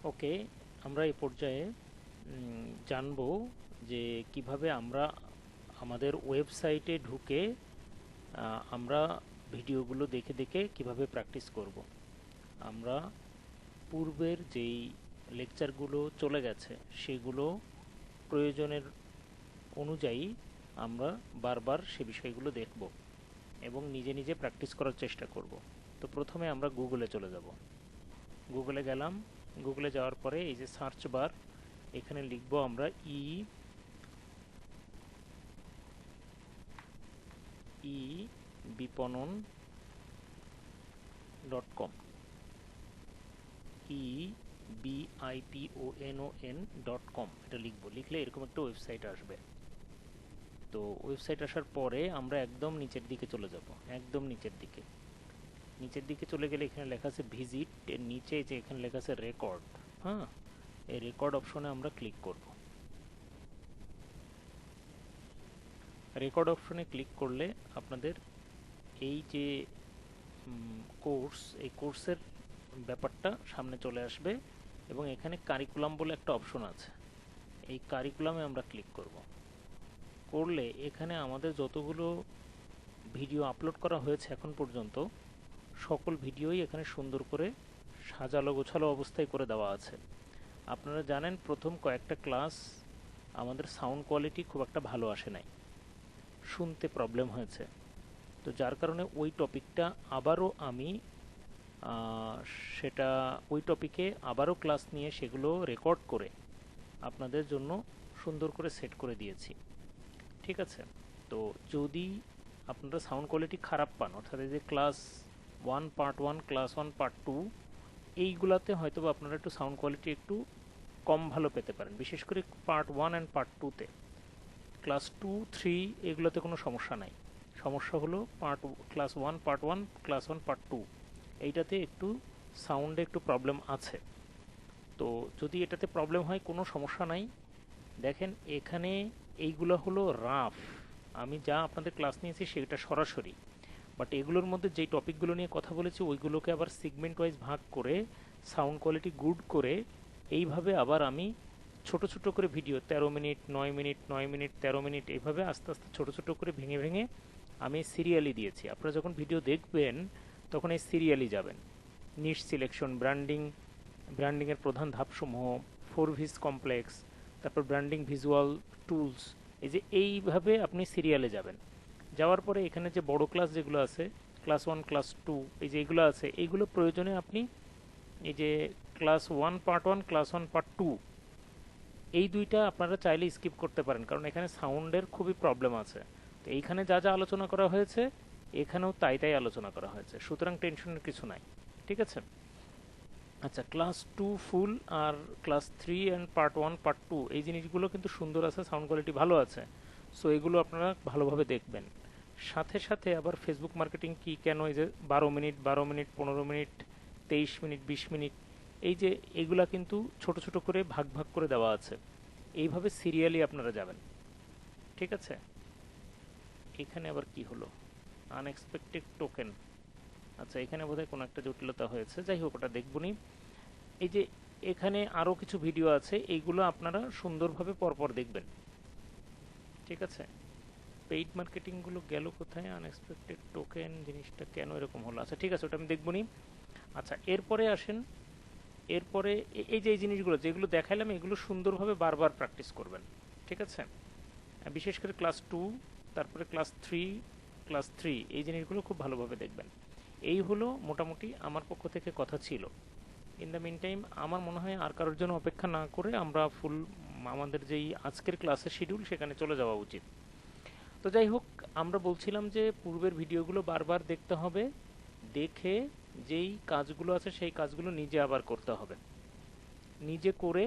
ওকে, আমরা এই পর্যায়ে জানবো যে কিভাবে আমরা আমাদের ওয়েবসাইটে ঢুকে আমরা ভিডিওগুলো দেখে দেখে কিভাবে প্র্যাকটিস করব। আমরা পূর্বের যেই লেকচারগুলো চলে গেছে সেগুলো প্রয়োজনের অনুযায়ী আমরা বারবার সে বিষয়গুলো দেখব এবং নিজে নিজে প্র্যাকটিস করার চেষ্টা করব। তো প্রথমে আমরা গুগলে চলে যাব। গুগলে গেলাম। গুগলে যাওয়ার পরে এই যে সার্চ বার, এখানে লিখব আমরা ই বিপণন .com, EBIPONON.com এটা লিখব। লিখলে এরকম একটা ওয়েবসাইট আসবে। তো ওয়েবসাইট আসার পরে আমরা একদম নিচের দিকে চলে যাব। একদম নিচের দিকে চলে গেলে এখানে লেখা আছে ভিজিট, এর নিচে যে এখানে লেখা আছে রেকর্ড। হ্যাঁ, এই রেকর্ড অপশনে আমরা ক্লিক করব। রেকর্ড অপশনে ক্লিক করলে আপনাদের এই যে কোর্স, এই কোর্সের ব্যাপারটা সামনে চলে আসবে এবং এখানে কারিকুলাম বলে একটা অপশন আছে। এই কারিকুলামে আমরা ক্লিক করব। করলে এখানে আমাদের যতগুলো ভিডিও আপলোড করা হয়েছে এখন পর্যন্ত সকল ভিডিওই এখানে সুন্দর করে সাজালো গোছালো অবস্থায় করে দেওয়া আছে। আপনারা জানেন প্রথম কয়েকটা ক্লাস আমাদের সাউন্ড কোয়ালিটি খুব একটা ভালো আসে নাই, শুনতে প্রবলেম হয়েছে। তো যার কারণে ওই টপিকটা আবারও আমি সেটা ওই টপিকে আবারও ক্লাস নিয়ে সেগুলো রেকর্ড করে আপনাদের জন্য সুন্দর করে সেট করে দিয়েছি। ঠিক আছে? তো যদি আপনারা সাউন্ড কোয়ালিটি খারাপ পান, অর্থাৎ এই যে ক্লাস 1 পার্ট 1, ক্লাস 1 পার্ট 2, এইগুলাতে হয়তো আপনারা একটু সাউন্ড কোয়ালিটি একটু কম ভালো পেতে পারেন, বিশেষ করে পার্ট 1 অ্যান্ড পার্ট 2তে। ক্লাস 2, 3 এগুলোতে কোনো সমস্যা নাই। সমস্যা হলো ক্লাস 1 পার্ট 1, ক্লাস 1 পার্ট 2, এইটাতে একটু সাউন্ডে একটু প্রবলেম আছে। তো যদি এটাতে প্রবলেম হয় কোনো সমস্যা নাই। দেখেন এখানে এইগুলো হলো রাফ, আমি যা আপনাদের ক্লাস নিয়েছি সেটা সরাসরি। বাট এগুলোর মধ্যে যেই টপিকগুলো নিয়ে কথা বলেছি ওইগুলোকে আবার সিগমেন্ট ওয়াইজ ভাগ করে সাউন্ড কোয়ালিটি গুড করে এইভাবে আবার আমি ছোট ছোট করে video 13 minute, 9 minute, 9 minute, 13 minute, এইভাবে আস্তে আস্তে ছোট ছোট করে ভেঙে ভেঙে আমি সিরিয়ালি দিয়েছি। আপনারা যখন ভিডিও দেখবেন তখন এই সিরিয়ালি যাবেন। নিশ সিলেকশন, ব্র্যান্ডিংয়ের প্রধান ধাপসমূহ, 4 ভিস কমপ্লেক্স, তারপর ব্র্যান্ডিং ভিজুয়াল টুলস, এই যে এইভাবে আপনি সিরিয়ালে যাবেন। যাওয়ার পরে এখানে যে বড় ক্লাস যেগুলো আছে, ক্লাস 1, ক্লাস 2, এই যে এগুলো আছে, এইগুলো প্রয়োজনে আপনি এই যে ক্লাস 1 পার্ট 1, ক্লাস 1 পার্ট 2, এই দুইটা আপনারা চাইলে স্কিপ করতে পারেন, কারণ এখানে সাউন্ডের খুবই প্রবলেম আছে। তো এইখানে যা যা আলোচনা করা হয়েছে এখানেও তাই তাই আলোচনা করা হয়েছে, সুতরাং টেনশনের কিছু নাই। ঠিক আছে? আচ্ছা, ক্লাস 2 ফুল আর ক্লাস 3 অ্যান্ড পার্ট 1 পার্ট 2 এই জিনিসগুলো কিন্তু সুন্দর আছে, সাউন্ড কোয়ালিটি ভালো আছে। সো এগুলো আপনারা ভালোভাবে দেখবেন। সাথে সাথে আবার ফেসবুক মার্কেটিং কি, কেন, এই যে 12 minute, 12 minute, 15 minute, 23 minute, 20 minute, এই যে এগুলা কিন্তু ছোট ছোট করে ভাগ ভাগ করে দেওয়া আছে। এইভাবে সিরিয়ালি আপনারা যাবেন। ঠিক আছে? এখানে আবার কি হলো? Unexpected token. আচ্ছা, এখানে বোধহয় কোনো একটা জটিলতা হয়েছে, যাই হোক ওটা দেখবনি। এই যে এখানে আরও কিছু ভিডিও আছে, এইগুলো আপনারা সুন্দরভাবে পরপর দেখবেন। ঠিক আছে? পেইড মার্কেটিংগুলো গেল কোথায়? আনএক্সপেক্টেড টোকেন জিনিসটা কেন এরকম হলো? আচ্ছা ঠিক আছে, ওটা আমি দেখবনি। আচ্ছা, এরপরে আসেন। এরপরে এই যে এই জিনিসগুলো যেগুলো দেখাইলাম এগুলো সুন্দরভাবে বারবার প্র্যাকটিস করবেন। ঠিক আছে? বিশেষ করে ক্লাস 2, তারপরে ক্লাস 3 এই জিনিসগুলো খুব ভালোভাবে দেখবেন। এই হলো মোটামুটি আমার পক্ষ থেকে কথা ছিল। ইন দ্য মিন টাইম আমার মনে হয় আর কারোর জন্য অপেক্ষা না করে আমরা ফুল আমাদের যেই আজকের ক্লাসের শিডিউল সেখানে চলে যাওয়া উচিত। তো যাই হোক, আমরা বলছিলাম যে পূর্বের ভিডিওগুলো বারবার দেখতে হবে, দেখে যেই কাজগুলো আছে সেই কাজগুলো নিজে আবার করতে হবে, নিজে করে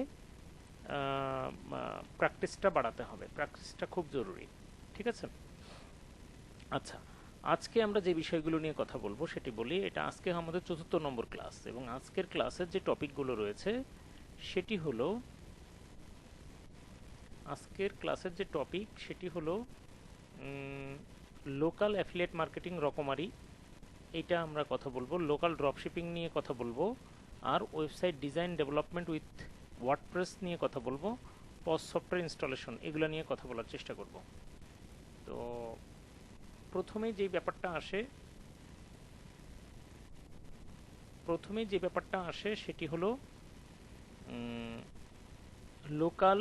প্র্যাকটিসটা বাড়াতে হবে। প্র্যাকটিসটা খুব জরুরি। ঠিক আছে? আচ্ছা, আজকে আমরা যে বিষয়গুলো নিয়ে কথা বলবো সেটি বলি। এটা আজকে আমাদের ৪র্থ নম্বর ক্লাস এবং আজকের ক্লাসের যে টপিকগুলো রয়েছে সেটি হলো আজকের ক্লাসের যে টপিক সেটি হলো লোকাল অ্যাফিলিয়েট মার্কেটিং রকমারি, এটা আমরা কথা বলবো। লোকাল ড্রপশিপিং নিয়ে কথা বলবো। আর website design development with WordPress নিয়ে কথা বলবো, পজ সফটওয়্যার ইনস্টলেশন এগুলো নিয়ে কথা বলার চেষ্টা করব। তো প্রথমেই যে ব্যাপারটা আসে সেটি হলো লোকাল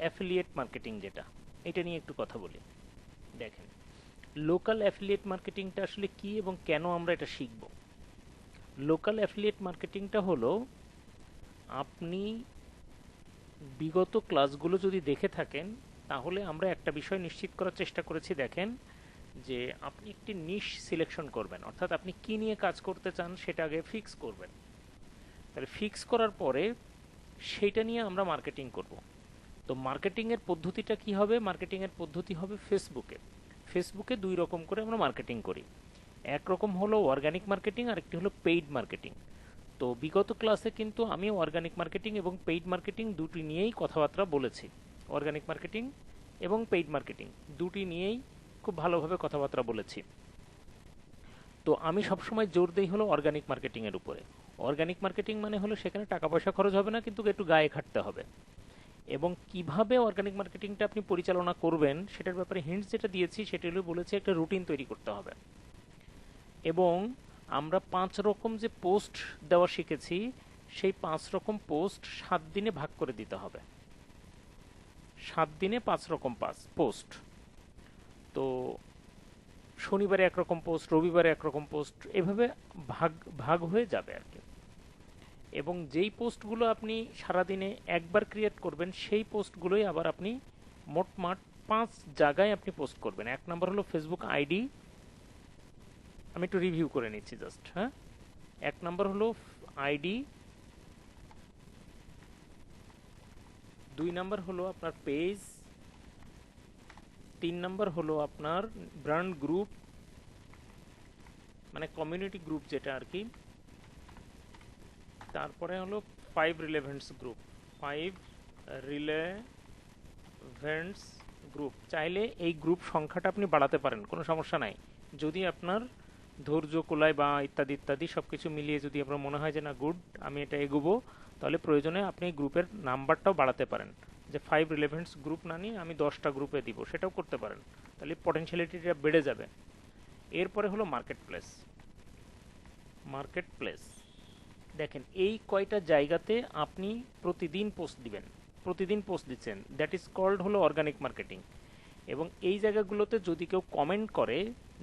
অ্যাফিলিয়েট মার্কেটিং, যেটা এটা নিয়ে একটু কথা বলি। দেখেন, লোকাল অ্যাফিলিয়েট মার্কেটিংটা আসলে কি এবং কেন আমরা এটা শিখব। লোকাল অ্যাফিলিয়েট মার্কেটিংটা হলো, আপনি বিগত ক্লাসগুলো যদি দেখে থাকেন তাহলে আমরা একটা বিষয় নিশ্চিত করার চেষ্টা করেছি। দেখেন যে আপনি একটি নিশ সিলেকশন করবেন, অর্থাৎ আপনি কি নিয়ে কাজ করতে চান সেটা আগে ফিক্স করবেন। তাহলে ফিক্স করার পরে সেইটা নিয়ে আমরা মার্কেটিং করব। তো মার্কেটিংয়ের পদ্ধতিটা কি হবে? মার্কেটিংয়ের পদ্ধতি হবে ফেসবুকে দুই রকম করে আমরা মার্কেটিং করি। একরকম হলো অর্গানিক মার্কেটিং, আর একটি হলো পেইড মার্কেটিং। তো বিগত ক্লাসে কিন্তু আমি অর্গানিক মার্কেটিং এবং পেইড মার্কেটিং দুটি নিয়েই কথাবার্তা বলেছি। অর্গানিক মার্কেটিং এবং পেইড মার্কেটিং দুটি নিয়েই খুব ভালোভাবে কথাবার্তা বলেছি। তো আমি সবসময় জোর দিই হলো অর্গানিক মার্কেটিংয়ের উপরে। অর্গানিক মার্কেটিং মানে হলো সেখানে টাকা পয়সা খরচ হবে না, কিন্তু একটু গায়ে খাটতে হবে। এবং কিভাবে অর্গানিক মার্কেটিংটা আপনি পরিচালনা করবেন সেটার ব্যাপারে হিন্টস যেটা দিয়েছি সেটা হলো বলেছি একটা রুটিন তৈরি করতে হবে। এবং আমরা 5 রকম যে পোস্ট দেওয়া শিখেছি, সেই 5 রকম পোস্ট 7 দিনে ভাগ করে দিতে হবে। 7 দিনে 5 রকম পোস্ট। তো শনিবারে একরকম পোস্ট, রবিবারে একরকম পোস্ট, এভাবে ভাগ ভাগ হয়ে যাবে আর কি। এবং যেই পোস্টগুলো আপনি সারাদিনে একবার ক্রিয়েট করবেন সেই পোস্টগুলোই আবার আপনি মোটমাট 5 জায়গায় আপনি পোস্ট করবেন। 1 নম্বর হলো ফেসবুক আইডি, আমি একটু রিভিউ করে নিচ্ছি জাস্ট। হ্যাঁ, 1 নম্বর হলো আইডি, 2 নম্বর হলো আপনার পেজ, 3 নম্বর হলো আপনার ব্র্যান্ড গ্রুপ, মানে কমিউনিটি গ্রুপ যেটা আর কি। তারপরে হলো 5 রিলেভেন্টস গ্রুপ। চাইলে এই গ্রুপ সংখ্যাটা আপনি বাড়াতে পারেন, কোনো সমস্যা নাই। যদি আপনার ধৈর্য কুলায় বা ইত্যাদি ইত্যাদি সব কিছু মিলিয়ে যদি আপনার মনে হয় যে না গুড, আমি এটা এগোবো, তাহলে প্রয়োজনে আপনি গ্রুপের নাম্বারটাও বাড়াতে পারেন। যে 5 রিলেভেন্টস গ্রুপ না নিয়ে আমি 10টা গ্রুপে দিব, সেটাও করতে পারেন। তাহলে পটেনশিয়ালিটিটা বেড়ে যাবে। এরপরে হলো মার্কেট প্লেস। দেখেন, এই কয়টা জায়গাতে আপনি প্রতিদিন পোস্ট দিচ্ছেন, দ্যাট ইজ কল্ড হলো অর্গানিক মার্কেটিং। এবং এই জায়গাগুলোতে যদি কেউ কমেন্ট করে,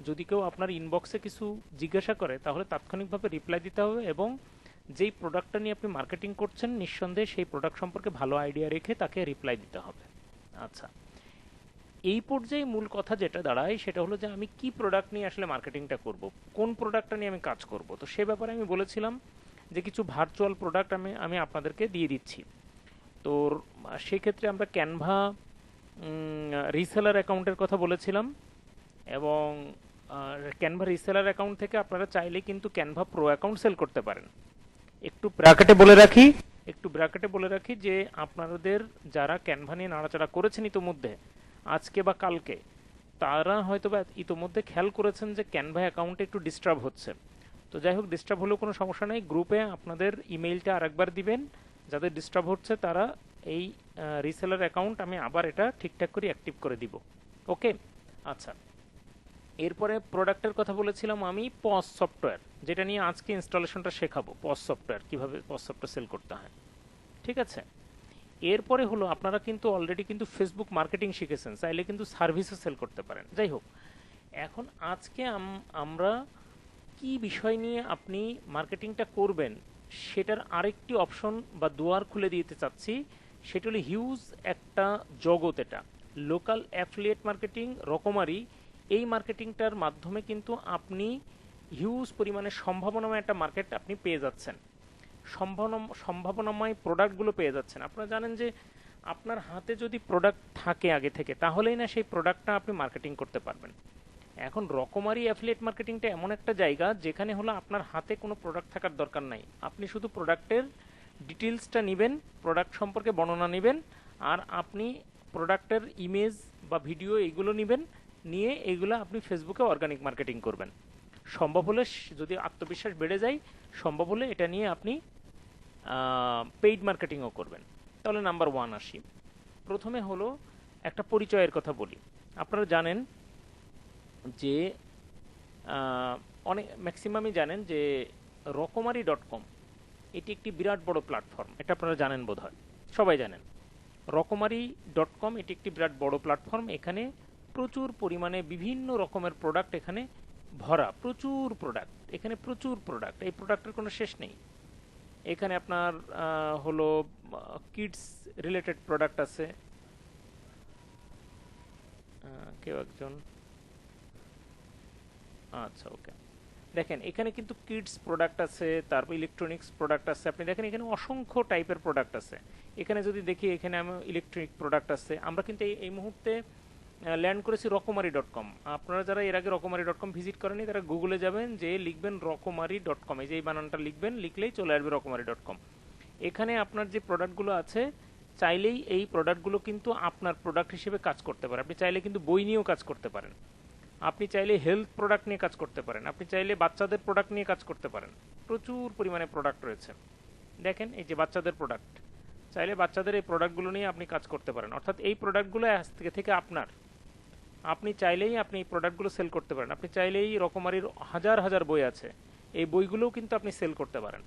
যদি কেউ আপনার ইনবক্সে কিছু জিজ্ঞাসা করে, তাহলে তাৎক্ষণিকভাবে রিপ্লাই দিতে হবে। এবং যেই প্রোডাক্টটা নিয়ে আপনি মার্কেটিং করছেন, নিঃসন্দেহে সেই প্রোডাক্ট সম্পর্কে ভালো আইডিয়া রেখে তাকে রিপ্লাই দিতে হবে। আচ্ছা, এই পর্যায়ে মূল কথা যেটা দাঁড়ায় সেটা হলো যে আমি কি প্রোডাক্ট নিয়ে আসলে মার্কেটিংটা করব, কোন প্রোডাক্টটা নিয়ে আমি কাজ করব। তো সে ব্যাপারে আমি বলেছিলাম যে কিছু ভার্চুয়াল প্রোডাক্ট আমি আপনাদেরকে দিয়ে দিচ্ছি। তো সেক্ষেত্রে আমরা ক্যানভা রিসেলার অ্যাকাউন্টের কথা বলেছিলাম। এবং ক্যানভা রিসেলার অ্যাকাউন্ট থেকে আপনারা চাইলে কিন্তু ক্যানভা প্রো অ্যাকাউন্ট সেল করতে পারেন। একটু ব্র্যাকেটে বলে রাখি যে আপনাদের যারা ক্যানভা নিয়ে নাড়াচাড়া করেছেন ইতোমধ্যে, আজকে বা কালকে, তারা হয়তো বা ইতোমধ্যে খেয়াল করেছেন যে ক্যানভা অ্যাকাউন্টে একটু ডিস্টার্ব হচ্ছে। তো যাই হোক, ডিস্টার্ব হলেও কোনো সমস্যা নেই, গ্রুপে আপনাদের ইমেইলটা আরেকবার দিবেন। যাদের ডিস্টার্ব হচ্ছে তারা এই রিসেলার অ্যাকাউন্ট আমি আবার এটা ঠিকঠাক করে অ্যাক্টিভ করে দিব। ওকে, আচ্ছা। এরপরে প্রোডাক্টের কথা বলেছিলাম আমি পজ সফটওয়্যার, যেটা নিয়ে আজকে ইনস্টলেশনটা শেখাবো। পজ সফটওয়্যার, কীভাবে পজ সফটওয়্যার সেল করতে হয়, ঠিক আছে। এরপরে হলো আপনারা কিন্তু অলরেডি কিন্তু ফেসবুক মার্কেটিং শিখেছেন, চাইলে কিন্তু সার্ভিসও সেল করতে পারেন। যাই হোক, এখন আজকে আমরা কি বিষয় নিয়ে আপনি মার্কেটিংটা করবেন সেটার আরেকটি অপশন বা দুয়ার খুলে দিতে চাচ্ছি। সেটা হলো হিউজ একটা জগৎ, এটা লোকাল অ্যাফিলিয়েট মার্কেটিং রকমারি। এই মার্কেটিংটার মাধ্যমে কিন্তু আপনি হিউজ পরিমাণে সম্ভাবনাময় একটা মার্কেট আপনি পেয়ে যাচ্ছেন, সম্ভাবনাময় প্রোডাক্টগুলো পেয়ে যাচ্ছেন। আপনারা জানেন যে আপনার হাতে যদি প্রোডাক্ট থাকে আগে থেকে, তাহলেই না সেই প্রোডাক্টটা আপনি মার্কেটিং করতে পারবেন। এখন রকমারি অ্যাফিলিয়েট মার্কেটিংটা এমন একটা জায়গা যেখানে হলো আপনার হাতে কোনো প্রোডাক্ট থাকার দরকার নাই, আপনি শুধু প্রোডাক্টের ডিটেলসটা নেবেন, প্রোডাক্ট সম্পর্কে বর্ণনা নেবেন, আর আপনি প্রোডাক্টের ইমেজ বা ভিডিও এগুলো নেবেন, নিয়ে এগুলো আপনি ফেসবুকে অর্গানিক মার্কেটিং করবেন। সম্ভব হলে, যদি আত্মবিশ্বাস বেড়ে যায়, সম্ভব হলে এটা নিয়ে আপনি পেইড মার্কেটিংও করবেন। তাহলে নাম্বার 1 আসি। প্রথমে হলো একটা পরিচয়ের কথা বলি। আপনারা জানেন যে অনেক ম্যাক্সিমামই জানেন যে রকমারি.com এটি একটি বিরাট বড় প্ল্যাটফর্ম, এটা আপনারা জানেন বোধহয়, সবাই জানেন। রকমারি.com এটি একটি বিরাট বড় প্ল্যাটফর্ম। এখানে প্রচুর পরিমাণে বিভিন্ন রকমের প্রোডাক্ট এখানে ভরা, প্রচুর প্রোডাক্ট, এখানে প্রচুর প্রোডাক্ট, এই প্রোডাক্টের কোনো শেষ নেই। এখানে আপনার হলো কিডস রিলেটেড প্রোডাক্ট আছে। কেউ একজন, আচ্ছা ওকে, দেখেন এখানে কিন্তু কিডস প্রোডাক্ট আছে, তারপর ইলেকট্রনিক্স প্রোডাক্ট আছে। আপনি দেখেন এখানে অসংখ্য টাইপের প্রোডাক্ট আছে। এখানে যদি দেখি এখানে ইলেকট্রনিক প্রোডাক্ট আছে। আমরা কিন্তু এই মুহূর্তে ল্যান্ড করেছি রকমারি.com। আপনারা যারা এর আগে রকমারি.com ভিজিট করেনি তারা গুগলে যাবেন, যে লিখবেন রকমারি.com, এই যে এই বানানটা লিখবেন, লিখলেই চলে আসবে রকমারি.com। এখানে আপনার যে প্রোডাক্টগুলো আছে, চাইলেই এই প্রোডাক্টগুলো কিন্তু আপনার প্রোডাক্ট হিসেবে কাজ করতে পারে। আপনি চাইলে কিন্তু বই নিয়েও কাজ করতে পারেন, আপনি চাইলে হেলথ প্রোডাক্ট নিয়ে কাজ করতে পারেন, আপনি চাইলে বাচ্চাদের প্রোডাক্ট নিয়ে কাজ করতে পারেন। প্রচুর পরিমাণে প্রোডাক্ট রয়েছে। দেখেন এই যে বাচ্চাদের প্রোডাক্ট, চাইলে বাচ্চাদের এই প্রোডাক্টগুলো নিয়ে আপনি কাজ করতে পারেন। অর্থাৎ এই প্রোডাক্টগুলো আজ থেকে আপনার, আপনি চাইলেই আপনি এই প্রোডাক্টগুলো সেল করতে পারেন। আপনি চাইলেই রকমারির হাজার হাজার বই আছে, এই বইগুলোও কিন্তু আপনি সেল করতে পারেন।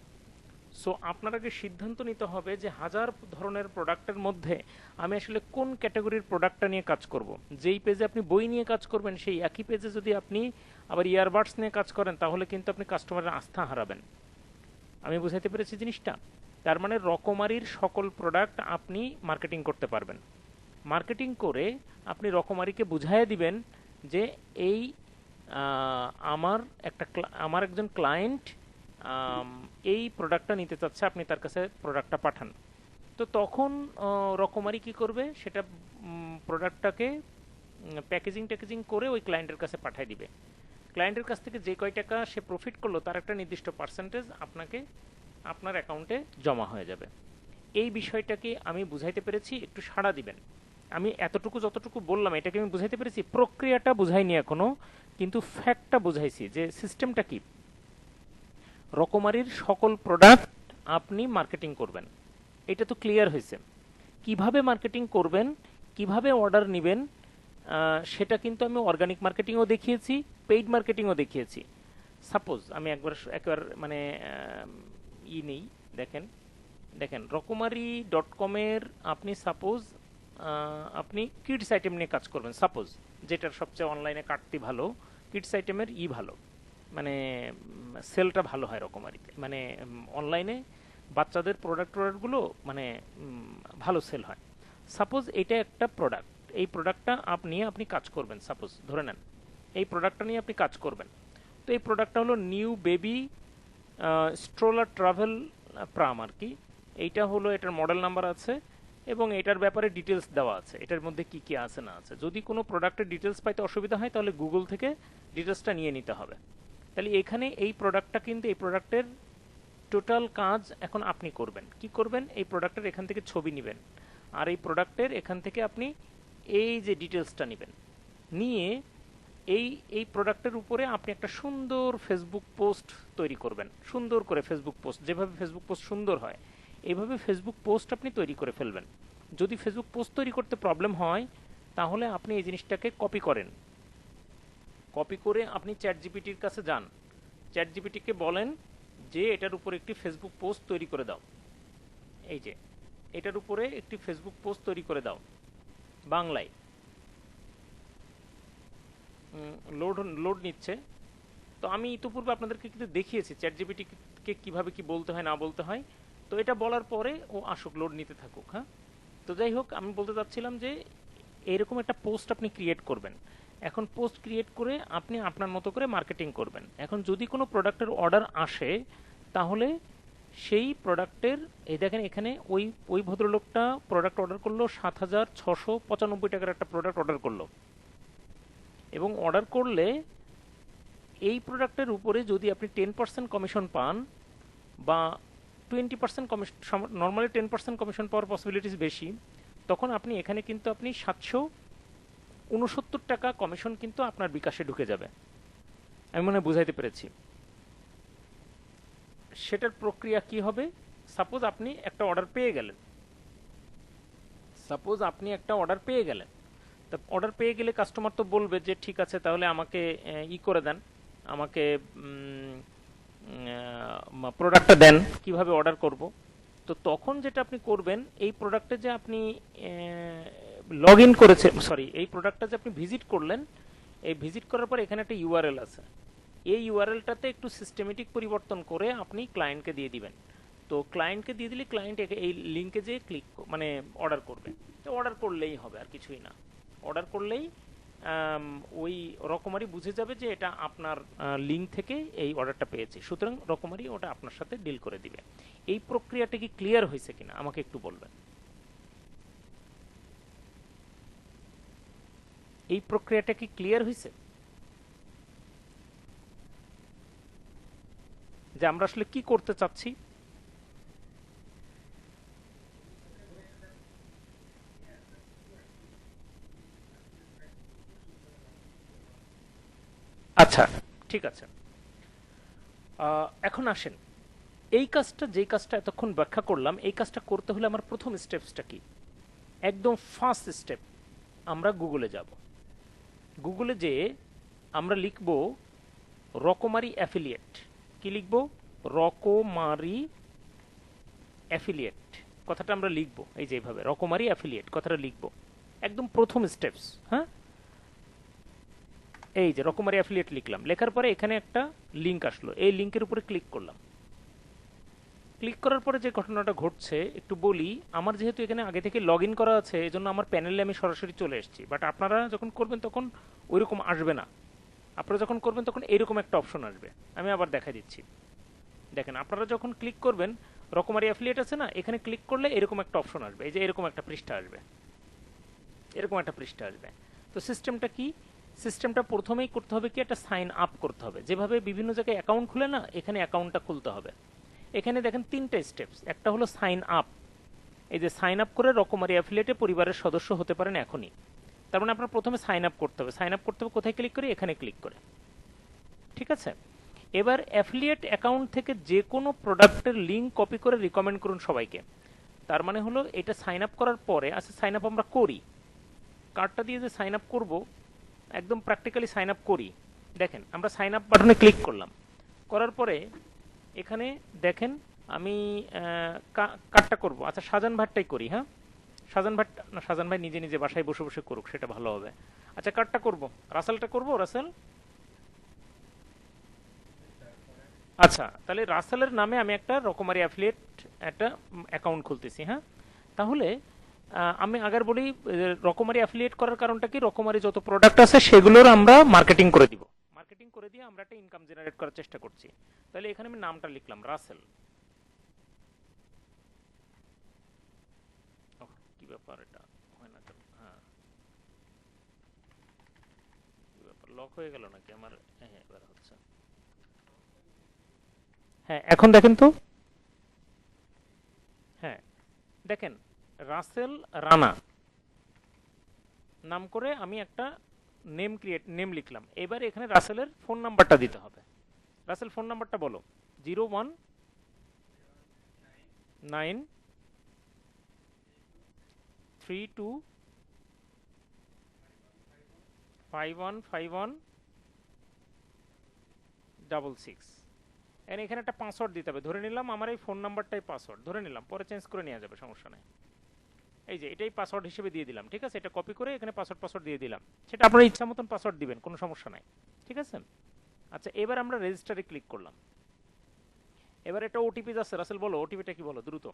সো আপনার আগে সিদ্ধান্ত নিতে হবে যে হাজার ধরনের প্রোডাক্টের মধ্যে আমি আসলে কোন ক্যাটাগরির প্রোডাক্টটা নিয়ে কাজ করব। যেই পেজে আপনি বই নিয়ে কাজ করবেন, সেই একই পেজে যদি আপনি আবার ইয়ারবাডস নিয়ে কাজ করেন, তাহলে কিন্তু আপনি কাস্টমারের আস্থা হারাবেন। আমি বুঝাইতে পেরেছি জিনিসটা? তার মানে রকমারির সকল প্রোডাক্ট আপনি মার্কেটিং করতে পারবেন। মার্কেটিং করে আপনি রকমারিকে বুঝাইয়া দিবেন যে এই আমার একজন ক্লায়েন্ট এই প্রোডাক্টটা নিতে চাচ্ছে, আপনি তার কাছে প্রোডাক্টটা পাঠান। তো তখন রকমারি কি করবে, সেটা প্রোডাক্টটাকে প্যাকেজিং করে ওই ক্লায়েন্টের কাছে পাঠিয়ে দিবে। ক্লায়েন্টের কাছ থেকে যে কয় টাকা সে প্রফিট করলো, তার একটা নির্দিষ্ট পার্সেন্টেজ আপনাকে আপনার অ্যাকাউন্টে জমা হয়ে যাবে। এই বিষয়টাকে আমি বুঝাইতে পেরেছি, একটু সাড়া দিবেন। আমি এতটুকু যতটুকু বললাম এটাকে আমি বুঝাইতে পেরেছি, প্রক্রিয়াটা বুঝাইনি এখনো, কিন্তু ফ্যাক্টটা বুঝাইছি যে সিস্টেমটা কি। রকমারির সকল প্রোডাক্ট আপনি মার্কেটিং করবেন, এটা তো ক্লিয়ার হয়েছে। কিভাবে মার্কেটিং করবেন, কিভাবে অর্ডার নেবেন, সেটা কিন্তু আমি অর্গানিক মার্কেটিংও দেখিয়েছি, পেইড মার্কেটিংও দেখিয়েছি। সাপোজ আমি একবার মানে নেই, দেখেন দেখেন রকমারি.com এর আপনি সাপোজ আপনি কিডস আইটেম নিয়ে কাজ করবেন, সাপোজ, যেটার সবচেয়ে অনলাইনে কাটতি ভালো, কিডস আইটেমের ভালো, মানে সেলটা ভালো হয় রকমারিতে, মানে অনলাইনে বাচ্চাদের প্রোডাক্টগুলো মানে ভালো সেল হয়। সাপোজ এটা একটা প্রোডাক্ট, এই প্রোডাক্টটা আপনি কাজ করবেন, সাপোজ ধরে নেন এই প্রোডাক্টটা নিয়ে আপনি কাজ করবেন। তো এই প্রোডাক্টটা হলো নিউ বেবি স্ট্রোলার ট্রাভেল প্রাম আর কি। এইটা হলো, এটার মডেল নাম্বার আছে এবং এটার ব্যাপারে ডিটেলস দেওয়া আছে, এটার মধ্যে কি কি আছে না আছে। যদি কোনো প্রোডাক্টের ডিটেলস পাইতে অসুবিধা হয় তাহলে গুগল থেকে ডিটেলসটা নিয়ে নিতে হবে। তাহলে এখানে এই প্রোডাক্টটা কিন্তু, এই প্রোডাক্টের টোটাল কাজ এখন আপনি করবেন। কি করবেন, এই প্রোডাক্টের এখান থেকে ছবি নেবেন, আর এই প্রোডাক্টের এখান থেকে আপনি এই যে ডিটেলসটা নেবেন, নিয়ে এই প্রোডাক্টের উপরে আপনি একটা সুন্দর ফেসবুক পোস্ট তৈরি করবেন। সুন্দর করে ফেসবুক পোস্ট, যেভাবে ফেসবুক পোস্ট সুন্দর হয় এইভাবে ফেসবুক পোস্ট আপনি তৈরি করে ফেলবেন। যদি ফেসবুক পোস্ট তৈরি করতে প্রবলেম হয়, তাহলে আপনি এই জিনিসটাকে কপি করেন। কপি করে আপনি চ্যাট জিপিটির কাছে যান, চ্যাট জিপিটিকে বলেন যে এটার উপরে একটি ফেসবুক পোস্ট তৈরি করে দাও, এই যে এটার উপরে একটি ফেসবুক পোস্ট তৈরি করে দাও বাংলায়। লোড নিচ্ছে। তো আমি ইতিপূর্বে আপনাদেরকে কিন্তু দেখিয়েছি চ্যাট জিপিটিকে কিভাবে কি বলতে হয় না বলতে হয়। তো এটা বলার পরে ও আসুক, লোড নিতে থাকুক। হ্যাঁ, তো যাই হোক, আমি বলতে চাচ্ছিলাম যে এরকম একটা পোস্ট আপনি ক্রিয়েট করবেন। এখন পোস্ট ক্রিয়েট করে আপনি আপনার মতো করে মার্কেটিং করবেন। এখন যদি কোনো প্রোডাক্টের অর্ডার আসে, তাহলে সেই প্রোডাক্টের, এই দেখেন এখানে ওই ভদ্রলোকটা প্রোডাক্ট অর্ডার করলো 7,695 টাকার একটা প্রোডাক্ট অর্ডার করলো, এবং অর্ডার করলে এই প্রোডাক্টের উপরে যদি আপনি 10% কমিশন পান বা 20% কমিশন, নর্মালি 10% কমিশন পাওয়ার পসিবিলিটিস বেশি, তখন আপনি এখানে কিন্তু আপনি 769 টাকা কমিশন কিন্তু আপনার বিকাশে ঢুকে যাবে। আমি মনে হয় বুঝাইতে পেরেছি। সেটার প্রক্রিয়া কি হবে, সাপোজ আপনি একটা অর্ডার পেয়ে গেলেন, তা অর্ডার পেয়ে গেলে কাস্টমার তো বলবে যে ঠিক আছে তাহলে আমাকে ই করে দেন, আমাকে প্রোডাক্টটা দেন, কিভাবে অর্ডার করব। তো তখন যেটা আপনি করবেন, এই প্রোডাক্টে যে আপনি লগ ইন করেছেন, সরি, এই প্রোডাক্টটা যে আপনি ভিজিট করলেন, এই ভিজিট করার পর এখানে একটা ইউআরএল আছে, এই ইউআরএলটাতে একটু সিস্টেমেটিক পরিবর্তন করে আপনি ক্লায়েন্টকে দিয়ে দিবেন। তো ক্লায়েন্টকে দিয়ে দিলে ক্লায়েন্ট এই লিঙ্কে যে ক্লিক মানে অর্ডার করবে, তো অর্ডার করলেই হবে, আর কিছুই না। অর্ডার করলেই ওই রকমারি বুঝে যাবে যে এটা আপনার লিঙ্ক থেকে এই অর্ডারটা পেয়েছে, সুতরাং রকমারি ওটা আপনার সাথে ডিল করে দিবে। এই প্রক্রিয়াটা কি ক্লিয়ার হয়েছে কিনা আমাকে একটু বলবেন। এই প্রক্রিয়াটা কি ক্লিয়ার হয়েছে যে আমরা আসলে কি করতে চাচ্ছি? আচ্ছা, ঠিক আছে। এখন আসেন, এই কাজটা, যেই কাজটা এতক্ষণ ব্যাখ্যা করলাম, এই কাজটা করতে হলে আমার প্রথম স্টেপসটা কি? একদম ফার্স্ট স্টেপ, আমরা গুগলে যাব। গুগলে যেয়ে আমরা লিখব রকমারি অ্যাফিলিয়েট। কি লিখব? রকমারি অ্যাফিলিয়েট কথাটা আমরা লিখব, এই যে এইভাবে রকমারি অ্যাফিলিয়েট কথাটা লিখব, একদম প্রথম স্টেপস। হ্যাঁ, এই যে রকমারি অ্যাফিলিয়েট লিখলাম, লেখার পরে এখানে একটা লিঙ্ক আসলো, এই লিঙ্কের উপরে ক্লিক করলাম। ক্লিক করার পরে যে ঘটনাটা ঘটছে একটু বলি। আমার যেহেতু এখানে আগে থেকে লগ ইন করা আছে, এই জন্য আমার প্যানেলে আমি সরাসরি চলে এসেছি, বাট আপনারা যখন করবেন তখন ওইরকম আসবে না। আপনারা যখন করবেন তখন এইরকম একটা অপশন আসবে, আমি আবার দেখা দিচ্ছি। দেখেন, আপনারা যখন ক্লিক করবেন, রকমারি অ্যাফিলিয়েট আছে না, এখানে ক্লিক করলে এরকম একটা অপশন আসবে, এই যে এরকম একটা পৃষ্ঠা আসবে, এরকম একটা পৃষ্ঠা আসবে। তো সিস্টেমটা কি? সিস্টেমটা প্রথমেই করতে হবে কি, একটা সাইন আপ করতে হবে। যেভাবে বিভিন্ন জায়গায় অ্যাকাউন্ট খুলে না, এখানে অ্যাকাউন্টটা খুলতে হবে। এখানে দেখেন তিনটা স্টেপস, একটা হলো সাইন আপ। এই যে সাইন আপ করে রকমারি অ্যাফিলিয়েটে পরিবারের সদস্য হতে পারেন এখনই। তার মানে আপনার প্রথমে সাইন আপ করতে হবে। সাইন আপ করতে হবে কোথায় ক্লিক করে? এখানে ক্লিক করে। ঠিক আছে, এবার অ্যাফিলিয়েট অ্যাকাউন্ট থেকে যে কোনো প্রোডাক্টের লিঙ্ক কপি করে রিকমেন্ড করুন সবাইকে। তার মানে হলো এটা সাইন আপ করার পরে, আচ্ছা সাইন আপ আমরা করি, কার্ডটা দিয়ে যে সাইন আপ করবো, একদম প্র্যাকটিক্যালি সাইন আপ করি। দেখেন, আমরা সাইন আপ বাটনে ক্লিক করলাম, করার পরে এখানে দেখেন আমি কার্ডটা করব, আচ্ছা শাহজাহান ভাটটাই করি। হ্যাঁ, শাহজাহান ভাট না, শাহজাহান ভাই নিজে নিজে বাসায় বসে বসে করুক, সেটা ভালো হবে। আচ্ছা কার্ডটা করব, রাসেলটা করব, রাসেল। আচ্ছা, তাহলে রাসেলের নামে আমি একটা রকমারি অ্যাফিলিয়েট একটা অ্যাকাউন্ট খুলতেছি। হ্যাঁ, তাহলে আমি আগের বলি, রকমারি অ্যাফিলিয়েট করার কারণটা কি, রকমারি যত প্রোডাক্ট আছে সেগুলোর আমরা মার্কেটিং করে দিব। মার্কেটিং করে দিয়ে আমরা একটা ইনকাম জেনারেট করার চেষ্টা করছি। তাহলে এখানে আমি নামটা লিখলাম রাসেল। ওহ, কি ব্যাপার, এটা হয় না কেন? হ্যাঁ, কি ব্যাপার, লক হয়ে গেল নাকি আমার? হ্যাঁ, এবার হচ্ছে। হ্যাঁ, এখন দেখেন তো। হ্যাঁ, দেখেন, রাসেল রানা নাম করে আমি একটা নেম লিখলাম। এবার এখানে রাসেলের ফোন নাম্বারটা দিতে হবে। রাসেল ফোন নাম্বারটা বলো। 019325155166। এখানে একটা পাসওয়ার্ড দিতে হবে, ধরে নিলাম আমার এই ফোন নাম্বারটাই পাসওয়ার্ড ধরে নিলাম, পরে চেঞ্জ করে নেওয়া যাবে, সমস্যা নেই। এই যে এটাই পাসওয়ার্ড হিসেবে দিয়ে দিলাম। ঠিক আছে, এটা কপি করে এখানে পাসওয়ার্ড দিয়ে দিলাম। সেটা আপনার ইচ্ছা মতন পাসওয়ার্ড দিবেন, কোনো সমস্যা নাই। ঠিক আছে, আচ্ছা এবার আমরা রেজিস্টারে ক্লিক করলাম। এবার একটা ওটিপি যাচ্ছে, রাসেল বলো ওটিপিটা কি, বলো দ্রুত।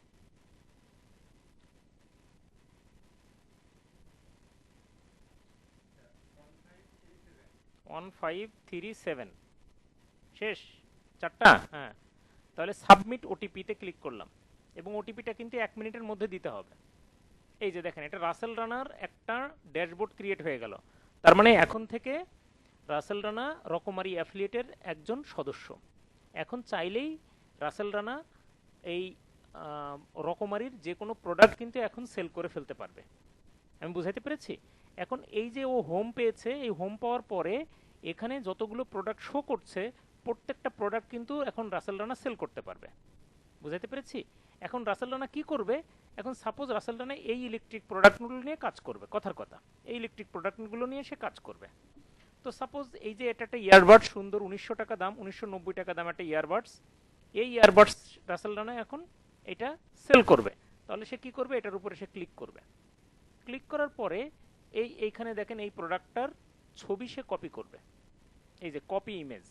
1537 শেষ, চারটা। হ্যাঁ, তাহলে সাবমিট ওটিপিতে ক্লিক করলাম, এবং ওটিপিটা কিন্তু 1 মিনিটের মধ্যে দিতে হবে। এই যে দেখেন, এটা রাসেল রানার একটা ড্যাশবোর্ড ক্রিয়েট হয়ে গেল। তার মানে এখন থেকে রাসেল রানা রকমারি অ্যাফিলিয়েটের একজন সদস্য। এখন চাইলেই রাসেল রানা এই রকমারির যে কোনো প্রোডাক্ট কিন্তু এখন সেল করে ফেলতে পারবে। আমি বুঝাইতে পেরেছি? এখন এই যে ও হোম পেয়েছে, এই হোম পাওয়ার পরে এখানে যতগুলো প্রোডাক্ট শো করছে, প্রত্যেকটা প্রোডাক্ট কিন্তু এখন রাসেল রানা সেল করতে পারবে। বুঝাইতে পেরেছি? এখন রাসেল রানা কি করবে, এখন সাপোজ রাসেল রানা এই ইলেকট্রিক প্রোডাক্টগুলো নিয়ে কাজ করবে, কথার কথা এই ইলেকট্রিক প্রোডাক্টগুলো নিয়ে সে কাজ করবে। তো সাপোজ এই যে এটা একটা ইয়ারবাডস সুন্দর 1900 টাকা দাম, 1990 টাকা দাম একটা ইয়ারবাডস, এই ইয়ারবাডস রাসেল রানা এখন এটা সেল করবে। তাহলে সে কি করবে, এটার উপরে সে ক্লিক করবে। ক্লিক করার পরে এইখানে দেখেন এই প্রোডাক্টটার ছবি সে কপি করবে, এই যে কপি ইমেজ,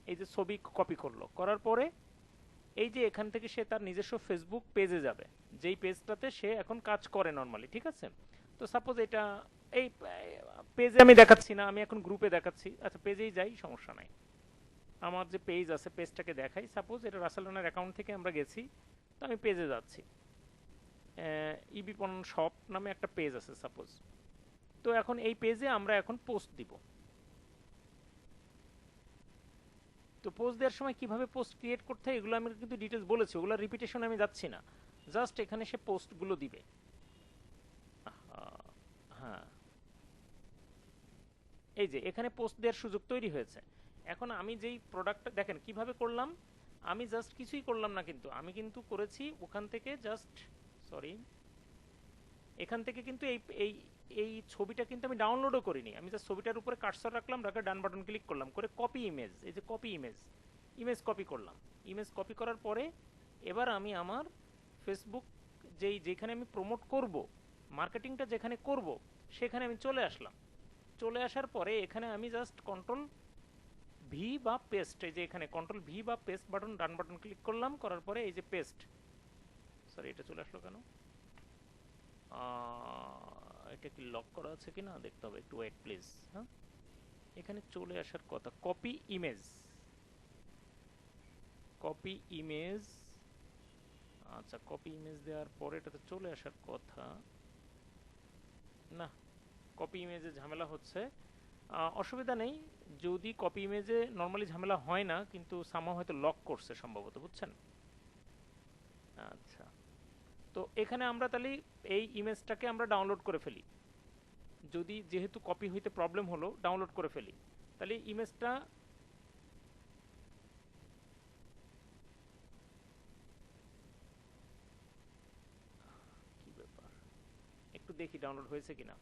এই যে ছবি কপি করলো, করার পরে এই যে এখান থেকে সে তার নিজস্ব ফেসবুক পেজে যাবে, যেই পেজটাতে সে এখন কাজ করে নর্মালি, ঠিক আছে। তো সাপোজ এটা এই পেজে আমি দেখাচ্ছি না, আমি এখন গ্রুপে দেখাচ্ছি, আচ্ছা পেজেই যাই, সমস্যা নাই। আমার যে পেজ আছে পেজটাকে দেখাই, সাপোজ এটা রাসেল রানার অ্যাকাউন্ট থেকে আমরা গেছি, তো আমি পেজে যাচ্ছি, ইবি পণ্য শপ নামে একটা পেজ আছে সাপোজ। তো এখন এই পেজে আমরা এখন পোস্ট দিব। তো পোস্ট দেওয়ার সময় কিভাবে পোস্ট ক্রিয়েট করতে হয় এগুলো আমি কিন্তু ডিটেলস বলেছি, ওগুলো রিপিটেশন আমি যাচ্ছি না, জাস্ট এখানে সে পোস্টগুলো দিবে। হ্যাঁ, এই যে এখানে পোস্ট দেওয়ার সুযোগ তৈরি হয়েছে। এখন আমি যেই প্রোডাক্টটা দেখেন কিভাবে করলাম, আমি জাস্ট কিছুই করলাম না, কিন্তু আমি কিন্তু করেছি ওখান থেকে জাস্ট, সরি, এখান থেকে কিন্তু এই এই এই ছবিটা কিন্তু আমি ডাউনলোডও করিনি, আমি জাস্ট ছবিটার উপরে কার্সর রাখলাম, রাখে ডান বাটন ক্লিক করলাম, করে কপি ইমেজ, এই যে কপি ইমেজ, ইমেজ কপি করলাম। ইমেজ কপি করার পরে এবার আমি আমার ফেসবুক যেখানে আমি প্রমোট করব, মার্কেটিংটা যেখানে করব, সেখানে আমি চলে আসলাম। চলে আসার পরে এখানে আমি জাস্ট কন্ট্রোল ভি বা পেস্ট, এই যে এখানে কন্ট্রোল ভি বা পেস্ট বাটন, ডান বাটন ক্লিক করলাম, করার পরে এই যে পেস্ট, সরি এটা চলে আসলো কেন, এটা কি লক করা আছে কিনা দেখতে হবে, একটু ওয়েট প্লিজ। হ্যাঁ, এখানে চলে আসার কথা কপি ইমেজ, কপি ইমেজ, আচ্ছা কপি ইমেজ দেওয়ার পরে এটাতে চলে আসার কথা না, কপি ইমেজে ঝামেলা হচ্ছে, অসুবিধা নেই, যদি কপি ইমেজে নর্মালি ঝামেলা হয় না, কিন্তু সামহাও হয়তো লক করছে সম্ভবত, বুঝছেন। আচ্ছা, তো এখানে আমরা তাহলে এই ইমেজটাকে আমরা ডাউনলোড করে ফেলি, যদি যেহেতু কপি হইতে প্রবলেম হলো ডাউনলোড করে ফেলি, তাহলে ইমেজটা কি ব্যাপার, একটু দেখি ডাউনলোড হয়েছে কিনা।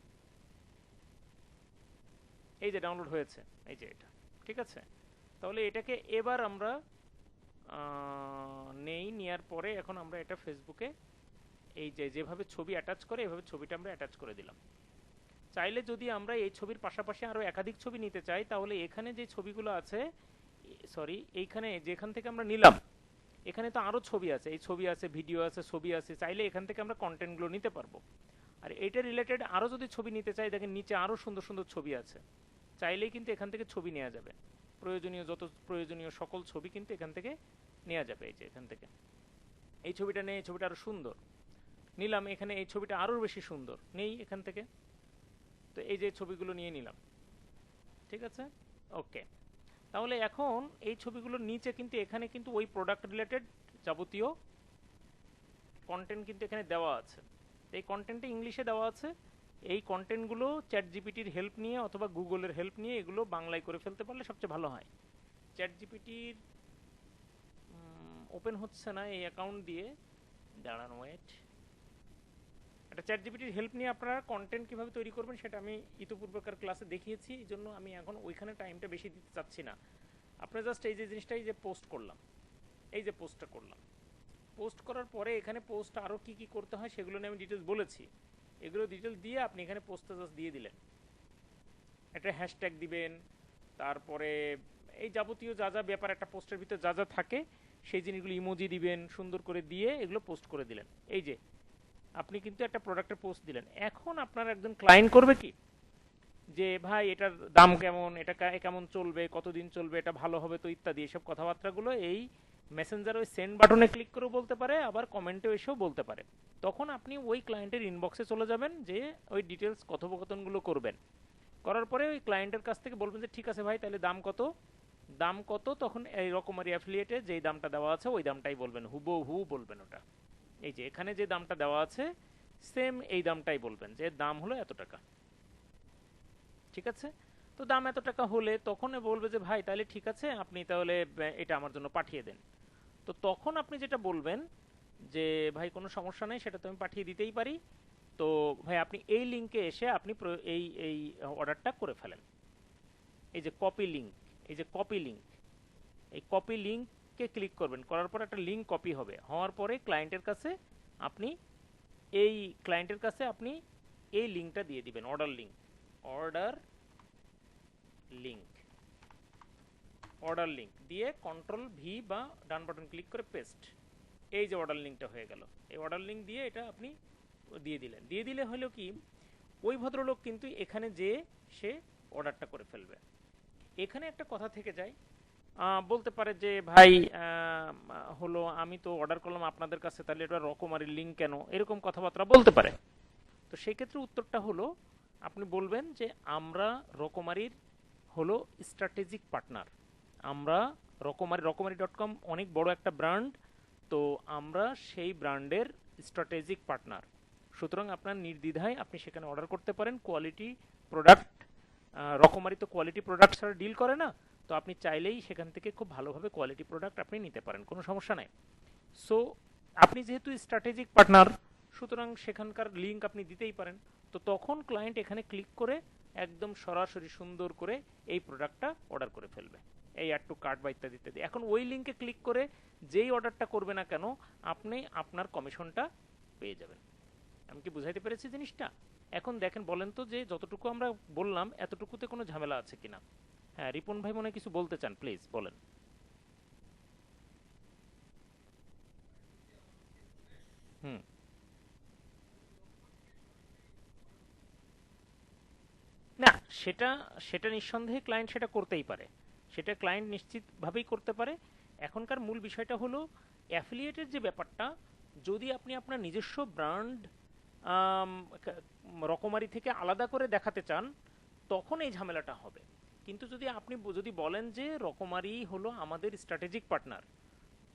এই যে ডাউনলোড হয়েছে, এই যে এটা, ঠিক আছে। তাহলে এটাকে এবার আমরা নেওয়ার পরে এখন আমরা এটা ফেসবুকে এই যে যেভাবে ছবি অ্যাটাচ করে এভাবে ছবিটা আমরা অ্যাটাচ করে দিলাম। চাইলে যদি আমরা এই ছবির পাশাপাশি আরো একাধিক ছবি নিতে চাই, তাহলে এখানে যে ছবিগুলো আছে, সরি এইখানে যেখান থেকে আমরা নিলাম, এখানে তো আরো ছবি আছে, এই ছবি আছে, ভিডিও আছে, ছবি আছে, চাইলে এখান থেকে আমরা কন্টেন্টগুলো নিতে পারবো। আর এটা রিলেটেড আরো যদি ছবি নিতে চাই, দেখেন নিচে আরো সুন্দর সুন্দর ছবি আছে, চাইলেই কিন্তু এখান থেকে ছবি নেওয়া যাবে, প্রয়োজনীয় সকল ছবি কিন্তু এখান থেকে নেওয়া যাবে। এই যে এখান থেকে এই ছবিটা নেই, এই ছবিটা আরো সুন্দর নিলাম, এখানে এই ছবিটা আরো বেশি সুন্দর নেই এখান থেকে, তো এই যে ছবিগুলো নিয়ে নিলাম, ঠিক আছে, ওকে। তাহলে এখন এই ছবিগুলোর নিচে কিন্তু এখানে কিন্তু ওই প্রোডাক্ট রিলেটেড যাবতীয় কন্টেন্ট কিন্তু এখানে দেওয়া আছে। এই কন্টেন্টটা ইংলিশে দেওয়া আছে, এই কন্টেন্টগুলো চ্যাট জিপিটির হেল্প নিয়ে অথবা গুগলের হেল্প নিয়ে এগুলো বাংলায় করে ফেলতে পারলে সবচেয়ে ভালো হয়। চ্যাট জিপিটির ওপেন হচ্ছে না এই অ্যাকাউন্ট দিয়ে, দাঁড়ান ওয়েট, একটা চ্যাট জিপিটির হেল্প নিয়ে আপনারা কন্টেন্ট কিভাবে তৈরি করবেন সেটা আমি ইতিপূর্বেকার ক্লাসে দেখিয়েছি, এই জন্য আমি এখন ওইখানে টাইমটা বেশি দিতে চাচ্ছি না। আপনারা জাস্ট এই যে জিনিসটাই যে পোস্ট করলাম, এই যে পোস্টটা করলাম, পোস্ট করার পরে এখানে পোস্ট আরও কি কি করতে হয় সেগুলো নিয়ে আমি ডিটেলস বলেছি, এগুলো ডিটেলস দিয়ে আপনি এখানে পোস্টটা জাস্ট দিয়ে দিলেন, একটা হ্যাশট্যাগ দিবেন, তারপরে এই যাবতীয় যা যা ব্যাপার একটা পোস্টের ভিতরে যা যা থাকে সেই জিনিসগুলো ইমোজি দিবেন, সুন্দর করে দিয়ে এগুলো পোস্ট করে দিলেন। এই যে আপনি কিন্তু একটা প্রোডাক্টের পোস্ট দিলেন। এখন আপনার একজন ক্লায়েন্ট করবে কি, যে ভাই এটার দাম কেমন, এটা কেমন চলবে, কতদিন চলবে, এটা ভালো হবে তো, ইত্যাদি এইসব কথাবার্তাগুলো এই মেসেঞ্জার ওই সেন্ড বাটনে ক্লিক করেও বলতে পারে, আবার কমেন্টেও এসেও বলতে পারে। তখন আপনি ওই ক্লায়েন্টের ইনবক্সে চলে যাবেন, যে ওই ডিটেলস কথোপকথনগুলো করবেন, করার পরে ওই ক্লায়েন্টের কাছ থেকে বলবেন যে ঠিক আছে ভাই তাহলে দাম কত, দাম কত, তখন এই রকমারি অ্যাফিলিয়েটে যেই দামটা দেওয়া আছে ওই দামটাই বলবেন, হুবহু বলবেন ওটা। এই যে এখানে যে দামটা দেওয়া আছে সেম এই দামটাই বলবেন, যে দাম হলো এত টাকা, ঠিক আছে। তো দাম এত টাকা হলে তখন বলবে যে ভাই তাহলে ঠিক আছে আপনি তাহলে এটা আমার জন্য পাঠিয়ে দেন। তো তখন আপনি যেটা বলবেন যে ভাই কোনো সমস্যা নেই, সেটা তো আমি পাঠিয়ে দিতেই পারি, তো ভাই আপনি এই লিঙ্কে এসে আপনি এই এই অর্ডারটা করে ফেলেন। এই যে কপি লিঙ্ক, এই যে কপি লিঙ্ক, এই কপি লিঙ্ককে ক্লিক করবেন, করার পর একটা লিঙ্ক কপি হবে, হওয়ার পরে ক্লায়েন্টের কাছে আপনি এই ক্লায়েন্টের কাছে আপনি এই লিঙ্কটা দিয়ে দিবেন, order link, order link, order link দিয়ে কন্ট্রোল ভি বা ডান বাটন ক্লিক করে পেস্ট, এই যে অর্ডার লিঙ্কটা হয়ে গেল। এই অর্ডার লিঙ্ক দিয়ে এটা আপনি দিয়ে দিলেন, দিয়ে দিলে হলো কি ওই ভদ্রলোক কিন্তু এখানে যে সে অর্ডারটা করে ফেলবে। এখানে একটা কথা থেকে যায়, বলতে পারে যে ভাই হলো আমি তো অর্ডার করলাম আপনাদের কাছে, তাহলে এটা রকমারির লিঙ্ক কেন, এরকম কথাবার্তা বলতে পারে। তো সেই ক্ষেত্রে উত্তরটা হলো আপনি বলবেন যে আমরা রকমারির হলো স্ট্র্যাটেজিক পার্টনার, আমরা রকমারি.com অনেক বড় একটা ব্র্যান্ড, তো আমরা সেই ব্র্যান্ডের স্ট্র্যাটেজিক পার্টনার, সুতরাং আপনার নির্দ্বিধায় আপনি সেখানে অর্ডার করতে পারেন কোয়ালিটি প্রোডাক্ট। রকমারি তো কোয়ালিটি প্রোডাক্ট ছাড়া ডিল করে না, তো আপনি চাইলেই সেখান থেকে খুব ভালোভাবে কোয়ালিটি প্রোডাক্ট আপনি নিতে পারেন, কোনো সমস্যা নাই। সো আপনি যেহেতু স্ট্র্যাটেজিক পার্টনার, সুতরাং সেখানকার লিঙ্ক আপনি দিতেই পারেন। তো তখন ক্লায়েন্ট এখানে ক্লিক করে একদম সরাসরি সুন্দর করে এই প্রোডাক্টটা অর্ডার করে ফেলবে, এই অ্যাড টু কার্ট বা ইত্যাদি ইত্যাদি। এখন ওই লিঙ্কে ক্লিক করে যেই অর্ডারটা করবে না কেন আপনি আপনার কমিশনটা পেয়ে যাবেন। আমি কি বুঝাইতে পেরেছি জিনিসটা? এখন দেখেন, বলেন তো যে যতটুকু আমরা বললাম এতটুকুতে কোনো ঝামেলা আছে কিনা? হ্যাঁ, রিপন ভাই মনে হয় কিছু বলতে চান, প্লিজ বলেন। হুম। না, সেটা সেটা নিঃসন্দেহে ক্লায়েন্ট সেটা করতেই পারে, সেটা ক্লায়েন্ট নিশ্চিতভাবেই করতে পারে। এখনকার মূল বিষয়টা হলো অ্যাফিলিয়েটের যে ব্যাপারটা, যদি আপনি আপনার নিজস্ব ব্র্যান্ড রকমারি থেকে আলাদা করে দেখাতে চান তখন এই ঝামেলাটা হবে। কিন্তু যদি আপনি যদি বলেন যে রকমারি হলো আমাদের স্ট্র্যাটেজিক পার্টনার,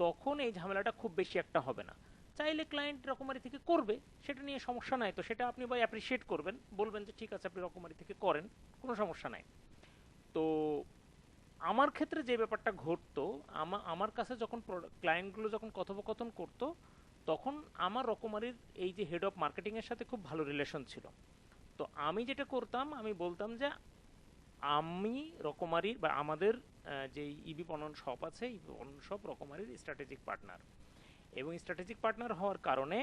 তখন এই ঝামেলাটা খুব বেশি একটা হবে না। চাইলে ক্লায়েন্ট রকমারি থেকে করবে, সেটা নিয়ে সমস্যা নাই, তো সেটা আপনি ভাই অ্যাপ্রিসিয়েট করবেন, বলবেন যে ঠিক আছে আপনি রকমারি থেকে করেন, কোনো সমস্যা নাই। তো আমার ক্ষেত্রে যে ব্যাপারটা ঘটতো, আমার কাছে যখন ক্লায়েন্টগুলো যখন কথোপকথন করতো, তখন আমার রকমারির এই যে হেড অফ মার্কেটিং এর সাথে খুব ভালো রিলেশন ছিল। তো আমি যেটা করতাম, আমি বলতাম যে আমি রকমারির বা আমাদের যে ইবি পণন শপ আছে, ইবি পণন শপ রকমারির স্ট্র্যাটেজিক পার্টনার, এবং স্ট্র্যাটেজিক পার্টনার হওয়ার কারণে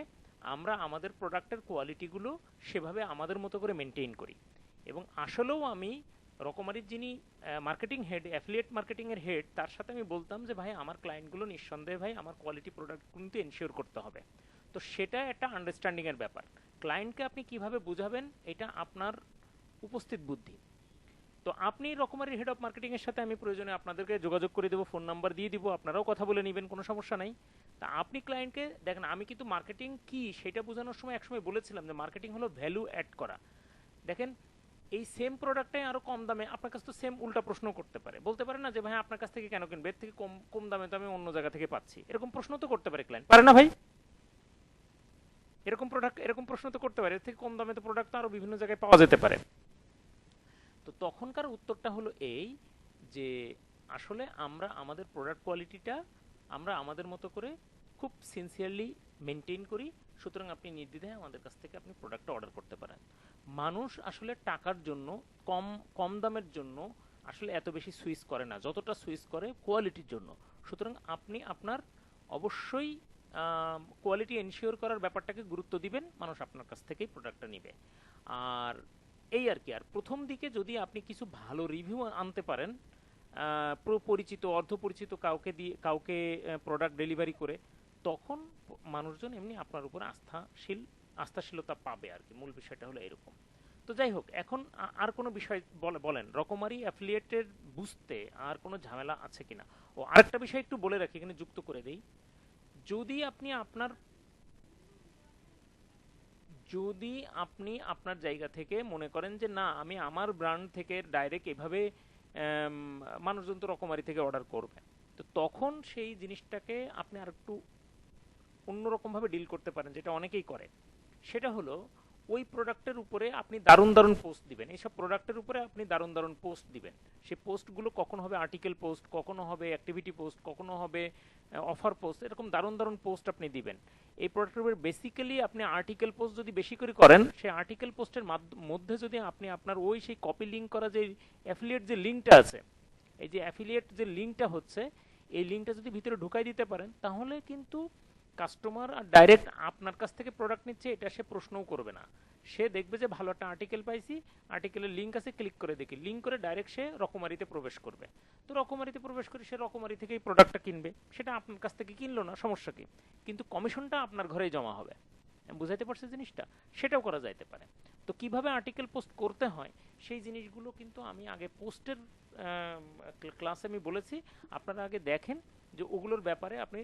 আমরা আমাদের প্রোডাক্টের কোয়ালিটিগুলো সেভাবে আমাদের মতো করে মেনটেন করি। এবং আসলেও আমি রকমারির যিনি মার্কেটিং হেড, অ্যাফিলিয়েট মার্কেটিংয়ের হেড, তার সাথে আমি বলতাম যে ভাই আমার ক্লায়েন্টগুলো নিঃসন্দেহে ভাই আমার কোয়ালিটি প্রোডাক্ট কিন্তু এনশিওর করতে হবে। তো সেটা একটা আন্ডারস্ট্যান্ডিংয়ের ব্যাপার, ক্লায়েন্টকে আপনি কিভাবে বুঝাবেন এটা আপনার উপস্থিত বুদ্ধি। তো আপনি রকমারির হেড অফ মার্কেটিং এর সাথে আমি প্রয়োজনে আপনাদেরকে যোগাযোগ করে দেবো, ফোন নাম্বার দিয়ে দিব, আপনারাও কথা বলে নেবেন, কোনো সমস্যা নাই। তা আপনি ক্লায়েন্টকে দেখেন, আমি কিন্তু মার্কেটিং কি সেটা বোঝানোর সময় একসময় বলেছিলাম যে মার্কেটিং হলো ভ্যালু অ্যাড করা। দেখেন, এই সেম প্রোডাক্টটাই আরো কম দামে আপনার কাছে তো সেম উল্টা প্রশ্ন করতে পারে, বলতে পারে না যে ভাই আপনার কাছ থেকে কেন কিনবে, এর থেকে কম কম দামে তো আমি অন্য জায়গা থেকে পাচ্ছি, এরকম প্রশ্ন তো করতে পারে ক্লায়েন্ট, পারে না ভাই? এরকম প্রশ্ন তো করতে পারে, এর থেকে কম দামে তো প্রোডাক্ট তো আরো বিভিন্ন জায়গায় পাওয়া যেতে পারে। তো তখনকার উত্তরটা হলো এই যে আসলে আমরা আমাদের প্রোডাক্ট কোয়ালিটিটা আমরা আমাদের মতো করে খুব সিনসিয়ারলি মেনটেন করি, সুতরাং আপনি নির্দ্বিধায় আমাদের কাছ থেকে আপনি প্রোডাক্টটা অর্ডার করতে পারেন। মানুষ আসলে টাকার জন্য, কম কম দামের জন্য আসলে এত বেশি সুইচ করে না যতটা সুইচ করে কোয়ালিটির জন্য। সুতরাং আপনি আপনার অবশ্যই কোয়ালিটি এনশিওর করার ব্যাপারটাকে গুরুত্ব দিবেন, মানুষ আপনার কাছ থেকেই প্রোডাক্টটা নিবে। আর এই আর কি, আর প্রথম দিকে যদি আপনি কিছু ভালো রিভিউ আনতে পারেন, পরিচিত অর্ধ পরিচিত কাউকে দিয়ে কাউকে প্রোডাক্ট ডেলিভারি করে, তখন মানুষজন এমনি আপনার উপর আস্থাশীলতা পাবে আর কি, মূল বিষয়টা হলো এরকম। তো যাই হোক, এখন আর কোনো বিষয় বলেন রকমারি অ্যাফিলিয়েটের বুঝতে আর কোনো ঝামেলা আছে কিনা। ও আরেকটা বিষয় একটু বলে রাখি, এখানে যুক্ত করে দেই, যদি আপনি আপনার যদি আপনি আপনার জায়গা থেকে মনে করেন যে না আমি আমার ব্র্যান্ড থেকে ডাইরেক্ট এভাবে মানুষজন তো রকমারি থেকে অর্ডার করবে, তো তখন সেই জিনিসটাকে আপনি আর একটু অন্যরকম ভাবে ডিল করতে পারেন, যেটা অনেকেই করে। সেটা হলো ওই প্রোডাক্টের উপরে আপনি দারুণ দারুণ পোস্ট দিবেন, এইসব প্রোডাক্টের উপরে আপনি দারুণ দারুণ পোস্ট দিবেন। সেই পোস্টগুলো কখনো হবে আর্টিকেল পোস্ট, কখনো হবে অ্যাক্টিভিটি পোস্ট, কখনো হবে অফার পোস্ট, এরকম দারুণ দারুণ পোস্ট আপনি দিবেন। এই প্রোডাক্টের উপর বেসিক্যালি আপনি আর্টিকেল পোস্ট যদি বেশি করে করেন, সেই আর্টিকেল পোস্টের মধ্যে যদি আপনি আপনার ওই সেই কপি লিঙ্ক করা যে অ্যাফিলিয়েট যে লিঙ্কটা আছে, এই যে অ্যাফিলিয়েট যে লিঙ্কটা হচ্ছে, এই লিঙ্কটা যদি ভিতরে ঢুকাই দিতে পারেন, তাহলে কিন্তু কাস্টমার আর ডাইরেক্ট আপনার কাছ থেকে প্রোডাক্ট নিচ্ছে এটা সে প্রশ্নও করবে না। সে দেখবে যে ভালো একটা আর্টিকেল পাইছি, আর্টিকেলের লিঙ্ক আছে, ক্লিক করে দেখি, লিঙ্ক করে ডাইরেক্ট সে রকমারিতে প্রবেশ করবে। তো রকমারিতে প্রবেশ করে সে রকমারি থেকেই প্রোডাক্টটা কিনবে, সেটা আপনার কাছ থেকে কিনলো না, সমস্যা কি, কিন্তু কমিশনটা আপনার ঘরেই জমা হবে। বুঝাইতে পারছে জিনিসটা? সেটাও করা যাইতে পারে। তো কিভাবে আর্টিকেল পোস্ট করতে হয় সেই জিনিসগুলো কিন্তু আমি আগে পোস্টের ক্লাসে আমি বলেছি, আপনারা আগে দেখেন যে ওগুলোর ব্যাপারে আপনি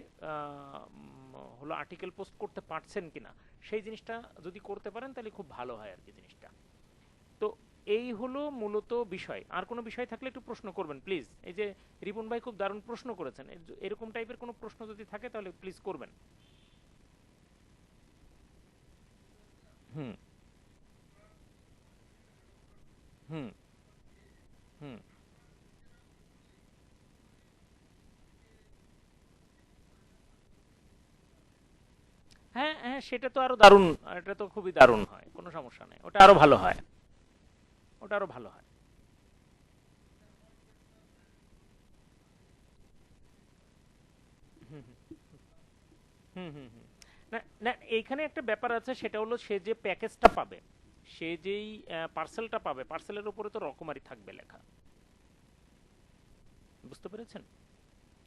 হলো আর্টিকেল পোস্ট করতে পারছেন কিনা। সেই জিনিসটা যদি করতে পারেন তাহলে খুব ভালো হয় আর কি জিনিসটা। তো এই হলো মূলত বিষয়। আর কোনো বিষয় থাকলে একটু প্রশ্ন করবেন প্লিজ। এই যে রিপন ভাই খুব দারুণ প্রশ্ন করেছেন, এরকম টাইপের কোনো প্রশ্ন যদি থাকে তাহলে প্লিজ করবেন। হুম হুম হুম। হ্যাঁ হ্যাঁ, সেটা তো আরো দারুণ, এটা তো খুবই দারুণ হয়, কোনো সমস্যা নেই, ওটা আরো ভালো হয়, ওটা আরো ভালো হয়। হুম হুম হুম হুম। না না, এইখানে একটা ব্যাপার আছে, সেটা হলো সে যে প্যাকেজটা পাবে, সে যেই পার্সেলটা পাবে, পার্সেলের উপরে তো রকমারি থাকবে লেখা। বুঝতে পেরেছেন?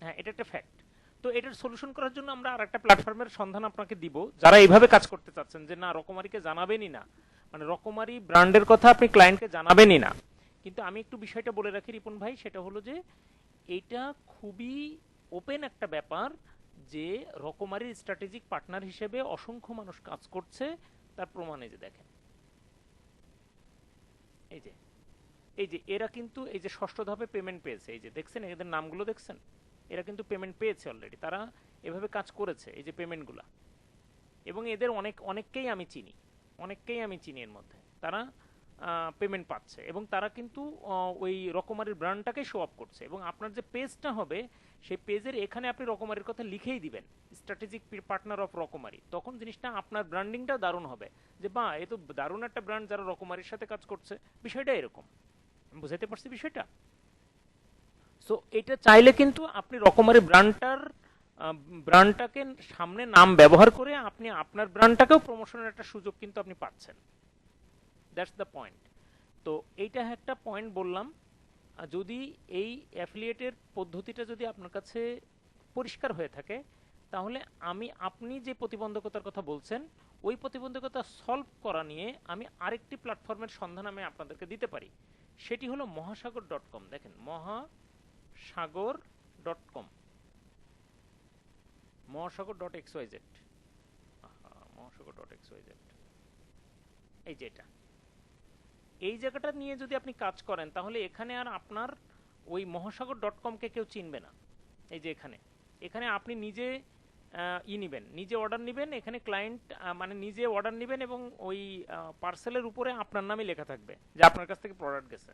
হ্যাঁ, এটা একটা ফ্যাক্ট। তো এটার সলিউশন করার জন্য আমরা আর একটা প্ল্যাটফর্মের সন্ধান আপনাকে দিব, যারা এইভাবে কাজ করতে চাচ্ছেন যে না রকমারিকে জানাবেনই না, মানে রকমারি ব্র্যান্ডের কথা আপনি ক্লায়েন্টকে জানাবেনই না। কিন্তু আমি একটু বিষয়টা বলে রাখি রিপন ভাই, সেটা হলো যে এটা খুবই ওপেন একটা ব্যাপার, যে রকমারির স্ট্র্যাটেজিক পার্টনার হিসেবে অসংখ্য মানুষ কাজ করছে। তার প্রমাণ এই যে দেখেন, এই যে এই যে এরা কিন্তু এই যে ষষ্ঠ ধাপে পেমেন্ট পেয়েছে, এই যে দেখছেন এদের নামগুলো দেখছেন, এরা কিন্তু পেমেন্ট পেয়েছে অলরেডি, তারা এভাবে কাজ করেছে, এই যে পেমেন্টগুলা। এবং এদের অনেককেই আমি চিনি, অনেককেই আমি চিনি এর মধ্যে, তারা পেমেন্ট পাচ্ছে এবং তারা কিন্তু ওই রকমারির ব্র্যান্ডটাকে শো আপ করছে। এবং আপনার যে পেজটা হবে, সেই পেজের এখানে আপনি রকমারির কথা লিখেই দিবেন, স্ট্র্যাটেজিক পার্টনার অফ রকমারি, তখন জিনিসটা আপনার ব্র্যান্ডিংটা দারুণ হবে, যে বাহ এ তো দারুণ একটা ব্র্যান্ড যারা রকমারির সাথে কাজ করছে। বিষয়টা এরকম, বুঝাইতে পারছি বিষয়টা? সো এটা চাইলে কিন্তু আপনি রকমারি ব্র্যান্ডটাকে সামনে নাম ব্যবহার করে আপনি আপনার ব্র্যান্ডটাকেও প্রমোশনের একটা সুযোগ কিন্তু আপনি পাচ্ছেন। That's the point. তো এইটা একটা পয়েন্ট বললাম। যদি এই অ্যাফিলিয়েটের পদ্ধতিটা যদি আপনার কাছে পরিষ্কার হয়ে থাকে, তাহলে আপনি যে প্রতিবন্ধকতার কথা বলছেন, ওই প্রতিবন্ধকতা সলভ করা নিয়ে আমি আরেকটি প্ল্যাটফর্মের সন্ধান আমি আপনাদেরকে দিতে পারি। সেটি হলো মহাসাগর.com। দেখেন, মহাসাগর.com, মহাসাগর.xyz, মহাসাগর.xyz, এই যে এটা, এই জায়গাটা নিয়ে যদি আপনি কাজ করেন, তাহলে এখানে আর আপনার ওই মহাসাগর.com-কে কেউ চিনবে না। এই যে এখানে, এখানে আপনি নিজে নিবেন, নিজে অর্ডার নিবেন, এখানে ক্লায়েন্ট মানে নিজে অর্ডার নিবেন এবং ওই পার্সেলের উপরে আপনার নামই লেখা থাকবে যে আপনার কাছ থেকে প্রোডাক্ট গেছে।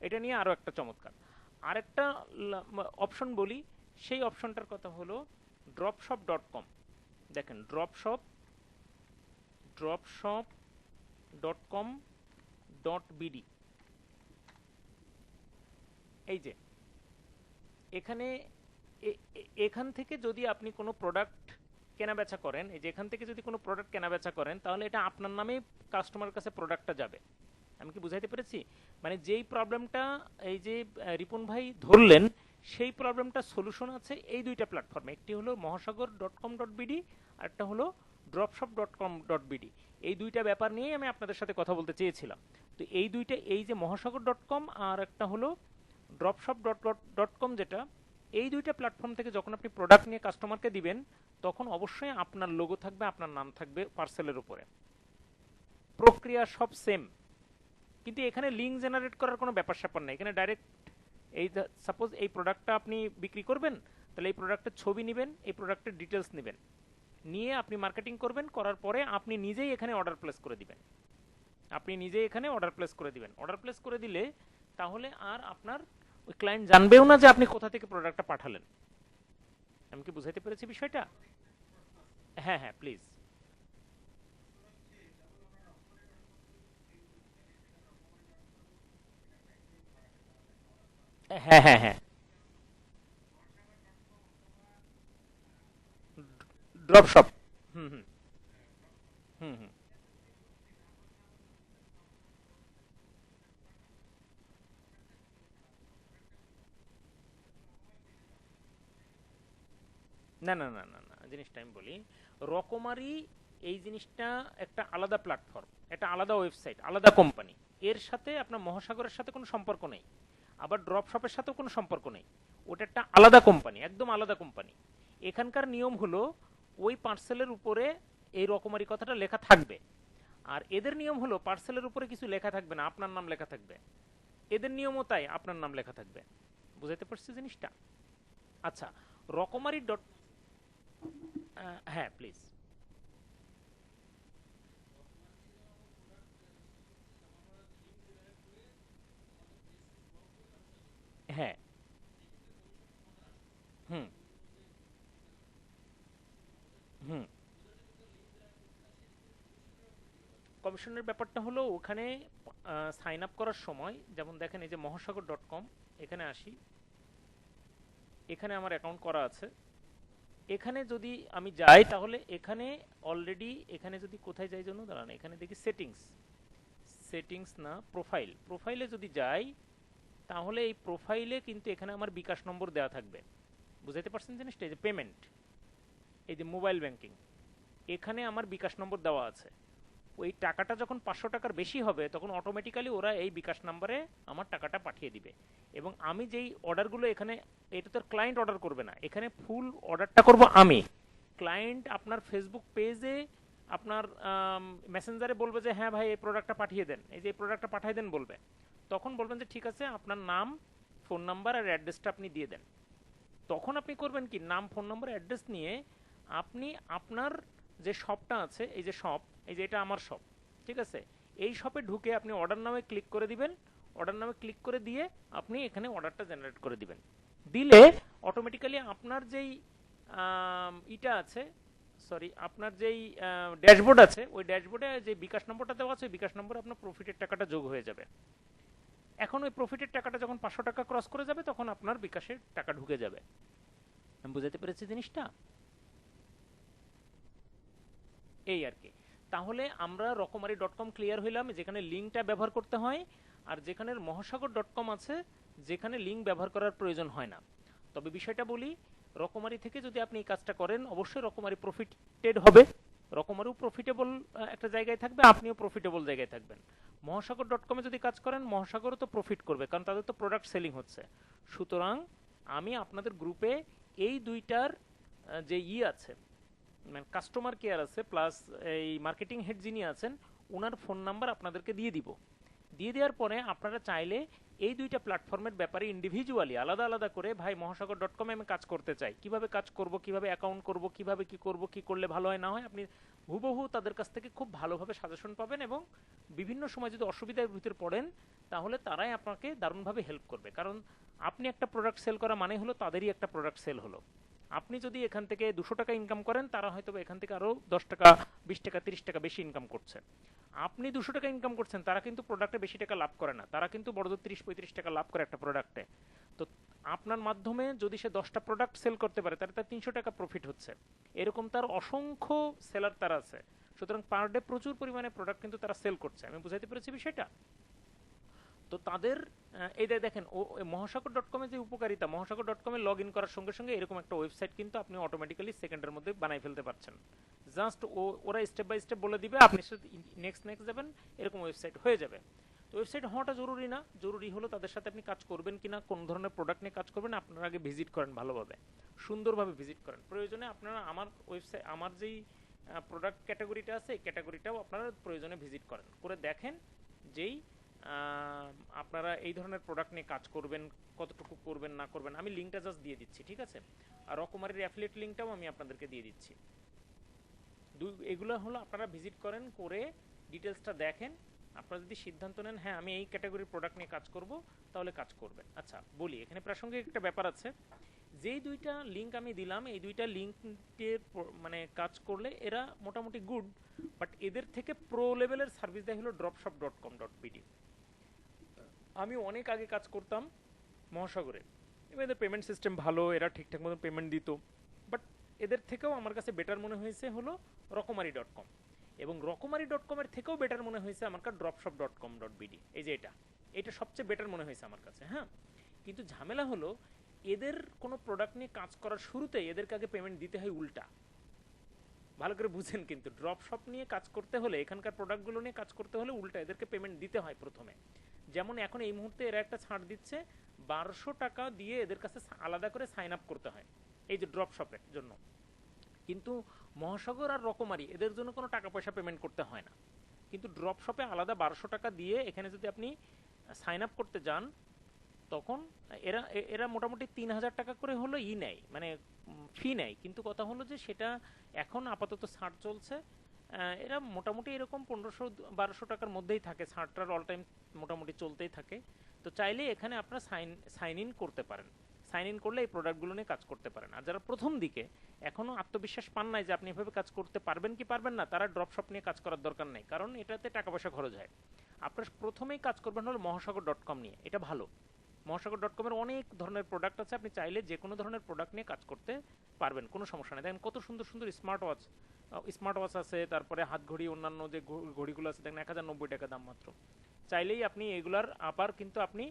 এটা নিয়ে আরো একটা চমৎকার আরেকটা অপশন বলি, সেই অপশনটার কথা হলো dropshop.com। দেখেন, dropshop.com.bd, এই যে এখানে, এখান থেকে যদি আপনি কোনো প্রোডাক্ট কেনা বেচা করেন, এই যে এখান থেকে যদি কোনো প্রোডাক্ট কেনা বেচা করেন, তাহলে এটা আপনার নামেই কাস্টমারের কাছে প্রোডাক্টটা যাবে। আমি কি বুঝাইতে পেরেছি? মানে যেই প্রবলেমটা এই যে রিপন ভাই ধরলেন, সেই প্রবলেমটা সলিউশন আছে এই দুইটা প্ল্যাটফর্মে, একটি হলো মহাসাগর.com.bd, আর একটা হলো dropshop.com.bd। এই দুইটা ব্যাপার নিয়েই আমি আপনাদের সাথে কথা বলতে চেয়েছিলাম। তো এই দুইটা, এই যে মহাসাগর.com আর একটা হলো dropshop.com, যেটা, এই দুইটা প্ল্যাটফর্ম থেকে যখন আপনি প্রোডাক্ট নিয়ে কাস্টমারকে দিবেন, তখন অবশ্যই আপনার লোগো থাকবে, আপনার নাম থাকবে পার্সেলের উপরে। প্রক্রিয়া সব সেম, কিন্তু এখানে লিঙ্ক জেনারেট করার কোনো ব্যাপার স্যাপার নেই। এখানে ডাইরেক্ট এই সাপোজ এই প্রোডাক্টটা আপনি বিক্রি করবেন, তাহলে এই প্রোডাক্টের ছবি নেবেন, এই প্রোডাক্টের ডিটেলস নেবেন, নিয়ে আপনি মার্কেটিং করবেন, করার পরে আপনি নিজেই এখানে অর্ডার প্লেস করে দিবেন, আপনি নিজেই এখানে অর্ডার প্লেস করে দিবেন। অর্ডার প্লেস করে দিলে তাহলে আর আপনার ওই ক্লায়েন্ট জানবেও না যে আপনি কোথা থেকে প্রোডাক্টটা পাঠালেন। আমি কি বুঝাইতে পেরেছি বিষয়টা? হ্যাঁ হ্যাঁ প্লিজ। হ্যাঁ হ্যাঁ হ্যাঁ, ড্রপ শপ। হুম হুম হুম হুম। না না না না না, জিনিসটা আমি বলি, রকমারি এই জিনিসটা একটা আলাদা প্ল্যাটফর্ম, একটা আলাদা ওয়েবসাইট, আলাদা কোম্পানি। এর সাথে আপনার মহাসাগরের সাথে কোনো সম্পর্ক নেই, আবার ড্রপ শপের সাথেও কোনো সম্পর্ক নেই। ওটা একটা আলাদা কোম্পানি, একদম আলাদা কোম্পানি। এখানকার নিয়ম হলো ওই পার্সেলের উপরে এই রকমারি কথাটা লেখা থাকবে, আর এদের নিয়ম হলো পার্সেলের উপরে কিছু লেখা থাকবে না, আপনার নাম লেখা থাকবে। এদের নিয়মও তাই, আপনার নাম লেখা থাকবে। বুঝাইতে পারছি জিনিসটা? আচ্ছা, রকমারি ডট, হ্যাঁ প্লিজ। হ্যাঁ। হুম হুম। কমিশনের ব্যাপারটা হলো ওখানে সাইন আপ করার সময়, যেমন দেখেন এই যে মহাসাগর.com, এখানে আসি, এখানে আমার অ্যাকাউন্ট করা আছে। এখানে যদি আমি যাই তাহলে এখানে অলরেডি, এখানে যদি কোথায় যাই জন্য দাঁড়ান, এখানে দেখি সেটিংস, সেটিংস না প্রোফাইল, প্রোফাইলে যদি যাই তাহলে এই প্রোফাইলে কিন্তু এখানে আমার বিকাশ নম্বর দেওয়া থাকবে। বুঝাইতে পারছেন জিনিসটা? এই যে পেমেন্ট, এই যে মোবাইল ব্যাংকিং, এখানে আমার বিকাশ নম্বর দেওয়া আছে। ওই টাকাটা যখন 500 টাকার বেশি হবে তখন অটোমেটিক্যালি ওরা এই বিকাশ নাম্বারে আমার টাকাটা পাঠিয়ে দিবে। এবং আমি যেই অর্ডারগুলো এখানে, এটা তো ক্লায়েন্ট অর্ডার করবে না, এখানে ফুল অর্ডারটা করব আমি। ক্লায়েন্ট আপনার ফেসবুক পেজে, আপনার মেসেঞ্জারে বলবে যে হ্যাঁ ভাই এই প্রোডাক্টটা পাঠিয়ে দেন, এই যে এই প্রোডাক্টটা পাঠিয়ে দেন বলবে। তখন বলবেন যে ঠিক আছে, আপনার নাম, ফোন নাম্বার আর অ্যাড্রেসটা আপনি দিয়ে দেন। তখন আপনি করবেন কি, নাম, ফোন নম্বর, অ্যাড্রেস নিয়ে আপনি আপনার যে শপটা আছে, এই যে শপ, এই যে এটা আমার শপ, ঠিক আছে, এই শপে ঢুকে আপনি অর্ডার নামে ক্লিক করে দিবেন। অর্ডার নামে ক্লিক করে দিয়ে আপনি এখানে অর্ডারটা জেনারেট করে দিবেন। দিলে অটোমেটিক্যালি আপনার যেই ইটা আছে, সরি, আপনার যেই ড্যাশবোর্ড আছে, ওই ড্যাশবোর্ডে যে বিকাশ নম্বরটা দেওয়া আছে ওই বিকাশ নম্বরে আপনার প্রফিটের টাকাটা যোগ হয়ে যাবে। এখন ওই প্রফিটের টাকাটা যখন 500 টাকা ক্রস করে যাবে তখন আপনার বিকাশের টাকা ঢুকে যাবে। আমি বুঝাতে পেরেছি জিনিসটা? এই আর কি। তাহলে আমরা রকমারি.com ক্লিয়ার হইলাম, যেখানে লিঙ্কটা ব্যবহার করতে হয়, আর যেখানে মহাসাগর.com আছে যেখানে লিঙ্ক ব্যবহার করার প্রয়োজন হয় না। তবে বিষয়টা বলি, রকমারি থেকে যদি আপনি এই কাজটা করেন অবশ্যই রকমারি প্রফিটেড হবে, রকমারিও প্রফিটেবল একটা জায়গায় থাকবে, আপনিও প্রফিটেবল জায়গায় থাকবেন। মহাসাগর.com-এ যদি কাজ করেন মহাসাগরও তো প্রফিট করবে, কারণ তাদের তো প্রোডাক্ট সেলিং হচ্ছে। সুতরাং আমি আপনাদের গ্রুপে এই দুইটার যে আছে, মানে কাস্টমার কেয়ার আছে প্লাস এই মার্কেটিং হেড যিনি আছেন ওনার ফোন নাম্বার আপনাদেরকে দিয়ে দিব। দিয়ে দেওয়ার পরে আপনারা চাইলে এই দুইটা প্ল্যাটফর্মের ব্যাপারে ইন্ডিভিজুয়ালি আলাদা আলাদা করে, ভাই মহাসাগর.com-এ আমি কাজ করতে চাই, কিভাবে কাজ করব, কিভাবে অ্যাকাউন্ট করব, কিভাবে কি করব, কি করলে ভালো হয় না হয়, আপনি হুবহু তাদের কাছ থেকে খুব ভালোভাবে সাজেশন পাবেন। এবং বিভিন্ন সময় যদি অসুবিধার ভিতরে পড়েন তাহলে তারাই আপনাকে দারুণভাবে হেল্প করবে, কারণ আপনি একটা প্রোডাক্ট সেল করা মানে হলো তাদেরই একটা প্রোডাক্ট সেল হলো। আপনি যদি এখান থেকে 200 টাকা ইনকাম করেন, তারা হয়তো এখান থেকে আরো 10 টাকা, 20 টাকা, 30 টাকা বেশি ইনকাম করছে। আপনি 200 টাকা ইনকাম করছেন, তারা কিন্তু প্রোডাক্টে বেশি টাকা লাভ করে না, তারা কিন্তু বড় 30-35 টাকা লাভ করে একটা প্রোডাক্টে। তো আপনার মাধ্যমে যদি সে 10টা প্রোডাক্ট সেল করতে পারে তাহলে তার 300 টাকা প্রফিট হচ্ছে। এরকম তার অসংখ্য সেলার তার আছে। সুতরাং পার ডে প্রচুর পরিমাণে প্রোডাক্ট কিন্তু তারা সেল করছে। আমি বুঝাইতে পেরেছি বিষয়টা? তো তাদের এই দেখেন ও মহাসাগর.com-এর যে উপকারিতা, মহাসাগর.com-এ লগ ইন করার সঙ্গে সঙ্গে এরকম একটা ওয়েবসাইট কিন্তু আপনি অটোমেটিক্যালি সেকেন্ডের মধ্যে বানাই ফেলতে পারছেন। জাস্ট ওরা স্টেপ বাই স্টেপ বলে দিবে, আপনি নেক্সট নেক্সট যাবেন, এরকম ওয়েবসাইট হয়ে যাবে। তো ওয়েবসাইট হওয়াটা জরুরি না, জরুরি হলো তাদের সাথে আপনি কাজ করবেন কিনা, কোন ধরনের প্রোডাক্ট নিয়ে কাজ করবেন, আপনারা আগে ভিজিট করেন, ভালোভাবে সুন্দরভাবে ভিজিট করেন। প্রয়োজনে আপনারা আমার ওয়েবসাইট, আমার যেই প্রোডাক্ট ক্যাটাগরিটা আছে এই ক্যাটাগরিটাও আপনারা প্রয়োজনে ভিজিট করেন, করে দেখেন যেই আপনারা এই ধরনের প্রোডাক্ট নিয়ে কাজ করবেন, কতটুকু করবেন না করবেন। আমি লিঙ্কটা জাস্ট দিয়ে দিচ্ছি, ঠিক আছে? আর রকমারির অ্যাফিলিয়েট লিঙ্কটাও আমি আপনাদেরকে দিয়ে দিচ্ছি। এগুলো হলো আপনারা ভিজিট করেন, করে ডিটেলসটা দেখেন। আপনারা যদি সিদ্ধান্ত নেন হ্যাঁ আমি এই ক্যাটাগরির প্রোডাক্ট নিয়ে কাজ করব, তাহলে কাজ করবেন। আচ্ছা বলি, এখানে প্রাসঙ্গিক একটা ব্যাপার আছে, যেই দুইটা লিঙ্ক আমি দিলাম, এই দুইটা লিঙ্কের মানে কাজ করলে এরা মোটামুটি গুড, বাট এদের থেকে প্রো লেভেলের সার্ভিস দেয় হলো dropshop.com.bd। আমি অনেক আগে কাজ করতাম মহাসাগরে, এবং এদের পেমেন্ট সিস্টেম ভালো, এরা ঠিকঠাক মতো পেমেন্ট দিত, বাট এদের থেকেও আমার কাছে বেটার মনে হয়েছে হলো রকমারি.com, এবং রকমারি.com-এর থেকেও বেটার মনে হয়েছে আমার কাছে dropshop.com.bd। এই যে এটা সবচেয়ে বেটার মনে হয়েছে আমার কাছে। হ্যাঁ, কিন্তু ঝামেলা হলো এদের কোনো প্রোডাক্ট নিয়ে কাজ করার শুরুতেই এদেরকে আগে পেমেন্ট দিতে হয় উল্টা। ভালো করে বুঝেন, কিন্তু ড্রপশপ নিয়ে কাজ করতে হলে, এখানকার প্রোডাক্টগুলো নিয়ে কাজ করতে হলে উল্টা এদেরকে পেমেন্ট দিতে হয় প্রথমে। যেমন এখন এই মুহূর্তে এরা একটা ছাড় দিচ্ছে, 1200 টাকা দিয়ে এদের কাছে আলাদা করে সাইন আপ করতে হয় এই যে ড্রপশপের জন্য। কিন্তু মহাসাগর আর রকমারি এদের জন্য কোনো টাকা পয়সা পেমেন্ট করতে হয় না, কিন্তু ড্রপশপে আলাদা 1200 টাকা দিয়ে এখানে যদি আপনি সাইন আপ করতে যান, তখন এরা এরা মোটামুটি 3000 টাকা করে হলো নেয়, মানে ফি নেয়। কিন্তু কথা হলো যে সেটা এখন আপাতত ছাড় চলছে, এরা মোটামুটি এরকম 1500-1200 টাকার মধ্যেই থাকে, ছাড়টার অল টাইম মোটামুটি চলতেই থাকে। তো চাইলে এখানে আপনারা সাইন ইন করতে পারেন, সাইন ইন করলে এই প্রোডাক্টগুলো নিয়ে কাজ করতে পারেন। আর যারা প্রথম দিকে এখনও আত্মবিশ্বাস পান নাই যে আপনি এভাবে কাজ করতে পারবেন কি পারবেন না, তারা ড্রপশপ নিয়ে কাজ করার দরকার নেই, কারণ এটাতে টাকা পয়সা খরচ হয়। আপনার প্রথমেই কাজ করবেন হলো মহাসাগর.com নিয়ে, এটা ভালো। মহাসাগর.com-এর অনেক ধরনের প্রোডাক্ট আছে, আপনি চাইলে যে কোনো ধরনের প্রোডাক্ট নিয়ে কাজ করতে পারবেন, কোনো সমস্যা নেই। দেখেন কত সুন্দর সুন্দর স্মার্ট ওয়াচ আছে, তারপরে হাত ঘড়ি, অন্যান্য যে ঘড়িগুলো আছে দেখেন 1090 টাকা দাম মাত্র। চাইলেই আপনি এগুলার আবার কিন্তু আপনি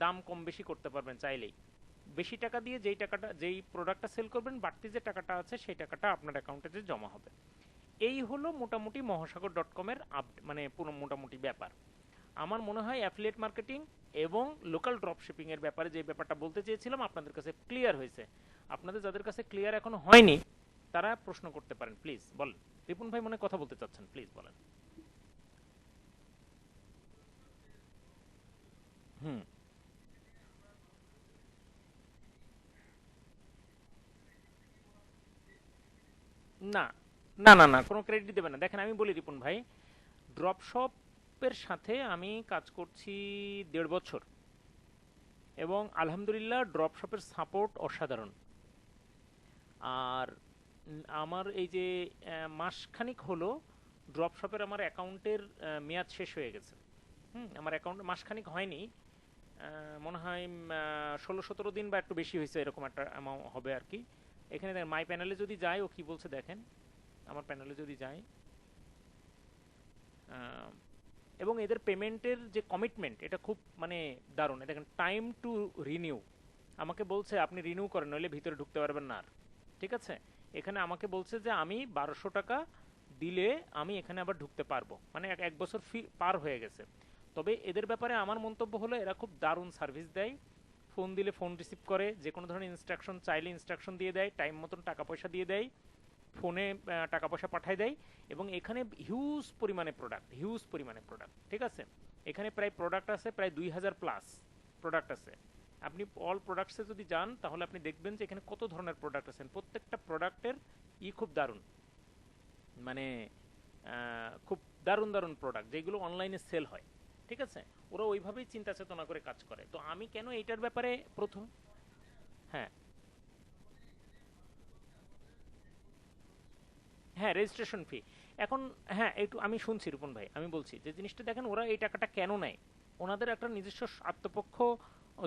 দাম কম বেশি করতে পারবেন চাইলেই। বেশি টাকা দিয়ে যেই প্রোডাক্টটা সেল করবেন, বাড়তি যে টাকাটা আছে সেই টাকাটা আপনার অ্যাকাউন্টে যে জমা হবে। এই হলো মোটামুটি মহাসাগর.com-এর মানে পুরো মোটামুটি ব্যাপার। আমার মনে হয় অ্যাফিলিয়েট মার্কেটিং এবং লোকাল ড্রপ শিপিং এর ব্যাপারে যে ব্যাপারটা বলতে চেয়েছিলাম আপনাদের কাছে ক্লিয়ার হয়েছে। আপনাদের যাদের কাছে ক্লিয়ার এখনো হয়নি তারা প্রশ্ন করতে পারেন, প্লিজ বলেন। রিপুন ভাই মনে কথা বলতে চাচ্ছেন, প্লিজ বলেন। হুম। না না না না, কোনো ক্রেডিট দেবেন না। দেখেন আমি বলি রিপুন ভাই, ড্রপশপের সাথে আমি কাজ করছি 1.5 বছর, এবং আলহামদুলিল্লাহ ড্রপশপের সাপোর্ট অসাধারণ। আর আমার এই যে মাসখানিক হলো ড্রপশপের আমার অ্যাকাউন্টের মেয়াদ শেষ হয়ে গেছে। আমার অ্যাকাউন্ট মাসখানিক হয়নি, মনে হয় 16-17 দিন বা একটু বেশি হয়েছে, এরকম একটা অ্যামাউন্ট হবে আর কি। এখানে দেখেন মাই প্যানেলে যদি যাই, ও কি বলছে দেখেন, আমার প্যানেলে যদি যাই, আহ, এবং এদের পেমেন্টের যে কমিটমেন্ট এটা খুব মানে দারুণ। দেখেন টাইম টু রিনিউ, আমাকে বলছে আপনি রিনিউ করেন নইলে ভিতরে ঢুকতে পারবেন না আর। ঠিক আছে, এখানে আমাকে বলছে যে আমি 1200 টাকা দিলে আমি এখানে আবার ঢুকতে পারবো, মানে এক বছর ফি পার হয়ে গেছে। তবে এদের ব্যাপারে আমার মন্তব্য হলো এরা খুব দারুণ সার্ভিস দেয়, ফোন দিলে ফোন রিসিভ করে, যে কোনো ধরনের ইনস্ট্রাকশন চাইলে ইনস্ট্রাকশন দিয়ে দেয়, টাইম মতন টাকা পয়সা দিয়ে দেয়, ফোনে টাকা পয়সা পাঠায় দেয়। এবং এখানে হিউজ পরিমাণে প্রোডাক্ট, ঠিক আছে, এখানে প্রায় প্রোডাক্ট আছে প্রায় 2000+ প্রোডাক্ট আছে। আপনি অল প্রোডাক্টসে যদি যান তাহলে আপনি দেখবেন যে এখানে কত ধরনের প্রোডাক্ট আছে, প্রত্যেকটা প্রোডাক্টের খুব দারুণ, মানে খুব দারুণ দারুণ প্রোডাক্ট যেগুলো অনলাইনে সেল হয়। ঠিক আছে, ওরা ওইভাবেই চিন্তা চেতনা করে কাজ করে। তো আমি কেন এইটার ব্যাপারে প্রথম, হ্যাঁ হ্যাঁ রেজিস্ট্রেশন ফি এখন, হ্যাঁ একটু আমি শুনছি রূপন ভাই, আমি বলছি যে জিনিসটা দেখেন ওরা এই টাকাটা কেন নেয়। ওনাদের একটা নিজস্ব আত্মপক্ষ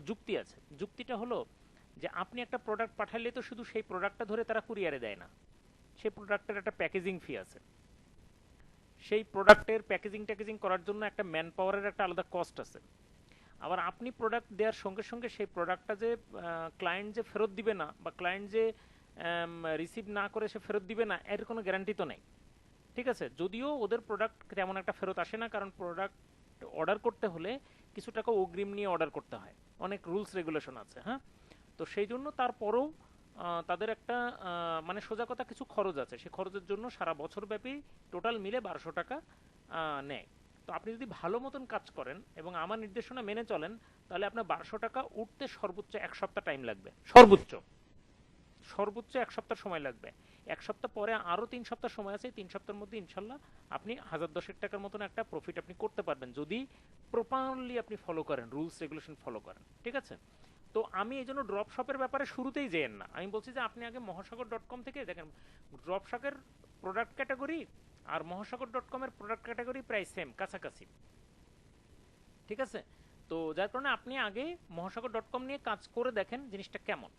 যুক্তি আছে। যুক্তিটা হলো যে আপনি একটা প্রোডাক্ট পাঠালে তো শুধু সেই প্রোডাক্টটা ধরে তারা কুরিয়ারে দেয় না, সেই প্রোডাক্টের একটা প্যাকেজিং ফি আছে, সেই প্রোডাক্টের প্যাকেজিং করার জন্য একটা ম্যান পাওয়ারের একটা আলাদা কস্ট আছে। আবার আপনি প্রোডাক্ট দেওয়ার সঙ্গে সঙ্গে সেই প্রোডাক্টটা যে ক্লায়েন্ট যে ফেরত দিবে না, বা ক্লায়েন্ট যে রিসিভ না করে সে ফেরত দিবে না, এর কোনো গ্যারান্টি তো নেই। ঠিক আছে, যদিও ওদের প্রোডাক্ট তেমন একটা ফেরত আসে না, কারণ প্রোডাক্ট অর্ডার করতে হলে কিছু টাকা অগ্রিম নিয়ে অর্ডার করতে হয়, অনেক রুলস রেগুলেশন আছে। হ্যাঁ, তো সেই জন্য তারপরেও তাদের একটা মানে সোজা কথা কিছু খরচ আছে, সেই খরচের জন্য সারা বছর ব্যাপী টোটাল মিলে 1200 টাকা নেয়। তো আপনি যদি ভালো মতন কাজ করেন এবং আমার নির্দেশনা মেনে চলেন, তাহলে আপনার 1200 টাকা উঠতে সর্বোচ্চ 1 সপ্তাহ টাইম লাগবে, সর্বোচ্চ সর্বোচ্চ 1 সপ্তাহ সময় লাগবে। 1 সপ্তাহ পরে আরও 3 সপ্তাহ সময় আছে, 3 সপ্তাহের মধ্যে ইনশাল্লাহ আপনি 1010 টাকার মতন একটা প্রফিট আপনি করতে পারবেন, যদি প্রপারলি আপনি ফলো করেন, রুলস রেগুলেশন ফলো করেন। ঠিক আছে, তো আমি এই জন্য ড্রপ শপের ব্যাপারে শুরুতেই যেয়েন না, আমি বলছি যে আপনি আগে মহাসাগর.com থেকে দেখেন, ড্রপ শপের প্রোডাক্ট ক্যাটাগরি আর মহাসাগর.com এর প্রোডাক্ট ক্যাটাগরি প্রায় সেম, কাছাকাছি, ঠিক আছে? তো যার কারণে আপনি আগে মহাসাগর.com নিয়ে কাজ করে দেখেন জিনিসটা কেমন,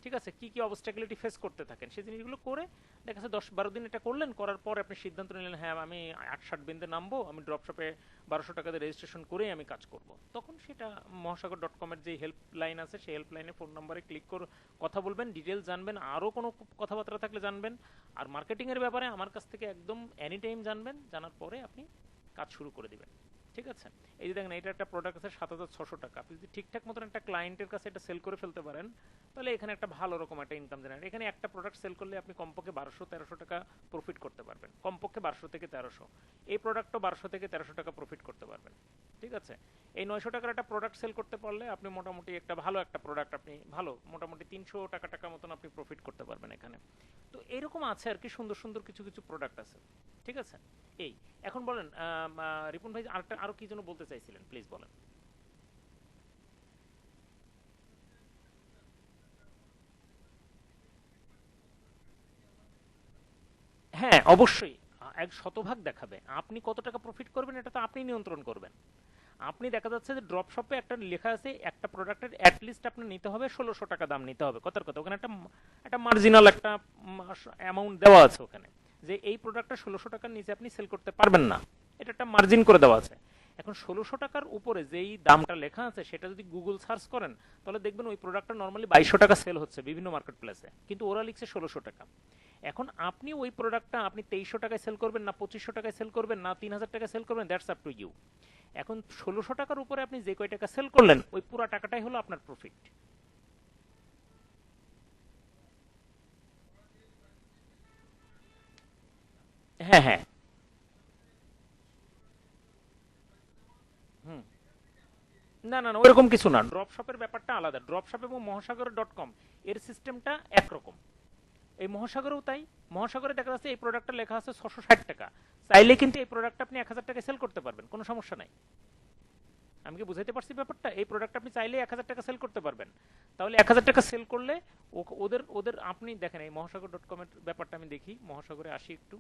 ঠিক আছে, কি কি অবস্টাকেলিটি ফেস করতে থাকেন সেই জিনিসগুলো করে দেখা যাচ্ছে 10-12 দিন এটা করলেন, করার পর আপনি সিদ্ধান্ত নিলেন হ্যাঁ আমি 60 বিন্দে নামবো, আমি ড্রপ শপে 1200 টাকাতে রেজিস্ট্রেশন করেই আমি কাজ করব, তখন সেটা মহাসাগর.com এর যে হেল্পলাইন আছে সেই হেল্পলাইনে ফোন নাম্বারে ক্লিক করে কথা বলবেন, ডিটেলস জানবেন, আরও কোনো কথাবার্তা থাকলে জানবেন, আর মার্কেটিং এর ব্যাপারে আমার কাছ থেকে একদম এনি টাইম জানবেন, জানার পরে আপনি কাজ শুরু করে দিবেন, ঠিক আছে? এই যে দেখেন এটা একটা প্রোডাক্ট আছে 7,600 টাকা, আপনি যদি ঠিকঠাক মতন একটা ক্লায়েন্টের কাছে এটা সেল করে ফেলতে পারেন তাহলে এখানে একটা ভালো রকম একটা ইনকাম জেনারেট, এখানে একটা প্রোডাক্ট সেল করলে আপনি কমপক্ষে 1200-1300 টাকা প্রফিট করতে পারবেন, কমপক্ষে 1200 থেকে 1300, এই প্রোডাক্টও 1200 থেকে 1300 টাকা প্রফিট করতে পারবেন, ঠিক আছে? এই 900 টাকার একটা প্রোডাক্ট সেল করতে পারলে আপনি মোটামুটি একটা ভালো একটা প্রোডাক্ট আপনি ভালো মোটামুটি 300 টাকা মতন আপনি প্রফিট করতে পারবেন এখানে। তো এরকম আছে আর কি, সুন্দর সুন্দর কিছু কিছু প্রোডাক্ট আছে, ঠিক আছে? এই এখন বলেন রিপন ভাই আরো কি যেন বলতে চাইছিলেন, প্লিজ বলেন। হ্যাঁ অবশ্যই, এক শতভাগ দেখাবে, আপনি কত টাকা প্রফিট করবেন এটা তো আপনি নিয়ন্ত্রণ করবেন। আপনি দেখা যাচ্ছে যে ড্রপ শপে একটা লেখা আছে একটা প্রোডাক্টের অ্যাটলিস্ট আপনার নিতে হবে 1600 টাকা দাম নিতে হবে, কথার কথা, ওখানে একটা একটা মার্জিনাল একটা অ্যামাউন্ট দেওয়া আছে ওখানে, যে এই প্রোডাক্টটা 1600 টাকার নিচে আপনি সেল করতে পারবেন না, এটা একটা মার্জিন করে দেওয়া আছে। এখন 1600 টাকার উপরে যেই দামটা লেখা আছে সেটা যদি গুগল সার্চ করেন তাহলে দেখবেন ওই প্রোডাক্টটা নর্মালি 2200 টাকা সেল হচ্ছে বিভিন্ন মার্কেট প্লেসে, কিন্তু ওরা লিখছে 1600 টাকা। এখন আপনি ওই প্রোডাক্টটা আপনি 2300 টাকায় সেল করবেন না 2500 টাকায় সেল করবেন না 3000 টাকায় সেল করবেন, দ্যাটস আপ টু ইউ। এখন 1600 টাকার উপরে আপনি যে কয় টাকা সেল করলেন ওই পুরো টাকাটাই হলো আপনার প্রফিট। হ্যাঁ হ্যাঁ। হুম। না না না ওইরকম কিছু না, ড্রপ শপের ব্যাপারটা আলাদা, ড্রপ শপ এবং মহাসাগর.com এর সিস্টেমটা একরকম, এই মহাসাগরেও তাই। মহাসাগরে দেখা যাচ্ছে এই প্রোডাক্টটা লেখা আছে 660 টাকা, চাইলে কিন্তু এই প্রোডাক্টটা আপনি 1000 টাকায় সেল করতে পারবেন, কোনো সমস্যা নাই। আমি কি বুঝাইতে পারছি ব্যাপারটা? এই প্রোডাক্ট আপনি চাইলে 1000 টাকা সেল করতে পারবেন, তাহলে 1000 টাকা সেল করলে ওদের ওদের আপনি দেখেন এই মহাসাগর.com এর ব্যাপারটা আমি দেখি, মহাসাগরে আসি একটু,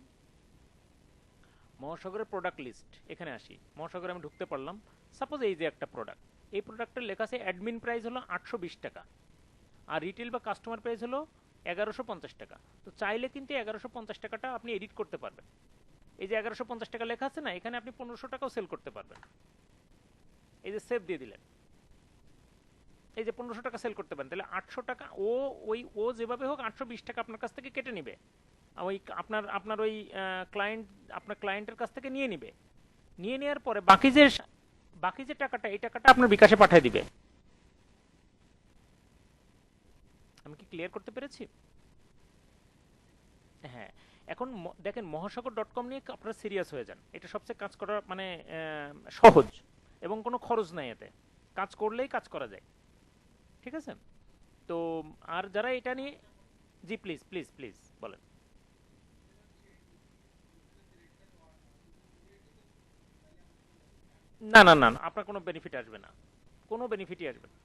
মহাসাগরের প্রোডাক্ট লিস্ট এখানে আসি, মহাসাগরে আমি ঢুকতে পারলাম, সাপোজ এই যে একটা প্রোডাক্ট, এই প্রোডাক্টের লেখা আছে অ্যাডমিন প্রাইস হলো 820 টাকা, আর রিটেল বা কাস্টমার প্রাইস হলো 1150 টাকা, তো চাইলে কিন্তু 1150 টাকাটা আপনি এডিট করতে পারবেন, এই যে 1150 টাকা লেখা আছে না এখানে আপনি 1500 টাকাও সেল করতে পারবেন, এই যে সেভ দিয়ে দিলেন, এই যে 1500 টাকা সেল করতে পারেন, তাহলে 800 টাকা ও যেভাবে হোক 820 টাকা আপনার কাছ থেকে কেটে নিবে, ওই আপনার আপনার ওই ক্লায়েন্ট আপনার ক্লায়েন্টের কাছ থেকে নিয়ে নিবে, নিয়ে নেওয়ার পরে বাকি যে টাকাটা এই টাকাটা আপনার বিকাশে পাঠিয়ে দিবে। আমি কি ক্লিয়ার করতে পেরেছি? হ্যাঁ। এখন দেখেন মহাসাগর.com নিয়ে আপনারা সিরিয়াস হয়ে যান, এটা সবচেয়ে কাজ করা মানে সহজ এবং কোনো খরচ নাই এতে, কাজ করলেই কাজ করা যায়, ঠিক আছে? তো আর যারা এটা নিয়ে, জি প্লিজ প্লিজ প্লিজ বলেন। না না না না, আপনার কোনো বেনিফিট আসবে না, কোনো বেনিফিটই আসবে না।